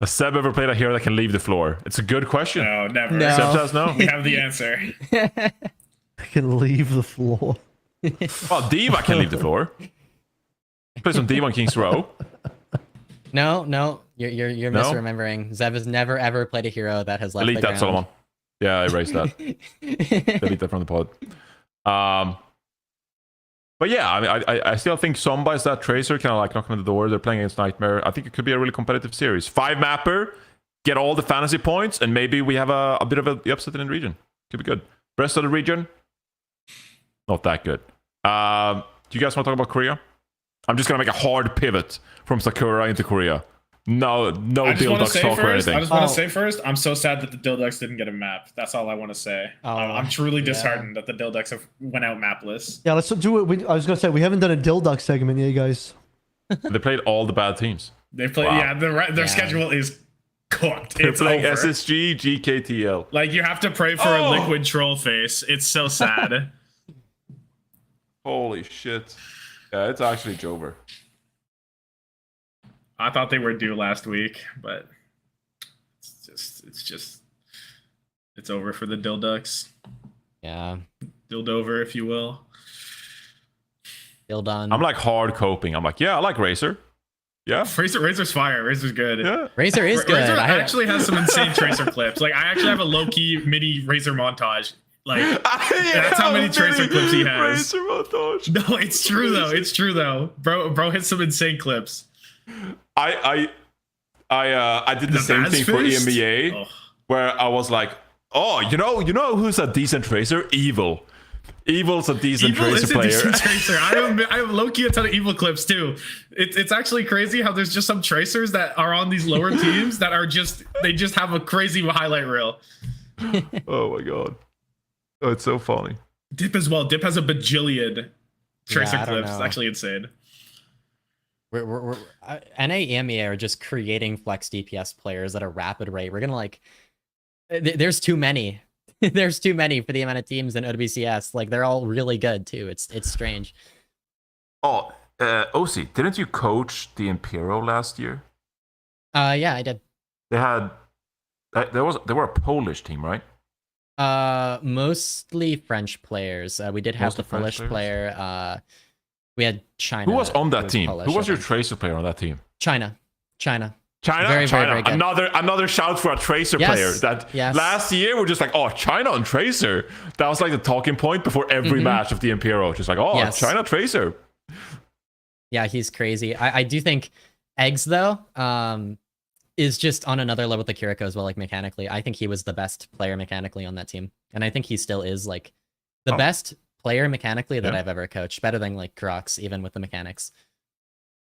S1: Has Seb ever played a hero that can leave the floor? It's a good question.
S3: No, never.
S4: No.
S1: Seb says no.
S3: We have the answer.
S2: I can leave the floor.
S1: Well, Diva can leave the floor. Play some Diva on King's Row.
S4: No, you're
S1: No?
S4: misremembering. Zev has never ever played a hero that has left
S1: Delete
S4: the
S1: that, Solomon. Yeah, I erased that. Delete that from the pod. But yeah, I mean, I still think Somba is that tracer, kind of like knocking on the door. They're playing against Nightmare. I think it could be a really competitive series. 5 mapper, get all the fantasy points, and maybe we have a bit of the upset in the region. Could be good. Rest of the region, not that good. Do you guys want to talk about Korea? I'm just gonna make a hard pivot from Sakura into Korea. No
S3: I just want to
S1: Dildox
S3: say
S1: talk or
S3: first.
S1: anything.
S3: I just want to say first. I'm so sad that the Dilducks didn't get a map. That's all I want to say. I'm truly disheartened that the Dilducks have went out mapless.
S2: Yeah, let's do it. I was going to say, we haven't done a Dilduck segment yet, guys.
S1: They played all the bad teams.
S3: They play.
S1: Wow.
S3: Yeah, their schedule is cooked.
S1: They're
S3: It's
S1: playing
S3: over.
S1: SSG, GKTL.
S3: Like you have to pray for a liquid troll face. It's so sad.
S1: Holy shit. Yeah, it's actually Jover.
S3: I thought they were due last week, but it's over for the Dilducks.
S4: Yeah,
S3: Dildover, if you will.
S4: still done.
S1: I'm like hard coping. I'm like, yeah, I like Racer. Yeah.
S3: Razor's fire. Razor's good.
S1: Yeah.
S4: Razor is good.
S3: Razor
S4: I-
S3: actually has some insane Tracer clips. Like I actually have a low key mini Razor montage. Like that's how many Tracer clips he has.
S1: Racer montage.
S3: No, it's true though. It's true though. Bro hits some insane clips.
S1: I did the same thing for
S3: Vazfist?
S1: EMEA
S3: Oh.
S1: where I was like, oh, you know who's a decent Tracer? Evil. Evil's a decent
S3: Evil
S1: Tracer
S3: is a
S1: player.
S3: decent Tracer. I have low key a ton of Evil clips too. It's actually crazy how there's just some Tracers that are on these lower teams that are just have a crazy highlight reel.
S1: Oh my god. Oh, it's so funny.
S3: Dip as well. Dip has a bajillion Tracer
S4: I don't
S3: clips. It's
S4: know.
S3: actually insane.
S4: NA EMEA are just creating flex DPS players at a rapid rate. We're gonna there's too many. There's too many for the amount of teams in OWCS. Like they're all really good too. It's strange.
S1: Oh, Ocie, didn't you coach the Imperial last year?
S4: Yeah, I did.
S1: They had they were a Polish team, right?
S4: Mostly French players. We did have
S1: Mostly
S4: the
S1: French
S4: Polish
S1: players?
S4: player. We had China.
S1: Who was on that team?
S4: Polish,
S1: Who was
S4: I
S1: your
S4: think.
S1: tracer player on that team?
S4: China.
S1: China,
S4: Very,
S1: China.
S4: very good.
S1: Another shout for a tracer
S4: Yes,
S1: player. That
S4: yes.
S1: last year we're just like, oh, China on tracer. That was like the talking point before every match of the Imperial. Just like, oh,
S4: Yes.
S1: China tracer.
S4: Yeah, he's crazy. I do think Eggs though is just on another level with the Kiriko as well, like mechanically. I think he was the best player mechanically on that team, and I think he still is like the best player mechanically that I've ever coached. Better than like Crocs, even with the mechanics.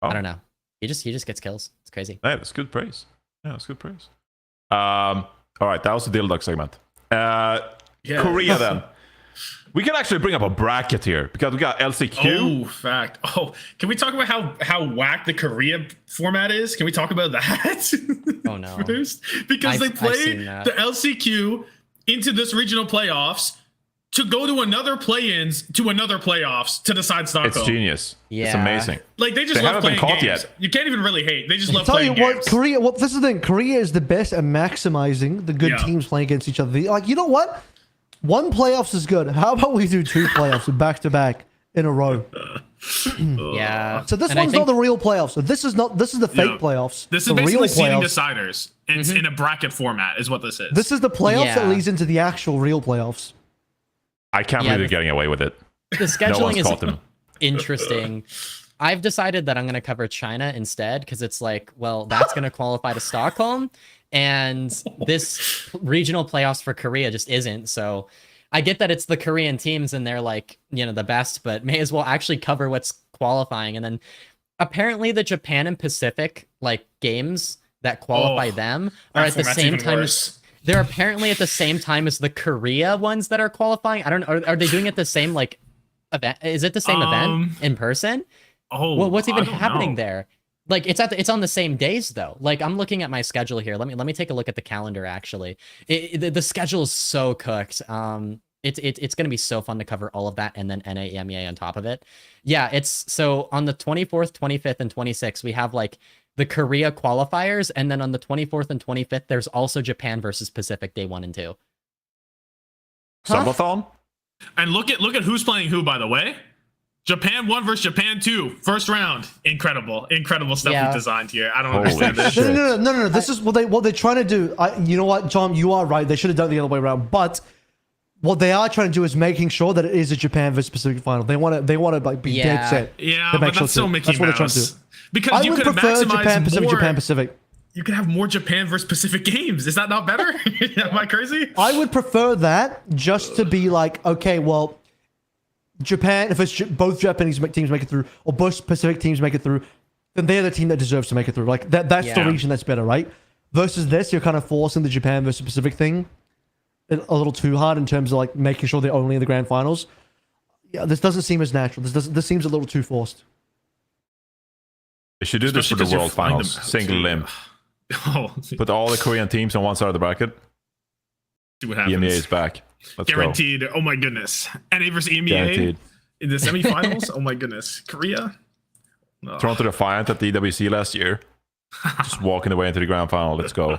S4: I don't know. He just gets kills. It's crazy.
S1: Yeah, that's good praise. Yeah, that's good praise. All right, that was the Dilduck segment. Korea then. We can actually bring up a bracket here because we got LCQ.
S3: Oh, fact. Oh, can we talk about how whack the Korea format is? Can we talk about that?
S4: Oh no.
S3: First? Because they
S4: I've
S3: play
S4: seen that.
S3: the LCQ into this regional playoffs to go to another play-ins to another playoffs to decide Stockholm.
S1: It's genius.
S4: Yeah.
S1: It's amazing.
S3: Like they just
S1: They
S3: love
S1: haven't been
S3: playing
S1: caught
S3: games.
S1: yet.
S3: You can't even really hate. They just love
S2: Tell you
S3: playing
S2: what,
S3: games.
S2: Korea. Well, this is the thing. Korea is the best at maximizing the good
S3: Yeah.
S2: teams playing against each other. Like, you know what? One playoffs is good. How about we do two playoffs back to back in a row?
S4: Yeah.
S2: So this
S4: And I
S2: one's
S4: think-
S2: not the real playoffs. So this is not. This is the fake
S3: Yeah.
S2: playoffs.
S3: This is
S2: the
S3: basically
S2: real
S3: seeding
S2: playoffs.
S3: deciders. It's in a bracket format is what this is.
S2: This is the playoffs that
S4: Yeah.
S2: leads into the actual real playoffs.
S1: I can't
S4: Yeah,
S1: believe they're getting away with it.
S4: The
S1: No
S4: scheduling
S1: one's
S4: is
S1: caught them.
S4: interesting. I've decided that I'm going to cover China instead because it's like, well, that's going to qualify to Stockholm, and this regional playoffs for Korea just isn't. So I get that it's the Korean teams and they're like, you know, the best, but may as well actually cover what's qualifying. And then apparently the Japan and Pacific like games that qualify them are at the same time as they're apparently at the same time as the Korea ones that are qualifying. I don't know. Are they doing it the same like event? Is it the same event in person?
S3: Oh,
S4: Well, what's even
S3: I don't
S4: happening
S3: know.
S4: there? Like it's on the same days though. Like I'm looking at my schedule here. Let me take a look at the calendar. Actually, the schedule is so cooked. It's gonna be so fun to cover all of that and then NA EMEA on top of it. Yeah, it's so on the 24th, 25th, and 26th we have like the Korea qualifiers, and then on the 24th and 25th there's also Japan versus Pacific day 1 and 2.
S1: Subathon?
S3: And look at who's playing who, by the way. Japan 1 versus Japan 2, first round. Incredible stuff
S4: Yeah.
S3: we designed here. I don't
S1: Holy
S3: understand this.
S1: shit.
S2: No. This is what they're trying to do. You know what, John? You are right. They should have done it the other way around. But what they are trying to do is making sure that it is a Japan versus Pacific final. They want to like be dead set.
S3: Yeah,
S2: to make
S3: but
S2: sure
S3: that's so
S2: to-
S3: Mickey
S2: that's what they're trying to
S3: Mouse.
S2: do.
S3: Because
S2: I
S3: you
S2: would
S3: could
S2: prefer
S3: maximize
S2: Japan Pacific,
S3: more.
S2: Japan Pacific.
S3: You could have more Japan versus Pacific games. Is that not better? Am I crazy?
S2: I would prefer that just to be like, okay, well, Japan, if it's both Japanese teams make it through, or both Pacific teams make it through, then they're the team that deserves to make it through. Like that's the
S4: Yeah.
S2: region that's better, right? Versus this, you're kind of forcing the Japan versus Pacific thing a little too hard in terms of like making sure they're only in the grand finals. Yeah, this doesn't seem as natural. This seems a little too forced.
S1: They should do this for the
S3: Especially 'cause
S1: World
S3: you're flying
S1: Finals.
S3: them out,
S1: Single
S3: too.
S1: limb.
S3: Oh,
S1: Put all the Korean teams on one side of the bracket.
S3: see what happens.
S1: EMEA is back. Let's
S3: Guaranteed. Oh my goodness. NA versus EMEA
S1: go. Guaranteed.
S3: in the semifinals. Oh my goodness. Korea. No.
S1: Toronto Defiant at the EWC last year. Just walking their way into the grand final. Let's go.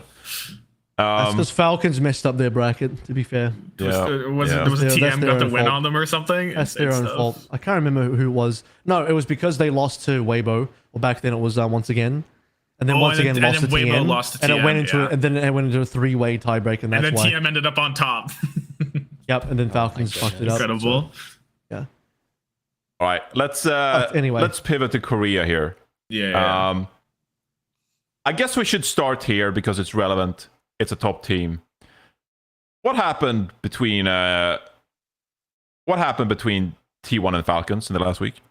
S2: That's because Falcons messed up their bracket, to be fair.
S3: Was
S1: Yeah.
S3: there
S1: Yeah.
S3: was a
S2: That's
S3: TM
S2: their
S3: got the
S2: own
S3: win
S2: fault.
S3: on them or something?
S2: That's
S3: and
S2: their own
S3: stuff.
S2: fault. I can't remember who it was. No, it was because they lost to Weibo. Well, back then it was once again. And then
S3: Oh,
S2: once
S3: and
S2: again
S3: then-
S2: lost to
S3: and then Weibo
S2: TM.
S3: lost to
S2: and it
S3: TM,
S2: went into
S3: yeah.
S2: and then it went into a three-way tiebreak, and
S3: And
S2: that's
S3: then
S2: why.
S3: TM ended up on top.
S2: Yep, and then Falcons fucked it up.
S3: Incredible.
S2: Yeah.
S1: All right. Let's
S2: anyway.
S1: let's pivot to Korea here.
S3: Yeah.
S1: I guess we should start here because it's relevant. It's a top team. What happened between T1 and Falcons in the last week?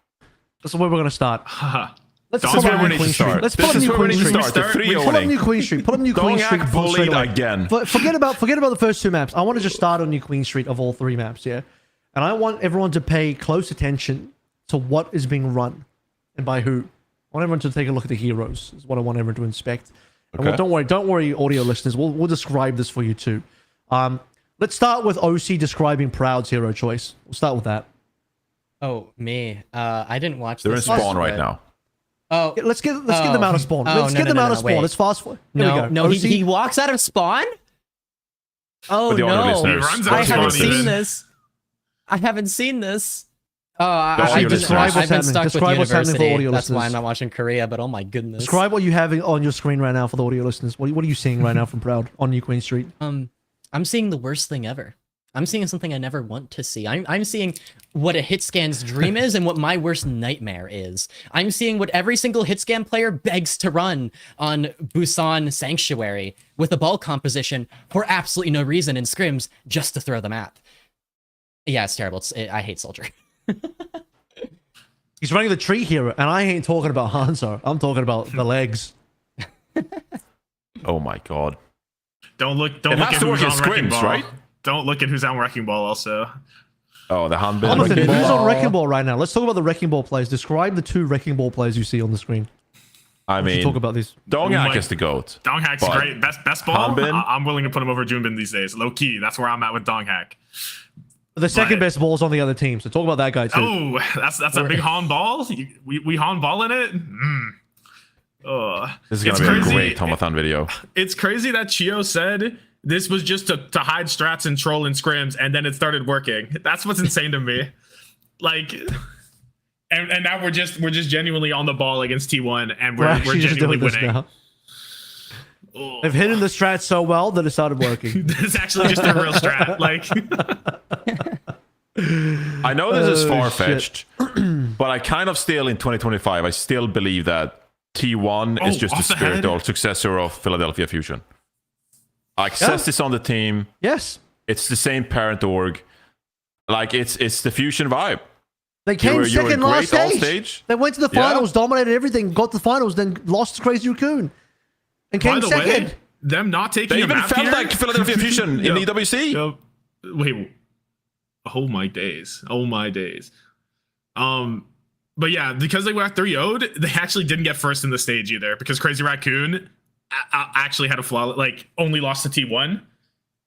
S2: That's where we're gonna start. Let's
S3: That's
S2: pull
S3: where
S2: up
S3: we
S2: new
S3: need to
S2: Queen Street.
S1: start.
S2: Let's pull up
S1: This is
S2: new
S1: where we
S2: Queen
S1: need to
S2: Street.
S1: start. The
S3: Start-
S1: 3
S2: Pull up
S1: owning.
S2: new Queen Street. Pull up new Queen
S1: Don't
S2: Street.
S1: act
S2: straight
S1: bullied
S2: away.
S1: again.
S2: Forget about the first two maps. I want to just start on New Queen Street of all three maps, yeah. And I want everyone to pay close attention to what is being run and by who. I want everyone to take a look at the heroes. Is what I want everyone to inspect. And
S1: Okay.
S2: don't worry, audio listeners. We'll describe this for you too. Let's start with Ocie describing Proud's hero choice. We'll start with that.
S4: Oh, me. I didn't watch
S1: They're in
S4: this.
S1: spawn right
S4: but-
S1: now.
S4: Oh,
S2: Let's get them out of spawn.
S4: Oh,
S2: Let's
S4: no,
S2: get
S4: no,
S2: them
S4: no,
S2: out
S4: no,
S2: of spawn.
S4: wait.
S2: Let's fast forward. Here we
S4: no,
S2: go.
S4: no,
S2: OC?
S4: he walks out of spawn? Oh,
S1: For the audio
S4: no.
S1: listeners,
S3: He runs
S1: for
S3: out
S4: I
S3: of
S1: the
S3: spawn,
S1: audio
S4: haven't seen
S1: listeners,
S4: this. I haven't seen this. Oh,
S1: The audio
S4: I've
S1: listeners.
S2: Describe what's
S4: been
S2: happening.
S4: stuck with
S2: Describe what's happening for
S4: university.
S2: audio
S4: That's why
S2: listeners.
S4: I'm not watching Korea, but oh my goodness.
S2: Describe what you have on your screen right now for the audio listeners. What are you seeing right now from Proud on New Queen Street?
S4: I'm seeing the worst thing ever. I'm seeing something I never want to see. I'm seeing what a hitscan's dream is and what my worst nightmare is. I'm seeing what every single hitscan player begs to run on Busan Sanctuary with a ball composition for absolutely no reason in scrims just to throw the map. Yeah, it's terrible. I hate Soldier.
S2: He's running the tree hero, and I ain't talking about Hanzo. I'm talking about the legs.
S1: Oh my god.
S3: Don't look
S1: It
S3: at
S1: has to
S3: who's
S1: work
S3: on
S1: in
S3: Wrecking
S1: scrims,
S3: Ball.
S1: right?
S3: Don't look at who's on Wrecking Ball also.
S1: Oh, the Hanbin.
S2: Jonathan,
S1: Wrecking
S2: who's
S1: Ball.
S2: on Wrecking Ball right now? Let's talk about the Wrecking Ball players. Describe the 2 Wrecking Ball players you see on the screen.
S1: I
S2: We should
S1: mean,
S2: talk about these.
S1: Donghack
S3: Like-
S1: is the goat.
S3: Donghack's
S1: But
S3: great. Best ball.
S1: Hanbin?
S3: I'm willing to put him over Junbin these days. Low key. That's where I'm at with Donghack.
S2: The second
S3: But-
S2: best ball's on the other team, so talk about that guy too.
S3: Oh, that's a big Han ball. We Han ball in it.
S1: This is
S3: It's
S1: gonna be
S3: crazy.
S1: a great Tommathan video.
S3: It's crazy that Chio said this was just to hide strats and troll and scrims, and then it started working. That's what's insane to me. Like, and now we're just genuinely on the ball against T1, and we're
S2: actually just
S3: genuinely
S2: doing this
S3: winning.
S2: now.
S3: Oh.
S2: They've hidden the strat so well that it started working.
S3: This is actually just a real strat. Like,
S1: I know this is
S2: Oh,
S1: far fetched, but I kind of still in 2025, I still believe that T1 is
S3: Oh,
S1: just the
S3: off the head?
S1: spiritual successor of Philadelphia Fusion. Access is on the team.
S2: Yes.
S1: It's the same parent org. Like it's the Fusion vibe.
S2: They came
S1: You were
S2: second last
S1: great all
S2: stage.
S1: stage.
S2: They went to the
S1: Yeah.
S2: finals, dominated everything, got to the finals, then lost to Crazy Raccoon. And
S3: by
S2: came
S3: the
S2: second.
S3: way, them not taking
S1: They
S3: a
S1: even
S3: map
S1: felt
S3: here?
S1: like Philadelphia Fusion in
S3: Yo,
S1: the EWC.
S3: yo, wait. Oh my days. Oh my days. But yeah, because they got 3-0'd, they actually didn't get first in the stage either because Crazy Raccoon actually had a flaw, like only lost to T1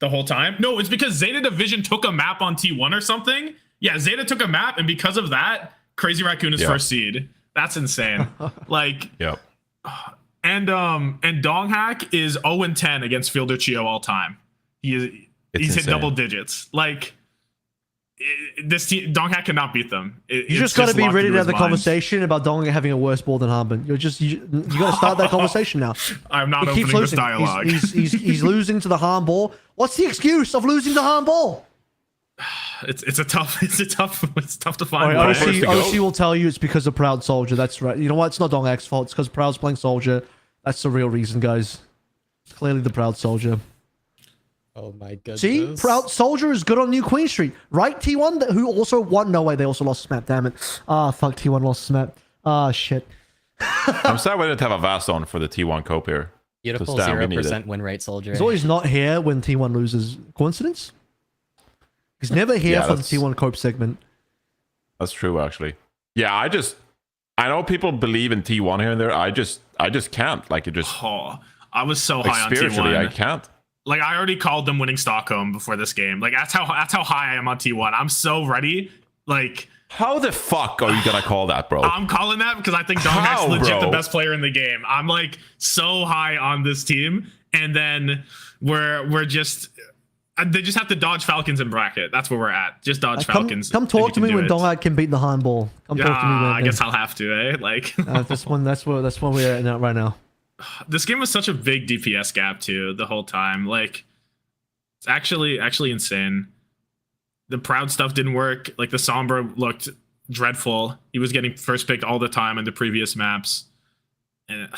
S3: the whole time. No, it's because Zeta Division took a map on T1 or something. Yeah, Zeta took a map, and because of that, Crazy Raccoon is
S1: Yeah.
S3: first seed. That's insane. Like,
S1: Yep.
S3: and Donghack is 0-10 against Fielder Chio all time. He's hit
S1: insane.
S3: double digits. Like, this team, Donghack cannot beat them.
S2: You just got to be ready to have the conversation about Dong having a worse ball than Harbin. You got to start that conversation now.
S3: I'm not
S2: He keeps
S3: opening this
S2: losing.
S3: dialogue.
S2: He's losing to the harm ball. What's the excuse of losing the harm ball?
S3: It's tough to
S2: All
S3: find.
S2: right,
S3: way.
S1: first to
S2: OC
S1: go.
S2: will tell you it's because of Proud Soldier. That's right. You know what? It's not Donghack's fault. It's because Proud's playing Soldier. That's the real reason, guys. It's clearly the Proud Soldier.
S4: Oh my goodness.
S2: See, Proud Soldier is good on New Queen Street, right? T1, who also won. No way, they also lost Smap. Damn it. Ah, fuck. T1 lost Smap. Ah, shit.
S1: I'm sad we didn't have a Vast on for the T1 cope here.
S4: Beautiful
S1: Just, we need
S4: 0% win rate Soldier.
S2: He's always not here when T1 loses. Coincidence? He's never here
S1: Yeah,
S2: for the
S1: that's-
S2: T1 Cope segment.
S1: That's true, actually. Yeah, I know people believe in T1 here and there. I just can't. Like, it just,
S3: Oh, I was so
S1: like,
S3: high on
S1: spiritually, I
S3: T1.
S1: can't.
S3: Like, I already called them winning Stockholm before this game. Like, that's how high I am on T1. I'm so ready. Like,
S1: How the fuck are you gonna call that, bro?
S3: I'm calling that because I think
S1: How,
S3: Donghack's legit
S1: bro?
S3: the best player in the game. I'm like so high on this team, and then we're just they just have to dodge Falcons in bracket. That's where we're at. Just dodge Falcons.
S2: Come
S3: if you
S2: talk to
S3: can
S2: me
S3: do
S2: when
S3: it.
S2: Donghack can beat the handball. Come talk to me.
S3: I
S2: When,
S3: guess I'll have to, eh? Like
S2: that's where we're at now, right now.
S3: this game was such a big DPS gap too the whole time. Like it's actually insane. The Proud stuff didn't work. Like the Sombra looked dreadful. He was getting first picked all the time in the previous maps. And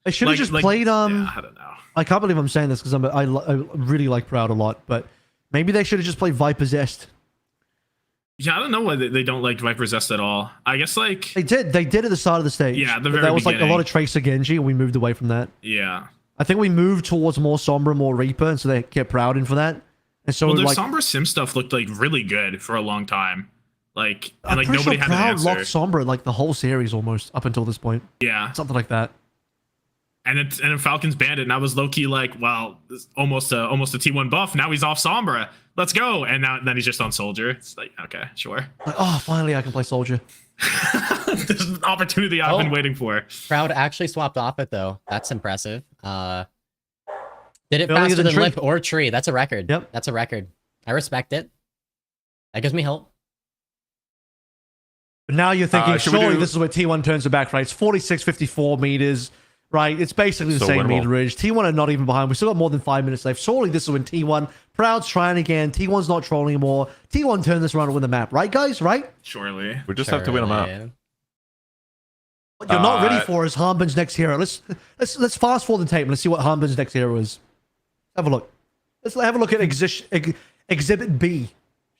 S2: They should have just played.
S3: yeah, I don't know.
S2: I can't believe I'm saying this because I really like Proud a lot, but maybe they should have just played Vipossessed.
S3: Yeah, I don't know why they don't like Viper Zest at all. I guess like
S2: They did at the start of the stage.
S3: Yeah, the
S2: But
S3: very
S2: that was like a
S3: beginning.
S2: lot of Tracer Genji, and we moved away from that.
S3: yeah.
S2: I think we moved towards more Sombra, more Reaper, and so they get Proud in for that. And so
S3: Well, their
S2: like,
S3: Sombra Sim stuff looked like really good for a long time. Like
S2: I'm
S3: and like
S2: pretty
S3: nobody
S2: sure
S3: had an
S2: Proud
S3: answer.
S2: locked Sombra like the whole series almost up until this point,
S3: Yeah.
S2: something like that.
S3: then Falcons banned it, and I was low key like, well, almost a T1 buff. Now he's off Sombra. Let's go. And then he's just on Soldier. It's like, okay, sure.
S2: Like, oh, finally I can play Soldier.
S3: This is an opportunity I've been waiting for.
S4: Proud actually swapped off it though. That's impressive. Did it
S2: Earlier
S4: faster
S2: than
S4: than
S2: Tree.
S4: Lip or Tree. That's a record.
S2: Yep.
S4: That's a record. I respect it. That gives me hope.
S2: But now you're thinking,
S1: should we
S2: surely
S1: do-
S2: this is where T1 turns it back, right? It's 46.54 meters, right? It's basically the
S1: So
S2: same
S1: winnable.
S2: meterage. T1 are not even behind. We still got more than 5 minutes left. Surely this is when T1, Proud's trying again. T1's not trolling anymore. T1 turned this around and win the map, right, guys? Right?
S3: Surely.
S1: We just have to win a map.
S4: Surely.
S2: What you're not ready for is Harbin's next hero. Let's fast forward the tape and let's see what Harbin's next hero is. Have a look. Let's have a look at Exhibit B,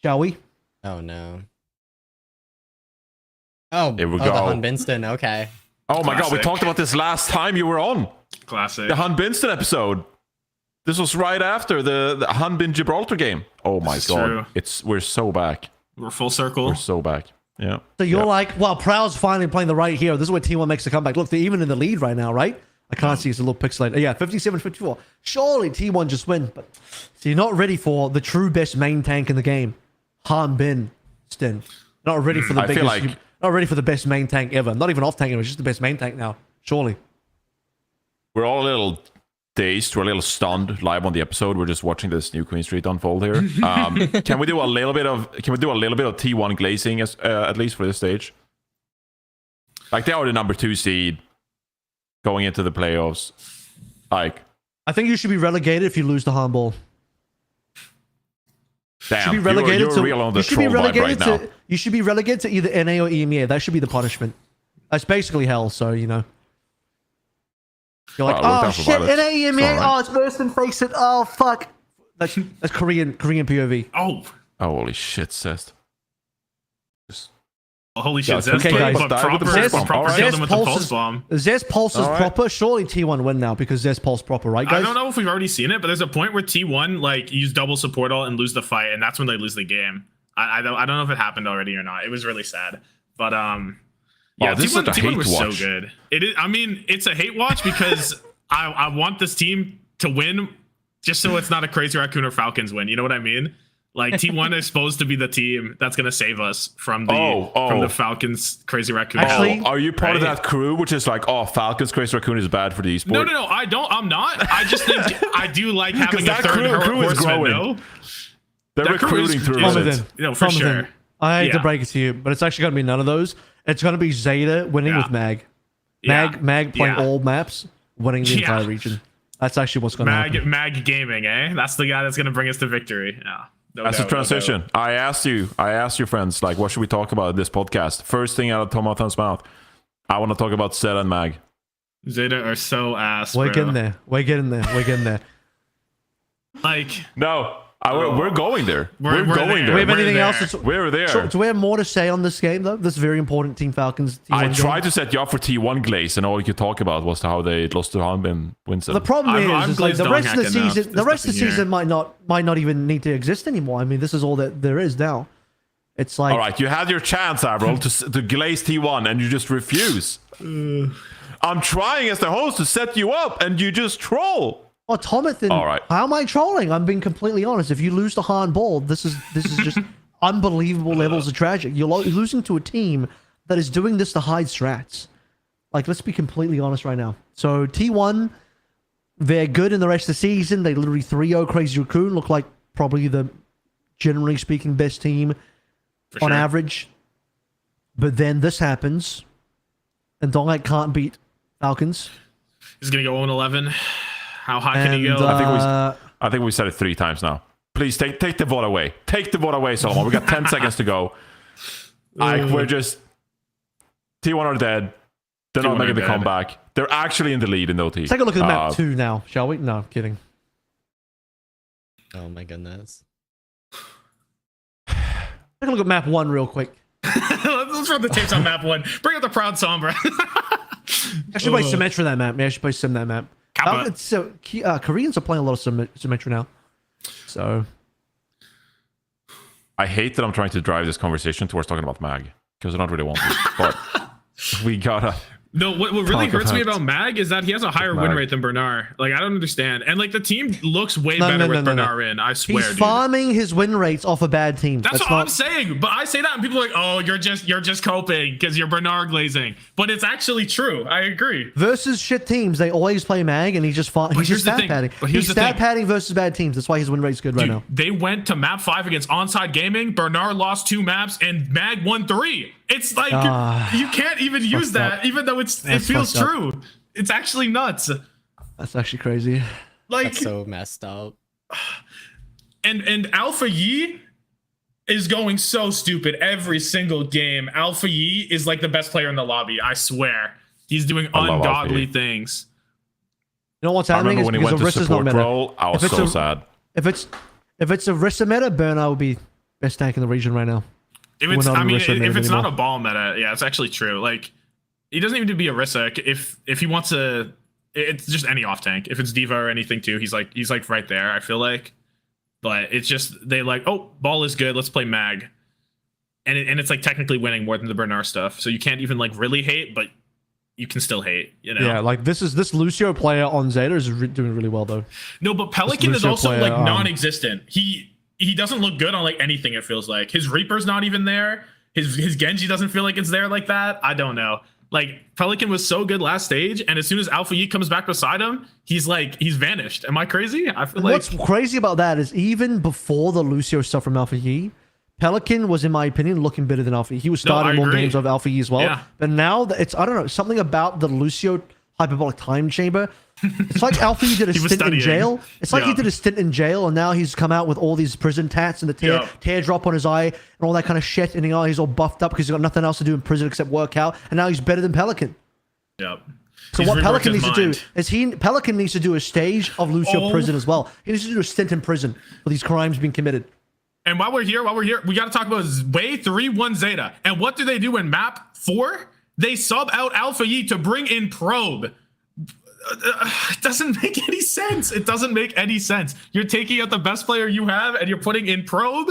S2: shall we?
S4: Oh no. Oh,
S1: Here we
S4: the
S1: go.
S4: Hun Binston. Okay.
S1: Oh my god, we
S3: Classic.
S1: talked about this last time you were on.
S3: Classic.
S1: The Han Binston episode. This was right after the Han Bin Gibraltar game. Oh my
S3: It's
S1: god.
S3: true.
S1: We're so back.
S3: We're full circle.
S1: We're so back. Yeah.
S2: So you're
S1: Yeah.
S2: like, well, Proud's finally playing the right hero. This is where T1 makes the comeback. Look, they're even in the lead right now, right? I can't see. It's a little pixelated. Yeah, 57-54. Surely T1 just win. But so you're not ready for the true best main tank in the game. Han Bin Stin. Not ready for the
S1: I feel
S2: biggest.
S1: like-
S2: not ready for the best main tank ever. Not even off tank. It's just the best main tank now. Surely.
S1: We're all a little dazed. We're a little stunned live on the episode. We're just watching this new Queen Street unfold here. Can we do a little bit of T1 glazing at least for this stage? Like they are the number 2 seed going into the playoffs. Like,
S2: I think you should be relegated if you lose the handball.
S1: damn,
S2: Should be relegated
S1: you're
S2: to.
S1: real on the
S2: You should be
S1: troll vibe
S2: relegated
S1: right now.
S2: to. You should be relegated to either NA or EMEA. That should be the punishment. That's basically hell. So you know. You're like,
S1: Well, look
S2: oh
S1: out for
S2: shit,
S1: violence.
S2: NA, EMEA.
S1: It's all right.
S2: Oh, it's worse than face it. Oh fuck. That's Korean POV.
S3: Oh,
S1: Holy shit, Cest.
S3: holy
S1: Yeah,
S3: shit. Zest,
S2: okay, guys.
S3: but
S1: Die with the
S3: proper,
S1: pulse bomb.
S3: proper
S1: Alright.
S3: killed him with the
S2: Zest
S3: pulse
S2: pulses-
S3: bomb.
S2: Zest Pulse is
S1: All right.
S2: proper. Surely T1 win now because Zest Pulse proper, right,
S3: I
S2: guys?
S3: don't know if we've already seen it, but there's a point where T1 like use double support ult and lose the fight, and that's when they lose the game. I don't know if it happened already or not. It was really sad, but yeah,
S1: this is
S3: T1,
S1: such a hate
S3: T1 was
S1: watch.
S3: so good. It is. I mean, it's a hate watch because I want this team to win, just so it's not a Crazy Raccoon or Falcons win. You know what I mean? Like T1 is supposed to be the team that's gonna save us from the Falcons Crazy Raccoon.
S2: Actually-
S1: Are you part of
S3: Right.
S1: that crew which is like, oh, Falcons Crazy Raccoon is bad for the esport?
S3: No, I don't. I'm not. I just think I do like having a
S1: that
S3: third
S1: crew is
S3: horseman.
S1: growing.
S3: No,
S1: They're
S3: that crew is-
S1: recruiting through
S3: is-
S1: it.
S2: Tommathan.
S3: You know, for
S2: Tommathan.
S3: sure.
S2: I hate to
S3: Yeah.
S2: break it to you, but it's actually going to be none of those. It's going to be Zeta winning
S3: Yeah.
S2: with Mag.
S3: Yeah.
S2: Mag playing
S3: Yeah.
S2: all maps, winning the
S3: Yeah.
S2: entire region. That's actually what's going to happen.
S3: Mag Gaming, eh? That's the guy that's gonna bring us to victory. Yeah. No
S1: That's
S3: doubt,
S1: a transition.
S3: no doubt.
S1: I asked you friends, like, what should we talk about in this podcast? First thing out of Tommathan's mouth. I want to talk about Zeta and Mag.
S3: Zeta are so ass.
S2: We're
S3: bro.
S2: getting there. We're getting there. We're getting there.
S3: Like,
S1: No, we're going there.
S3: We're
S1: We're going
S3: there.
S2: Do we have
S1: there.
S3: We're
S2: anything
S3: there.
S2: else?
S1: We're there.
S2: So, do we have more to say on this game, though? This very important Team Falcons. T1
S1: I
S2: game?
S1: tried to set you up for T1 glaze, and all you could talk about was how they lost to Hanbin Winston.
S2: The problem
S3: I'm
S2: is like the
S3: glazed
S2: rest of the
S3: dog hack
S2: season.
S3: enough.
S2: The rest of the
S3: There's
S2: season
S3: nothing
S2: might not even need to exist anymore. I mean, this is all that there is now. It's like
S1: All right, you had your chance, AVRL, to glaze T1, and you just refuse. I'm trying as the host to set you up, and you just troll.
S2: oh, Tommathan.
S1: All right.
S2: How am I trolling? I'm being completely honest. If you lose the handball, this is just unbelievable levels of tragic. You're losing to a team that is doing this to hide strats. Like, let's be completely honest right now. So T1, they're good in the rest of the season. They literally 3-0 Crazy Raccoon. Look like probably the, generally speaking, best team
S3: for
S2: on
S3: sure.
S2: average. But then this happens, and Dongite can't beat Falcons.
S3: He's gonna go 1-11. How high can he
S2: And,
S3: go?
S1: I think we said it 3 times now. Please take the vote away. Take the vote away, Solomon. We got 10 seconds to go. We're just T1 are dead. They're not
S3: T1
S1: making
S3: are
S1: the
S3: dead.
S1: comeback. They're actually in the lead in OT.
S2: Let's take a look at the map 2 now, shall we? No, I'm kidding.
S4: Oh my goodness.
S2: Take a look at map 1 real quick.
S3: Let's run the tapes on map 1. Bring up the proud Sombra.
S2: I should play Symmetra that map. Yeah, I should play Sim that map.
S3: Kappa.
S2: So Koreans are playing a lot of Symmetra now. So
S1: I hate that I'm trying to drive this conversation towards talking about Mag because I don't really want to. But we gotta
S3: No, what really
S2: Talk
S3: hurts me
S2: about-
S3: about Mag is that he has a higher win
S1: Mag.
S3: rate than Bernard. Like, I don't understand. And like the team looks way
S2: No,
S3: better
S2: no, no,
S3: with
S2: no, no.
S3: Bernard in. I swear,
S2: He's
S3: dude.
S2: farming his win rates off a bad team.
S3: That's what
S2: not...
S3: I'm saying. But I say that and people are like, oh, you're just coping because you're Bernard glazing. But it's actually true. I agree.
S2: Versus shit teams, they always play Mag, and he's just
S3: here's
S2: just
S3: the
S2: stat
S3: thing.
S2: padding.
S3: But here's
S2: He's
S3: the
S2: stat
S3: thing.
S2: padding versus bad teams. That's why his win rate's good right
S3: Dude,
S2: now.
S3: they went to map 5 against Onside Gaming. Bernard lost 2 maps and Mag won 3. It's like you can't even use that,
S2: up.
S3: even though it
S2: That's
S3: feels
S2: fucked up.
S3: true. It's actually nuts.
S2: That's actually crazy.
S3: Like
S4: That's so messed up.
S3: and Alpha Yi is going so stupid every single game. Alpha Yi is like the best player in the lobby. I swear, he's doing
S1: I love Alpha
S3: ungodly
S1: Yi.
S3: things.
S2: You know what's
S1: I
S2: happening
S1: remember
S2: is
S1: when he
S2: because
S1: went to
S2: Orisa's not
S1: support
S2: meta.
S1: role, I was
S2: If it's
S1: so
S2: a-
S1: sad.
S2: If it's a Rissa meta, Burnout would be best tank in the region right now.
S3: If it's,
S2: We're not
S3: I mean,
S2: Orisa
S3: if it's
S2: anymore.
S3: not a ball meta, yeah, it's actually true. Like, he doesn't even need to be Orisa. If he wants to, it's just any off tank. If it's Diva or anything too, he's like right there. I feel like, but it's just they like, oh, ball is good. Let's play Mag, and it's like technically winning more than the Bernard stuff. So you can't even like really hate, but you can still hate. You know?
S2: Yeah, like this Lucio player on Zeta is doing really well though.
S3: No, but Pelican is
S2: Lucio
S3: also
S2: player,
S3: like non-existent. He doesn't look good on like anything. It feels like his Reaper's not even there. His Genji doesn't feel like it's there like that. I don't know. Like Pelican was so good last stage, and as soon as Alpha Yi comes back beside him, he's vanished. Am I crazy? I feel like
S2: What's crazy about that is even before the Lucio stuff from Alpha Yi, Pelican was, in my opinion, looking better than Alpha Yi. He was
S3: No, I
S2: starting more
S3: agree.
S2: games of Alpha Yi as well.
S3: Yeah.
S2: But now that it's, I don't know, something about the Lucio hyperbolic time chamber. It's like Alpha Yi did a
S3: He was
S2: stint in
S3: studying.
S2: jail. It's like he
S3: Yeah.
S2: did a stint in jail, and now he's come out with all these prison tats and the
S3: Yeah.
S2: teardrop on his eye and all that kind of shit. And he's all buffed up because he's got nothing else to do in prison except work out. And now he's better than Pelican.
S3: Yep.
S2: So
S3: He's
S2: what
S3: reworked
S2: Pelican
S3: his
S2: needs to do
S3: mind.
S2: is Pelican needs to do a stage of Lucio
S3: Oh.
S2: prison as well. He needs to do a stint in prison for these crimes being committed.
S3: And while we're here, we got to talk about Way 3-1 Zeta. And what do they do in map 4? They sub out Alpha Yi to bring in Probe. It doesn't make any sense. It doesn't make any sense. You're taking out the best player you have and you're putting in Probe.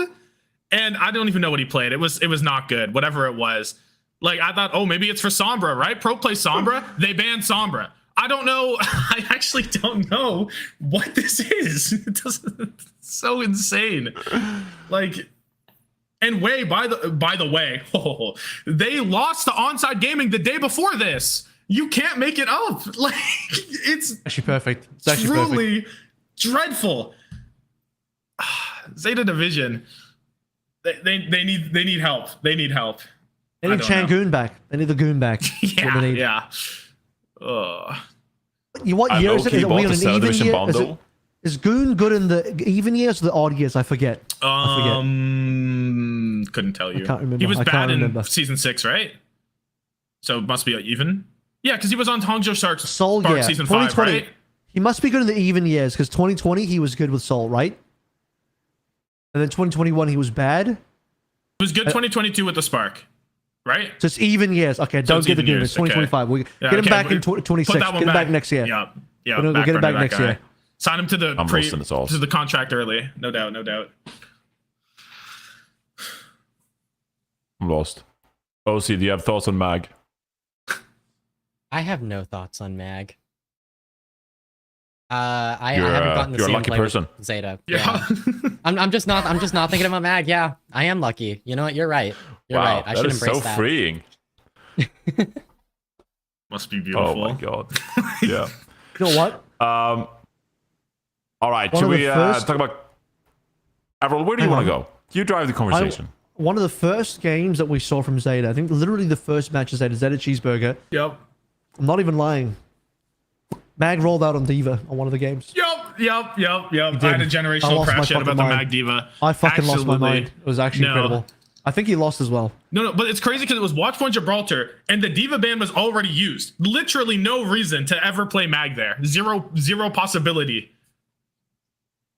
S3: And I don't even know what he played. It was not good. Whatever it was. Like I thought, oh, maybe it's for Sombra, right? Probe plays Sombra. They ban Sombra. I don't know. I actually don't know what this is. It doesn't. It's so insane. Like, and Way, by the way, they lost to Onside Gaming the day before this. You can't make it up. Like, it's
S2: Actually perfect. It's actually perfect.
S3: truly dreadful. Zeta Division. They need help. They need help.
S2: They
S3: I
S2: need
S3: don't know.
S2: Changoon back. They need the goon back. That's what
S3: Yeah,
S2: they need.
S3: yeah. Ugh.
S2: What
S1: I
S2: year is it?
S1: low-key
S2: Is it
S1: bought
S2: we
S1: the
S2: on an
S1: Zeta
S2: even
S1: Division
S2: year?
S1: bundle.
S2: Is Goon good in the even years or the odd years? I forget.
S3: Couldn't tell you.
S2: I can't remember.
S3: He was
S2: I
S3: bad
S2: can't
S3: in
S2: remember.
S3: season 6, right? So it must be even. Yeah, because he was on Hangzhou Sharks
S2: Soul, yeah.
S3: season 5,
S2: 2020.
S3: right?
S2: He must be good in the even years because 2020 he was good with Soul, right? And then 2021 he was bad.
S3: He was good 2022 with the Spark, right?
S2: So it's even years. Okay, don't
S3: it's
S2: get the
S3: even
S2: Goon.
S3: years,
S2: It's 2025. We
S3: Yeah,
S2: get him
S3: okay,
S2: back in
S3: put
S2: 26.
S3: that one
S2: Get him back next year.
S3: Yeah, yeah.
S2: We'll get him back next year.
S3: Sign him to the
S1: I'm roasting the sauce.
S3: to the contract early. No doubt, no doubt.
S1: I'm lost. Ocie, do you have thoughts on Mag?
S4: I have no thoughts on Mag. I
S1: You're,
S4: haven't gotten the
S1: you're a
S4: same
S1: lucky
S4: play with
S1: person.
S4: Zeta.
S3: Yeah.
S4: I'm just not thinking about Mag. Yeah, I am lucky. You know what? You're right. You're
S1: Wow,
S4: right. I
S1: that
S4: should
S1: is
S4: embrace
S1: so
S4: that.
S1: freeing.
S3: Must be
S1: Oh
S3: beautiful.
S1: my god. Yeah.
S2: You know what?
S1: All right.
S2: One
S1: Should
S2: of
S1: we
S2: the first-
S1: talk about AVRL? Where do you
S2: Hang
S1: want to
S2: on.
S1: go? You drive the conversation.
S2: One of the first games that we saw from Zeta, I think literally the first match of Zeta Cheeseburger.
S3: Yep.
S2: I'm not even lying. Mag rolled out on Diva on one of the games.
S3: Yep. I had a
S2: I
S3: generational
S2: lost my
S3: crash out
S2: fucking
S3: about the
S2: mind.
S3: Mag Diva.
S2: I fucking lost my
S3: Absolutely.
S2: mind. It was actually
S3: No.
S2: incredible. I think he lost as well.
S3: No, but it's crazy because it was Watchpoint Gibraltar and the Diva ban was already used. Literally no reason to ever play Mag there. Zero possibility.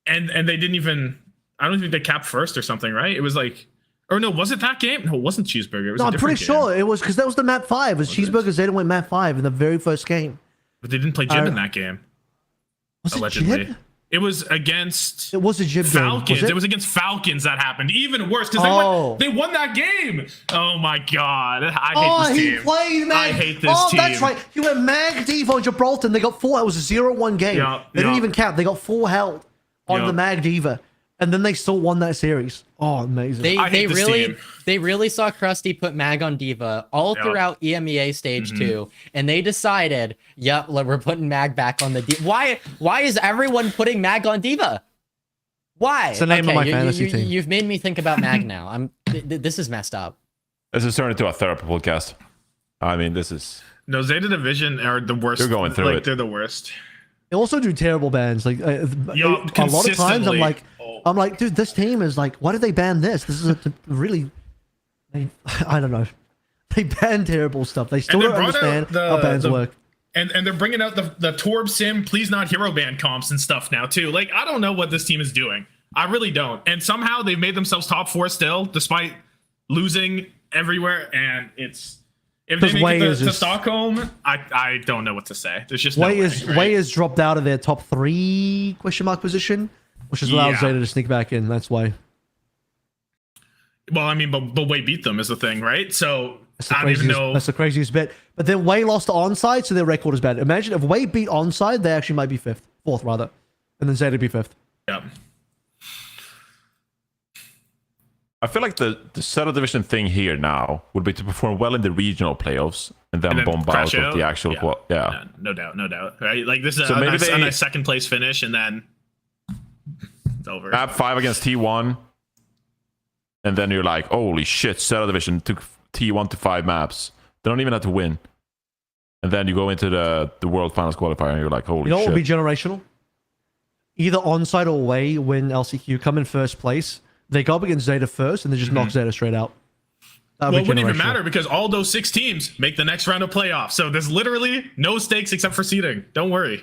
S3: And they didn't even, I don't think they capped first or something, right? It was like, or no, was it that game? No, it wasn't Cheeseburger. It was
S2: No,
S3: a
S2: I'm pretty
S3: different game.
S2: sure it was because that was the map 5. It was Cheeseburger Zeta went map 5 in the very first game.
S3: But they didn't play Jim in that game.
S2: Was
S3: Allegedly.
S2: it Jib?
S3: It was against
S2: It was a gym game,
S3: Falcons.
S2: was
S3: It was against Falcons that happened. Even worse because they won that game. Oh my god! I hate this team.
S2: He played, man.
S3: I hate this team.
S2: That's right. He went Mag Diva on Gibraltar. And they got 4. It was a 0-1 game. They didn't even count. They got 4 held on the Mag Diva, and then they still won that series. Oh, amazing!
S4: They really saw Krusty put Mag on Diva all throughout EMEA Stage 2, and they decided, yep, we're putting Mag back on the Diva. Why is everyone putting Mag on Diva? Why?
S2: It's the name of my fantasy team.
S4: You've made me think about Mag now. This is messed up.
S1: This is turning into a therapy podcast. I mean, this is...
S3: No, Zeta Division are the worst.
S1: You're going through it.
S3: They're the worst.
S2: They also do terrible bans. Like a lot of times, I'm like, dude, this team is like, why did they ban this? This is really, I don't know. They ban terrible stuff. They still don't understand how bans work.
S3: And they're bringing out the Torb Sim, please not hero ban comps and stuff now too. Like, I don't know what this team is doing. I really don't. And somehow they've made themselves top 4 still, despite losing everywhere. And it's... If they make it to Stockholm, I don't know what to say. There's just
S2: Way has dropped out of their top 3 question mark position, which has allowed Zeta to sneak back in. That's why.
S3: Well, I mean, but Way beat them is the thing, right? So I don't even know.
S2: That's the craziest bit. But then Way lost to Onside, so their record is bad. Imagine if Way beat Onside, they actually might be 4th rather, and then Zeta be 5th.
S3: Yeah.
S1: I feel like the Zeta Division thing here now would be to perform well in the regional playoffs and then bomb out of the actual...
S3: No doubt. Right? Like, this is
S1: so
S3: a nice second place finish, and then it's over.
S1: Map 5 against T1, and then you're like, holy shit, Zeta Division took T1 to 5 maps. They don't even have to win. And then you go into the World Finals qualifier, and you're like, holy shit.
S2: You know what would be generational? Either Onside or Way win LCQ, come in first place. They go up against Zeta first, and they just knock Zeta straight out.
S3: Well, it wouldn't even matter because all those 6 teams make the next round of playoffs. So there's literally no stakes except for seeding. Don't worry.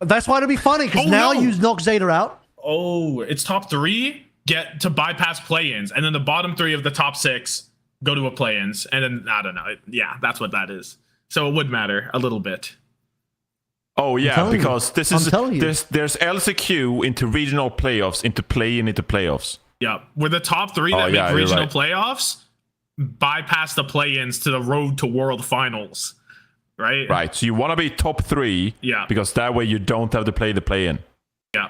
S2: That's why it'll be funny because you knock Zeta out.
S3: Oh, it's top 3 get to bypass play-ins, and then the bottom 3 of the top 6 go to a play-ins, and then I don't know. Yeah, that's what that is. So it would matter a little bit.
S1: Oh yeah, because there's LCQ into regional playoffs, into play-in, into playoffs.
S3: Yeah, we're the top 3 that make regional playoffs bypass the play-ins to the road to World Finals, right?
S1: Right. So you want to be top 3, because that way you don't have to play the play-in.
S3: Yeah.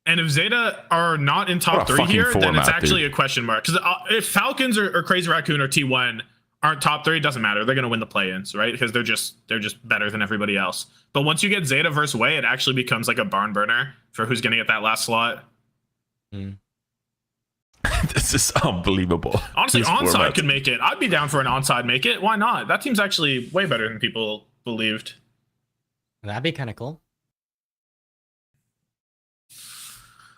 S3: And if Zeta are not in top 3 here, then it's actually a question mark. Because if Falcons or Crazy Raccoon or T1 aren't top 3, it doesn't matter. They're going to win the play-ins, right? Because they're just better than everybody else. But once you get Zeta versus Way, it actually becomes like a barn burner for who's going to get that last slot.
S1: This is unbelievable.
S3: Honestly, Onside could make it. I'd be down for an Onside make it. Why not? That team's actually way better than people believed.
S4: That'd be kind of cool.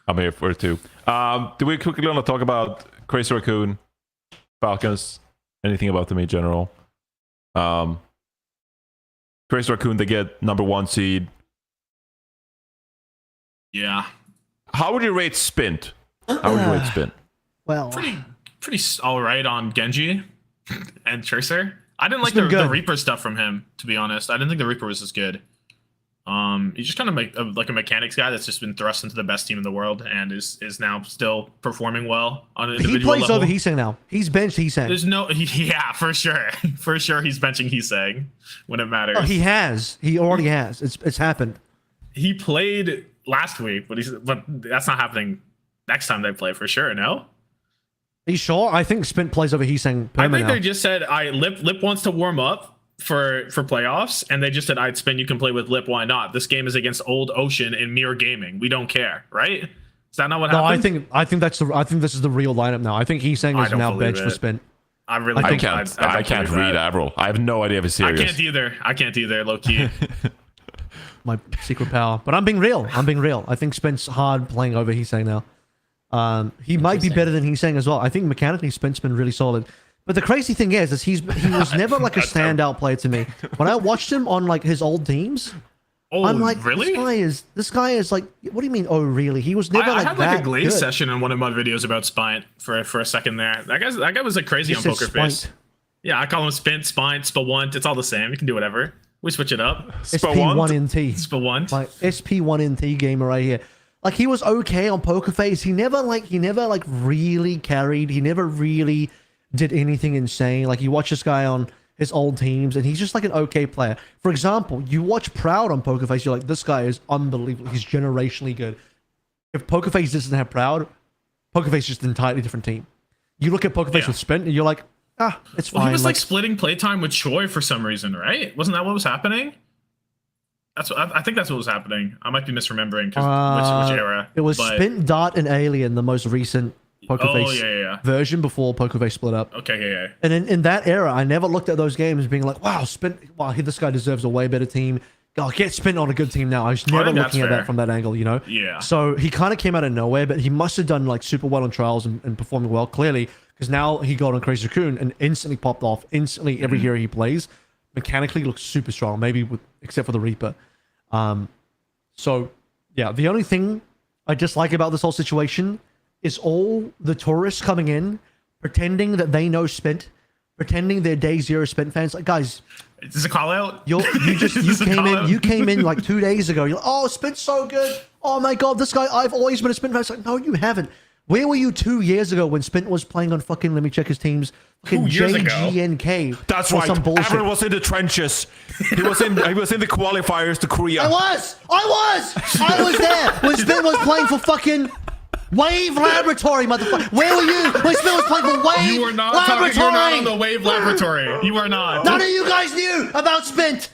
S1: I'm here for it too. Do we quickly want to talk about Crazy Raccoon, Falcons, anything about them in general? Crazy Raccoon, they get number 1 seed.
S3: Yeah.
S1: How would you rate Spint? How would you rate Spint?
S2: Well,
S3: pretty all right on Genji and Tracer. I didn't like the Reaper stuff from him, to be honest. I didn't think the Reaper was as good. He's just kind of like a mechanics guy that's just been thrust into the best team in the world and is now still performing well on an individual level.
S2: He plays over Heesang now. He's benched Heesang.
S3: There's no, yeah, for sure. For sure he's benching Heesang when it matters.
S2: Oh, he has. He already has. It's happened.
S3: He played last week, but that's not happening next time they play for sure, no?
S2: Are you sure? I think Spint plays over Heesang.
S3: I think they just said Lip wants to warm up for playoffs, and they just said, "I'd Spin, you can play with Lip, why not? This game is against Old Ocean and Mirror Gaming. We don't care," right? Is that not what happened?
S2: I think this is the real lineup now. I think Heesang is now benched for Spin.
S3: I
S1: can't read AVRL. I have no idea if it's serious.
S3: I can't either, low key.
S2: My secret power. But I'm being real. I think Spence hard playing over Heesang now. He might be better than Heesang as well. I think mechanically Spence been really solid. But the crazy thing is he was never like a standout player to me. When I watched him on like his old teams, I'm like,
S3: really?
S2: This guy is like, what do you mean? Oh, really? He was never
S3: I
S2: like
S3: had
S2: that
S3: like a glaze
S2: good.
S3: session in one of my videos about Spine for a second there. That guy was like crazy on Poker Face. Yeah, I call him Spint, Spine, Spawunt. It's all the same. You can do whatever. We switch it up.
S2: SP1NT.
S3: SP1.
S2: Like SP1NT gamer right here. Like he was okay on Poker Face. He never really carried. He never really did anything insane. Like you watch this guy on his old teams and he's just like an okay player. For example, you watch Proud on Poker Face, you're like, this guy is unbelievable. He's generationally good. If Poker Face doesn't have Proud, Poker Face is just an entirely different team. You look at Poker Face with Spent and you're like, it's fine.
S3: Well, he was like splitting playtime with Choi for some reason, right? Wasn't that what was happening? I think that's what was happening. I might be misremembering which era.
S2: It was Spent, Dart, and Alien, the most recent Poker Face version before Poker Face split up.
S3: Okay, yeah.
S2: And in that era, I never looked at those games being like, wow, this guy deserves a way better team. Oh, get Spent on a good team now. I was never looking at that from that angle, you know?
S3: Yeah.
S2: So he kind of came out of nowhere, but he must have done like super well on trials and performing well, clearly, because now he got on Crazy Raccoon and instantly popped off. Instantly, every hero he plays mechanically looks super strong, maybe except for the Reaper. So yeah, the only thing I dislike about this whole situation is all the tourists coming in, pretending that they know Spent, pretending they're Day Zero Spent fans. Like, guys,
S3: is this a call out?
S2: You came in like 2 days ago. You're like, oh, Spent's so good. Oh my god, this guy, I've always been a Spent fan. It's like, no, you haven't. Where were you 2 years ago when Spent was playing on fucking, let me check his teams, fucking
S3: 2 years ago?
S2: JGNK?
S1: That's right. Everyone was in the trenches. He was in the qualifiers to Korea.
S2: I was there when Spent was playing for fucking Wave Laboratory, motherfucker. Where were you when Spent was playing for Wave
S3: You were not
S2: Laboratory?
S3: You're not on the Wave Laboratory. You are not.
S2: None of you guys knew about Spent.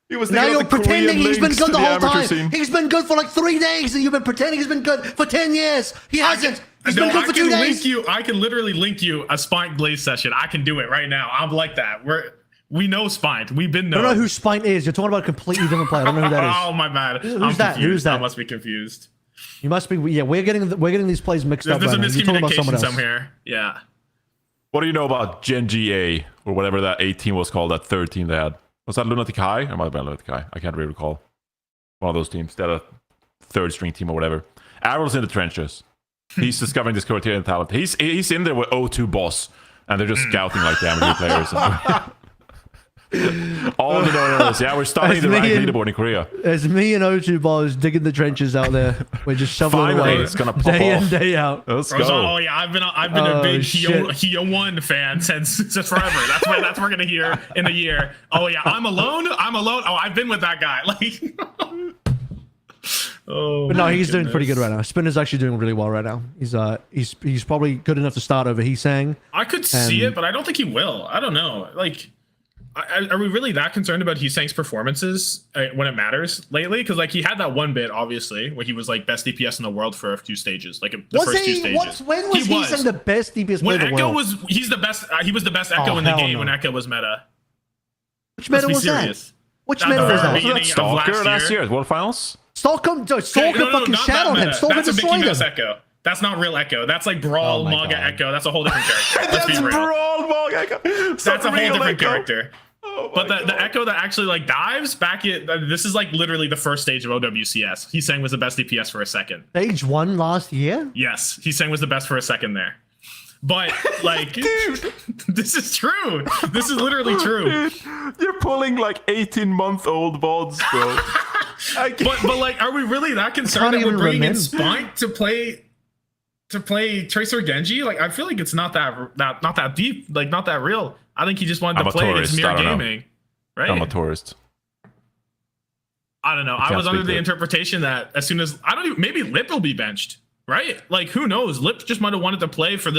S1: He was
S2: now you're pretending he's been good the whole time.
S1: Scene.
S2: He's been good for like 3 days, and you've been pretending he's been good for 10 years. He hasn't. He's been good for 2 days.
S3: I can literally link you a Spint Blaze session. I can do it right now. I'm like that. We know Spint. We've been known.
S2: I don't know who Spint is. You're talking about a completely different player. I don't know who that is.
S3: Oh my bad.
S2: Who's that? Who's that?
S3: I must be confused.
S2: You must be. Yeah, we're getting these plays mixed up.
S3: There's
S2: right
S3: a
S2: now. You're talking about someone
S3: miscommunication
S2: else.
S3: somewhere. Yeah.
S1: What do you know about Gen GA or whatever that 8 team was called? That third team they had. Was that Lunatic High? Or might have been Lunatic High. I can't really recall. One of those teams. They had a third string team or whatever. AVRL's in the trenches. He's discovering this Korean talent. He's in there with O2 Boss, and they're just scouting like the amateur players. All the no-nos. Yeah, we're starting the ranked leaderboard in Korea.
S2: There's me and O2 Boss digging the trenches out there. We're just shoveling
S1: Finally,
S2: away.
S1: it's gonna pop
S2: day
S1: off.
S2: in, day out.
S1: Let's go.
S3: Oh yeah, I've been a big Hyo 1 fan since forever. That's what we're gonna hear in a year. Oh yeah, I'm alone. Oh, I've been with that guy. Like. Oh,
S2: but no, he's doing pretty good right now. Spinner's actually doing really well right now. He's probably good enough to start over Heesang.
S3: I could see it, but I don't think he will. I don't know. Like, are we really that concerned about Heesang's performances when it matters lately? Because like he had that one bit, obviously, where he was like best DPS in the world for a few stages, like the first 2 stages.
S2: When was Heesang the best DPS player in the world?
S3: He's the best. He was the best Echo in the game when Echo was meta.
S2: Which meta was that? Which meta was that?
S1: Stalker last year at World Finals.
S2: Stalker fucking shat on him. Stalker
S3: that's a Mickey
S2: destroyed
S3: Mouse
S2: him.
S3: Echo. That's not real Echo. That's like Brawl Manga Echo. That's a whole different character. Let's be real.
S1: Brawl Manga Echo.
S3: That's a whole different character. But the Echo that actually like dives back at this is like literally the first stage of OWCS. Heesang was the best DPS for a second.
S2: Stage 1 last year?
S3: Yes, Heesang was the best for a second there. But like,
S1: dude,
S3: this is true. This is literally true.
S1: Dude, you're pulling like 18-month-old VODs, bro.
S3: but like, are we really that concerned that we're bringing in Spike to play Tracer Genji? Like, I feel like it's not that deep, like not that real. I think he just wanted to play against Mirror Gaming, right?
S1: I'm a tourist.
S3: I don't know. I was under the interpretation that as soon as maybe Lip will be benched. Right? Like, who knows? Lip just might have wanted to play for the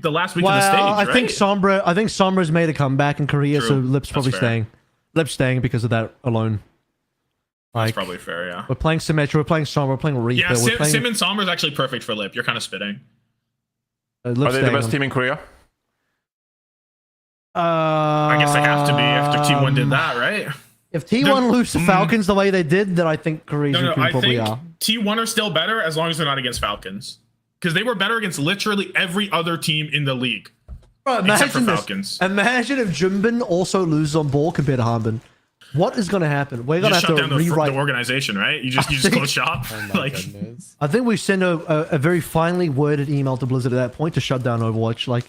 S3: last week of the stage, right?
S2: I think Sombra's made a comeback in Korea, so Lip's probably staying. Lip's staying because of that alone.
S3: Like, that's probably fair, yeah.
S2: We're playing Symmetra, we're playing Sombra, we're playing Reaper.
S3: Yeah, Sim and Sombra's actually perfect for Lip. You're kind of spitting.
S1: Are they the best team in Korea?
S3: I guess they have to be after T1 did that, right?
S2: If T1 lose to Falcons the way they did, then I think Korea's probably are.
S3: T1 are still better as long as they're not against Falcons. Because they were better against literally every other team in the league.
S2: Bro,
S3: except for Falcons.
S2: Imagine if Junbin also loses on ball compared to Hanbin. What is going to happen? We're going to have to rewrite
S3: the organization, right? You just close shop.
S4: Oh my goodness.
S2: I think we send a very finely worded email to Blizzard at that point to shut down Overwatch. Like,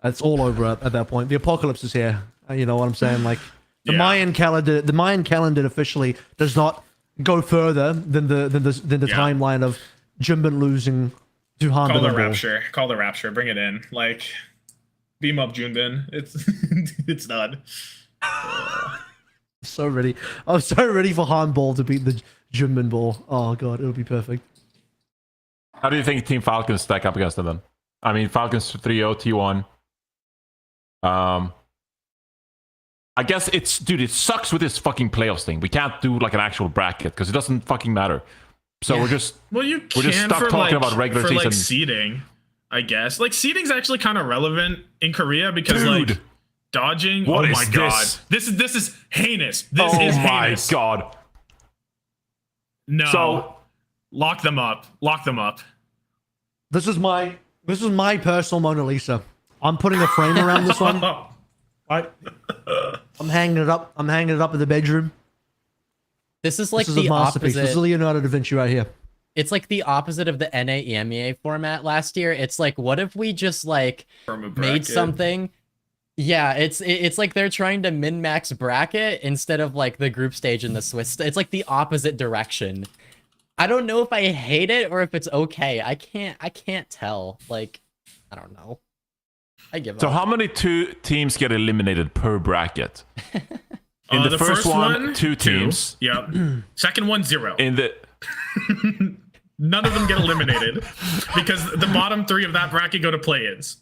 S2: it's all over at that point. The apocalypse is here. You know what I'm saying? Like, The Mayan calendar officially does not go further than the timeline of Jimbin losing to Han.
S3: Call the Rapture. Call the Rapture. Bring it in. Like, beam up Junbin. It's done.
S2: So ready. I'm so ready for Han Ball to beat the Jimbin Ball. Oh god, it would be perfect.
S1: How do you think Team Falcons stack up against them then? I mean, Falcons 3-0, T1. I guess it sucks with this fucking playoffs thing. We can't do like an actual bracket because it doesn't fucking matter. So we're just
S3: we're just
S1: stuck
S3: for
S1: talking
S3: like,
S1: about regular
S3: for
S1: season.
S3: like seeding, I guess. Like seeding's actually kind of relevant in Korea because like dodging.
S1: What
S3: oh
S1: is
S3: my god,
S1: this?
S3: this is heinous. This
S1: oh
S3: is
S1: my
S3: heinous.
S1: god.
S3: No.
S1: So
S3: lock them up. Lock them up.
S2: This is my personal Mona Lisa. I'm putting a frame around this one. Right. I'm hanging it up. I'm hanging it up in the bedroom.
S4: This is like
S2: this is
S4: the
S2: a masterpiece.
S4: opposite.
S2: This is Leonardo da Vinci right here.
S4: It's like the opposite of the NA EMEA format last year. It's like, what if we just like made something? Yeah, it's like they're trying to min-max bracket instead of like the group stage in the Swiss. It's like the opposite direction. I don't know if I hate it or if it's okay. I can't tell. Like, I don't know. I give up.
S1: So how many teams get eliminated per bracket? In the first one, two teams.
S3: Yep. Second one, 0.
S1: In the
S3: none of them get eliminated because the bottom 3 of that bracket go to play-ins.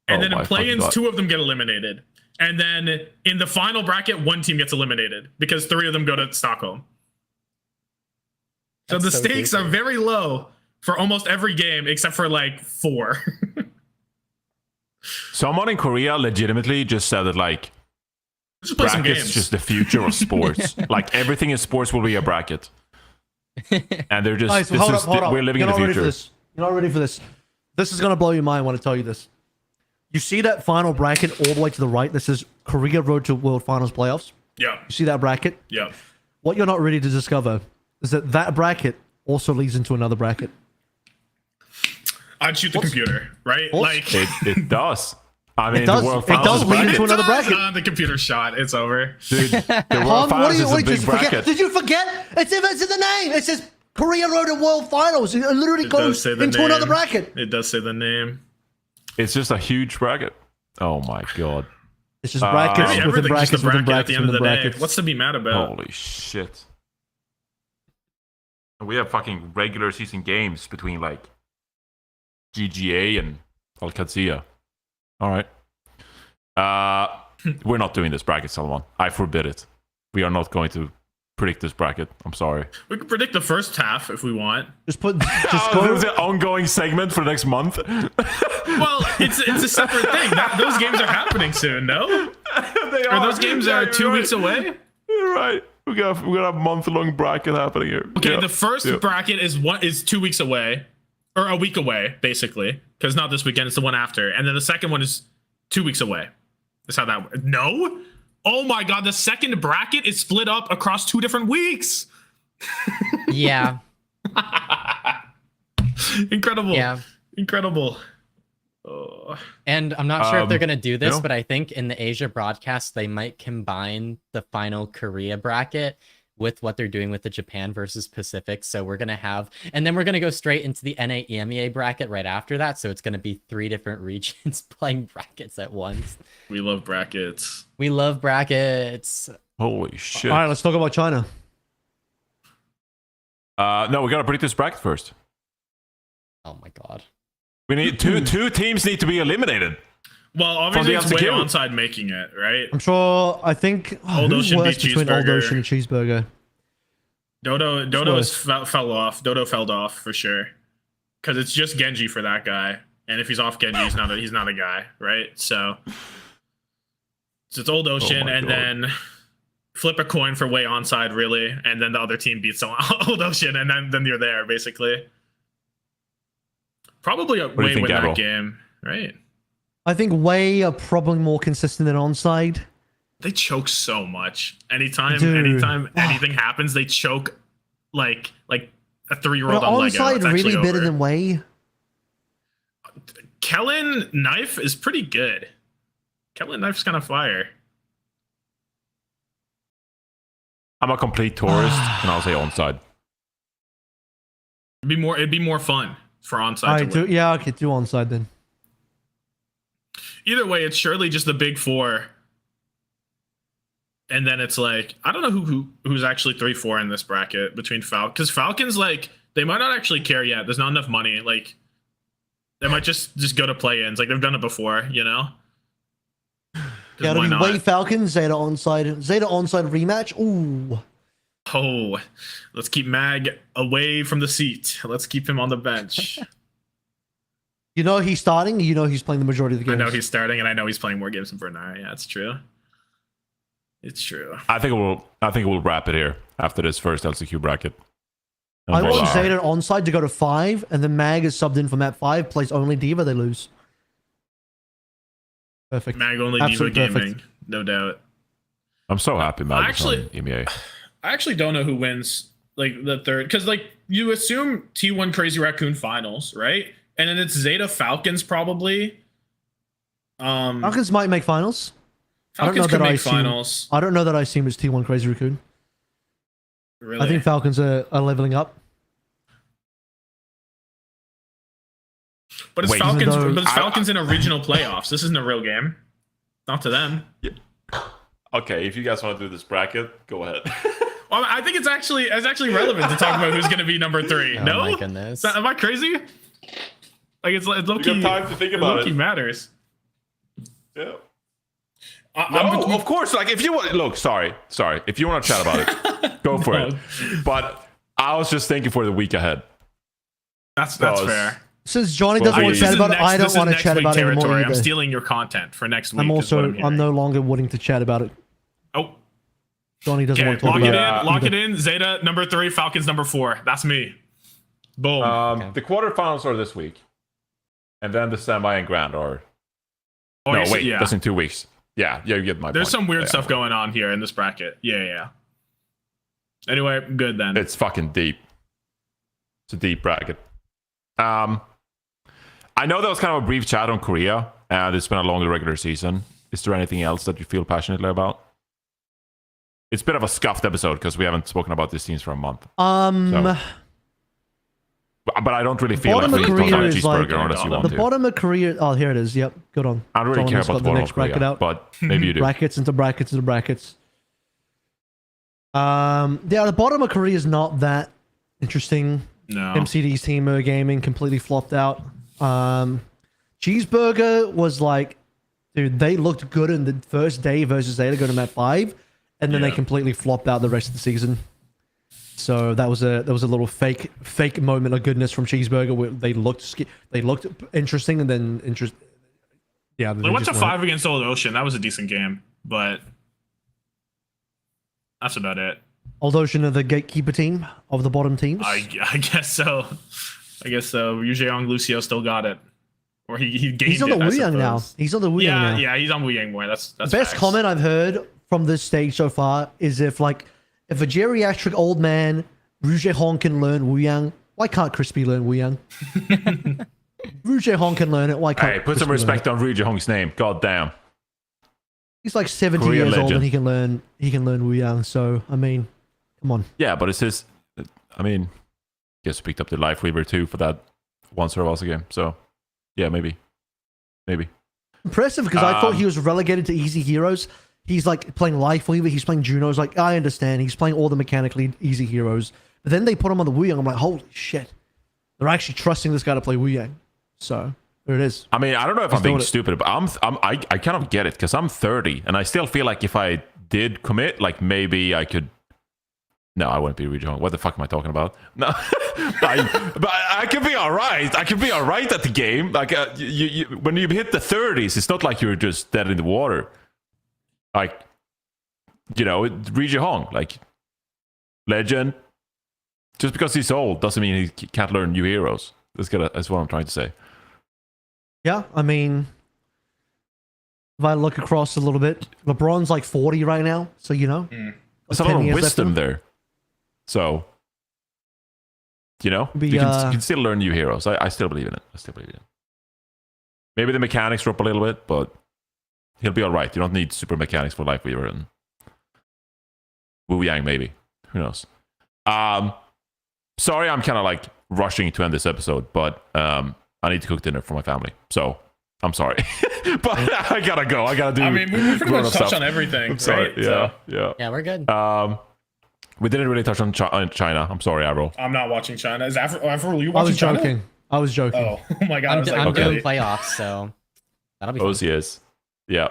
S3: And then in play-ins, 2 of them get eliminated. And then in the final bracket, 1 team gets eliminated because 3 of them go to Stockholm. So the stakes are very low for almost every game except for like 4.
S1: Someone in Korea legitimately just said that like
S3: just play some
S1: brackets
S3: games.
S1: just the future of sports. Like everything in sports will be a bracket. And they're just
S2: Guys, hold up.
S1: We're living in the future.
S2: You're not ready for this. This is gonna blow your mind when I tell you this. You see that final bracket all the way to the right? This is Korea Road to World Finals playoffs.
S3: Yeah.
S2: You see that bracket?
S3: Yeah.
S2: What you're not ready to discover is that bracket also leads into another bracket.
S3: I'd shoot the computer, right? Like
S1: it does. I mean,
S2: it does,
S1: the World
S2: it
S1: Finals
S2: does lead into another bracket.
S3: The computer shot. It's over.
S1: Dude, the World Finals is a big bracket.
S2: Did you forget? It's in the name. It says Korea Road to World Finals. It literally goes into another bracket.
S3: It does say the name.
S1: It's just a huge bracket. Oh my god.
S2: It's just brackets within brackets within brackets
S3: at the end of the
S2: brackets.
S3: day. What's to be mad about?
S1: Holy shit. We have fucking regular season games between like GGA and Al-Qadsiya. All right. We're not doing this bracket, Salman. I forbid it. We are not going to predict this bracket. I'm sorry.
S3: We can predict the first half if we want.
S2: Just go.
S1: There's an ongoing segment for the next month.
S3: Well, it's a separate thing. Those games are happening soon, no?
S1: They are.
S3: Those games are 2 weeks away?
S1: You're right. We're gonna have a month-long bracket happening here.
S3: Okay, the first bracket is 2 weeks away. Or a week away, basically. Because not this weekend, it's the one after. And then the second one is 2 weeks away. That's how that works. No? Oh my god, the second bracket is split up across 2 different weeks.
S4: Yeah.
S3: Incredible.
S4: Yeah.
S3: Incredible.
S4: And I'm not sure if they're going to do this, but I think in the Asia broadcast, they might combine the final Korea bracket with what they're doing with the Japan versus Pacific. So we're going to have, and then we're going to go straight into the NA EMEA bracket right after that. So it's going to be 3 different regions playing brackets at once.
S3: We love brackets.
S4: We love brackets.
S1: Holy shit.
S2: All right, let's talk about China.
S1: No, we got to predict this bracket first.
S4: Oh my god.
S1: We need two teams need to be eliminated.
S3: Well, obviously it's way onside making it, right?
S2: I'm sure. I think
S3: Old Ocean beat
S2: between Old
S3: Cheeseburger.
S2: Ocean and Cheeseburger.
S3: Dodo fell off. Dodo fell off for sure, because it's just Genji for that guy, and if he's off Genji, he's not a guy, right? So it's Old Ocean, and then flip a coin for way onside, really, and then the other team beats Old Ocean, and then you're there basically. Probably a way win that game, right?
S2: I think Way are probably more consistent than onside.
S3: They choke so much. Anytime anything happens, they choke like a 3-year-old on Lego.
S2: Onside really better than Way.
S3: Kellen Knife is pretty good. Kellen Knife's kind of fire.
S1: I'm a complete tourist, and I'll say onside.
S3: It'd be more fun for onside
S2: I
S3: to
S2: do.
S3: win.
S2: Yeah, okay, do onside then.
S3: Either way, it's surely just the big four. And then it's like, I don't know who's actually 3-4 in this bracket between Falcons. Because Falcons, like, they might not actually care yet. There's not enough money. Like, they might just go to play-ins. Like, they've done it before, you know?
S2: Yeah, it'll
S3: why
S2: be
S3: not?
S2: Wade Falcons, Zeta onside rematch. Ooh.
S3: Oh, let's keep Mag away from the seat. Let's keep him on the bench.
S2: You know he's starting. You know he's playing the majority of the
S3: I
S2: games.
S3: know he's starting, and I know he's playing more games than Bernard. Yeah, it's true. It's true.
S1: I think we'll wrap it here after this first LCQ bracket.
S2: I
S1: And we'll,
S2: want Zeta onside to go to 5, and then Mag is subbed in for map 5, plays only Diva, they lose. Perfect.
S3: Mag only
S2: Absolute
S3: Diva
S2: perfect.
S3: Gaming, no doubt.
S1: I'm so happy, man.
S3: Actually-
S1: EMEA.
S3: I actually don't know who wins like the third, because like you assume T1 Crazy Raccoon finals, right? And then it's Zeta Falcons probably.
S2: Falcons might make finals.
S3: Falcons could
S2: that I
S3: make
S2: assume-
S3: finals.
S2: I don't know that I assume it's T1 Crazy Raccoon.
S3: Really?
S2: I think Falcons are leveling up.
S3: But it's
S1: Wait,
S3: Falcons.
S2: even though-
S3: But it's Falcons in a regional playoffs. This isn't a real game. Not to them.
S1: Okay, if you guys want to do this bracket, go ahead.
S3: Well, I think it's actually relevant to talk about who's going to be number 3.
S4: Oh
S3: no,
S4: my goodness.
S3: Am I crazy? Like it's low
S1: You
S3: key.
S1: got time to think about
S3: low-key
S1: it.
S3: matters.
S1: Yeah.
S3: I'm
S1: No, of course. Like, if you want, look, sorry. If you want to chat about it, go for
S3: No.
S1: it. But I was just thinking for the week ahead.
S3: That's
S1: Because-
S3: fair.
S2: Since Johnny
S1: Well,
S2: doesn't want
S1: this
S2: to chat
S1: is
S2: about it, I don't want to chat about it anymore
S3: territory. I'm
S2: either.
S3: stealing your content for next week.
S2: I'm
S3: is what
S2: also,
S3: hearing.
S2: I'm no longer willing to chat about it.
S3: Oh,
S2: Johnny doesn't
S3: okay.
S2: want to talk
S3: Lock it in.
S2: about it.
S3: Lock
S2: either.
S3: it in. Zeta number 3, Falcons number 4. That's me. Boom.
S4: Okay.
S1: The quarterfinals are this week. And then the semi and grand are.
S3: Oh,
S1: No,
S3: you're-
S1: wait.
S3: yeah.
S1: That's in 2 weeks. Yeah, you get my
S3: There's
S1: point.
S3: some weird
S1: Yeah.
S3: stuff going on here in this bracket. Yeah. Anyway, good then.
S1: It's fucking deep. It's a deep bracket. I know that was kind of a brief chat on Korea, and it's been a longer regular season. Is there anything else that you feel passionately about? It's a bit of a scuffed episode because we haven't spoken about these teams for a month. So- But I don't really feel like
S2: bottom
S1: we
S2: of
S1: need to talk
S2: Korea
S1: about
S2: is like-
S1: cheeseburger unless you
S3: the
S1: want
S2: the
S1: to.
S2: bottom of Korea. Oh, here it is. Yep, good on.
S1: I don't really
S2: Someone
S1: care
S2: else
S1: about
S2: got
S1: the
S2: the
S1: bottom
S2: next
S1: of Korea,
S2: bracket out.
S1: but maybe you do.
S2: Brackets into brackets into brackets. Yeah, the bottom of Korea is not that interesting.
S3: No.
S2: MCD's team gaming completely flopped out. Cheeseburger was like, dude, they looked good in the first day versus Zeta going to map 5, and then they
S3: Yeah.
S2: completely flopped out the rest of the season. So that was a little fake moment of goodness from Cheeseburger where they looked interesting and then Yeah,
S3: They went to 5 against Old Ocean. That was a decent game, but that's about it.
S2: Old Ocean are the gatekeeper team of the bottom teams.
S3: I guess so. Yu Jeong Lucio still got it, or he gained
S2: He's on the
S3: it, I
S2: Wuyang now.
S3: suppose.
S2: He's on the Wuyang now.
S3: Yeah, he's on Wuyang more. That's
S2: Best
S3: facts.
S2: comment I've heard from this stage so far is if a geriatric old man, Rouge Hong, can learn Wuyang, why can't Crispy learn Wuyang? Rouge Hong can learn it, why can't
S1: Hey, put some
S2: Crispy learn
S1: respect on Ryuji Hong's name. God damn.
S2: it? He's like 70
S1: Korean
S2: years old
S1: legend.
S2: and he can learn Wuyang, so I mean, come on.
S1: Yeah, but it's his. I mean, guess picked up the Life Weaver too for that one Survivor game. So, yeah, maybe.
S2: Impressive because I thought he was relegated to easy heroes. He's like playing Life Weaver, he's playing Junos. Like, I understand, he's playing all the mechanically easy heroes. But then they put him on the Wuyang. I'm like, holy shit. They're actually trusting this guy to play Wuyang. So, there it is.
S1: I mean, I don't know if
S2: He's
S1: I'm being
S2: doing it.
S1: stupid, but I kind of get it because I'm 30 and I still feel like if I did commit, like maybe I could. No, I wouldn't be Ryuji Hong. What the fuck am I talking about? No, but I could be all right. I could be all right at the game. Like when you hit the 30s, it's not like you're just dead in the water. Like, Ryuji Hong, like legend. Just because he's old doesn't mean he can't learn new heroes. That's what I'm trying to say.
S2: Yeah, I mean, if I look across a little bit, LeBron's like 40 right now. So,
S1: There's a
S2: 10
S1: lot of
S2: years left
S1: wisdom
S2: in him.
S1: there. So,
S2: Be,
S1: you can still learn new heroes. I still believe in it. Maybe the mechanics drop a little bit, but he'll be all right. You don't need super mechanics for Life Weaver and Wu Yang maybe. Who knows? Sorry, I'm kind of like rushing to end this episode, but I need to cook dinner for my family. So I'm sorry, but I gotta go. I gotta do.
S3: I mean, we pretty much touched
S1: stuff.
S3: on everything.
S1: I'm sorry.
S3: Right?
S1: Yeah,
S3: So,
S4: Yeah, we're good.
S1: we didn't really touch on China. I'm sorry, Avril.
S3: I'm not watching China. Is Avril you
S2: I
S3: watching
S2: was
S3: China?
S2: joking. I was joking.
S3: Oh, oh my god! I
S4: I'm,
S3: was like,
S4: I'm
S1: okay.
S4: doing playoffs, so that'll be fun.
S1: OCS. Yeah.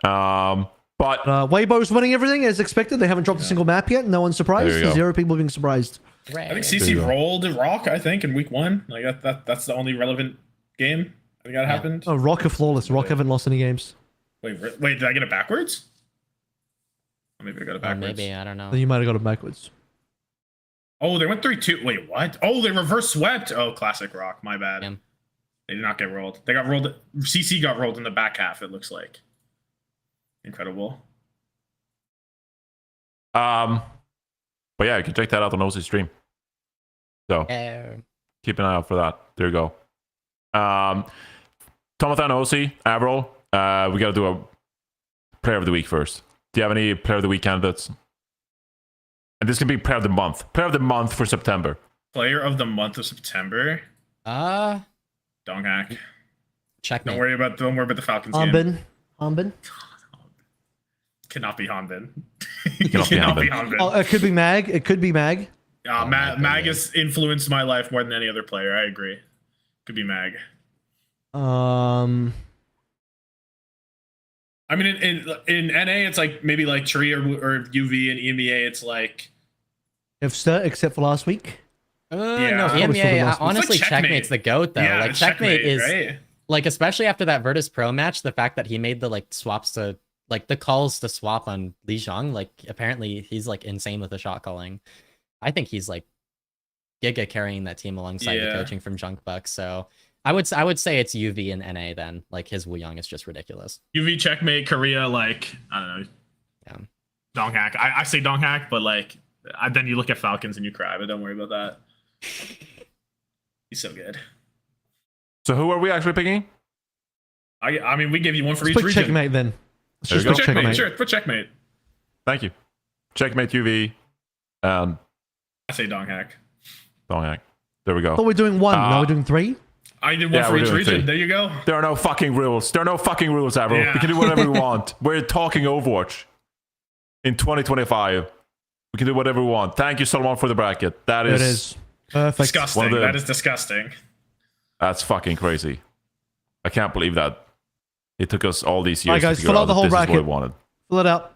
S1: But
S2: Weibo's winning everything as expected. They haven't dropped a single map yet. No one's surprised.
S1: There you go.
S2: 0 people being surprised.
S4: Hooray.
S3: I think
S1: There you
S3: CC
S1: go.
S3: rolled Rock. I think in week 1. Like that's the only relevant game. I think that happened.
S2: Oh, Rock are flawless. Rock haven't lost any games.
S3: Wait, did I get it backwards? Or maybe I got it
S4: Or
S3: backwards.
S4: maybe, I don't know.
S2: Then you might have got it backwards.
S3: Oh, they went 3-2. Wait, what? Oh, they reverse swept. Oh, classic Rock. My bad.
S4: Yeah.
S3: They did not get rolled. They got rolled. CC got rolled in the back half. It looks like. Incredible.
S1: But yeah, you can check that out on Ocie stream. So keep an eye out for that. There you go. Tommathan, Ocie, Avril, we gotta do a player of the week first. Do you have any player of the week candidates? And this can be player of the month. Player of the month for September.
S3: Player of the month of September. Donghack.
S4: Checkmate.
S3: Don't worry about the Falcons game.
S2: Hanbin.
S3: Cannot be Hanbin.
S1: Cannot be
S3: Hanbin.
S2: Oh, it could be Mag. It could be Mag.
S3: Mag has influenced my life more than any other player. I agree. Could be Mag.
S2: Um,
S3: I mean, in NA, it's like maybe like Tree or UV, and EMEA, it's like
S2: Ifsta, except for last week.
S3: Yeah.
S4: No,
S3: Probably
S2: still the
S4: EMEA,
S2: best.
S4: honestly,
S3: It's like Checkmate.
S4: Checkmate's the GOAT, though.
S3: yeah,
S4: Like, Checkmate is,
S3: right?
S4: like, especially after that Virtus Pro match, the fact that he made the, like, swaps to, like, the calls to swap on Li Zhang, like, apparently he's, like, insane with the shot calling. I think he's, like, giga carrying that team alongside the
S3: Yeah.
S4: coaching from Junkbuck, so I would say it's UV and NA then. Like, his Wu Yang is just ridiculous.
S3: UV Checkmate, Korea, like, I don't know.
S4: Yeah.
S3: Donghack. I say Donghack, but like, then you look at Falcons and you cry, but don't worry about that. He's so good.
S1: So who are we actually picking?
S3: I mean, we give you one for
S2: Let's
S3: each
S2: put
S3: region.
S2: Checkmate then. Let's
S1: There
S2: just
S1: you
S2: put
S1: go.
S3: Checkmate,
S2: Checkmate.
S3: sure. Put Checkmate.
S1: Thank you. Checkmate UV and
S3: I say Donghack.
S1: Donghack. There we
S2: I thought
S1: go.
S2: we're doing one. Now we're doing 3.
S3: I did one
S1: Yeah,
S3: for
S1: we're
S3: each
S1: doing
S3: region.
S1: 3.
S3: There you go.
S1: There are no fucking rules. There are no fucking rules, Avril.
S3: Yeah.
S1: We can do whatever we want. We're talking Overwatch in 2025. We can do whatever we want. Thank you, Solomon, for the bracket. That
S2: There
S1: is,
S2: it is. Perfect.
S3: Disgusting.
S1: One of the-
S3: That is disgusting.
S1: That's fucking crazy. I can't believe that it took us all these years
S2: Alright, guys,
S1: to figure
S2: fill out
S1: out
S2: the
S1: that
S2: whole
S1: this is what we
S2: bracket.
S1: wanted.
S2: Fill it out.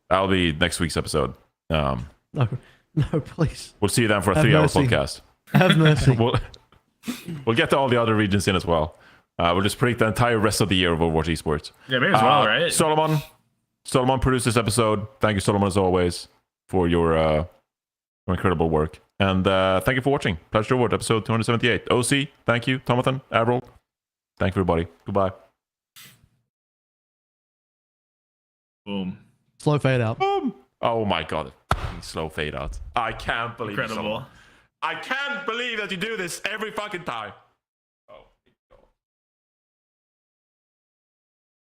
S1: That'll be next week's episode.
S2: No, please.
S1: We'll see you then for a
S2: Have
S1: 3-hour
S2: mercy.
S1: podcast.
S2: Have mercy.
S1: We'll get to all the other regions in as well. We'll just predict the entire rest of the year of Overwatch Esports.
S3: Yeah, maybe as well, right?
S1: Solomon produced this episode. Thank you, Solomon, as always, for your incredible work. And thank you for watching. Plat Chat episode 278. OC, thank you. Tommathan, Avril, thank you, everybody. Goodbye.
S3: Boom.
S2: Slow fade out.
S1: Boom. Oh my god. Fucking slow fade out. I can't believe it,
S3: Incredible.
S1: Solomon. I can't believe that you do this every fucking time.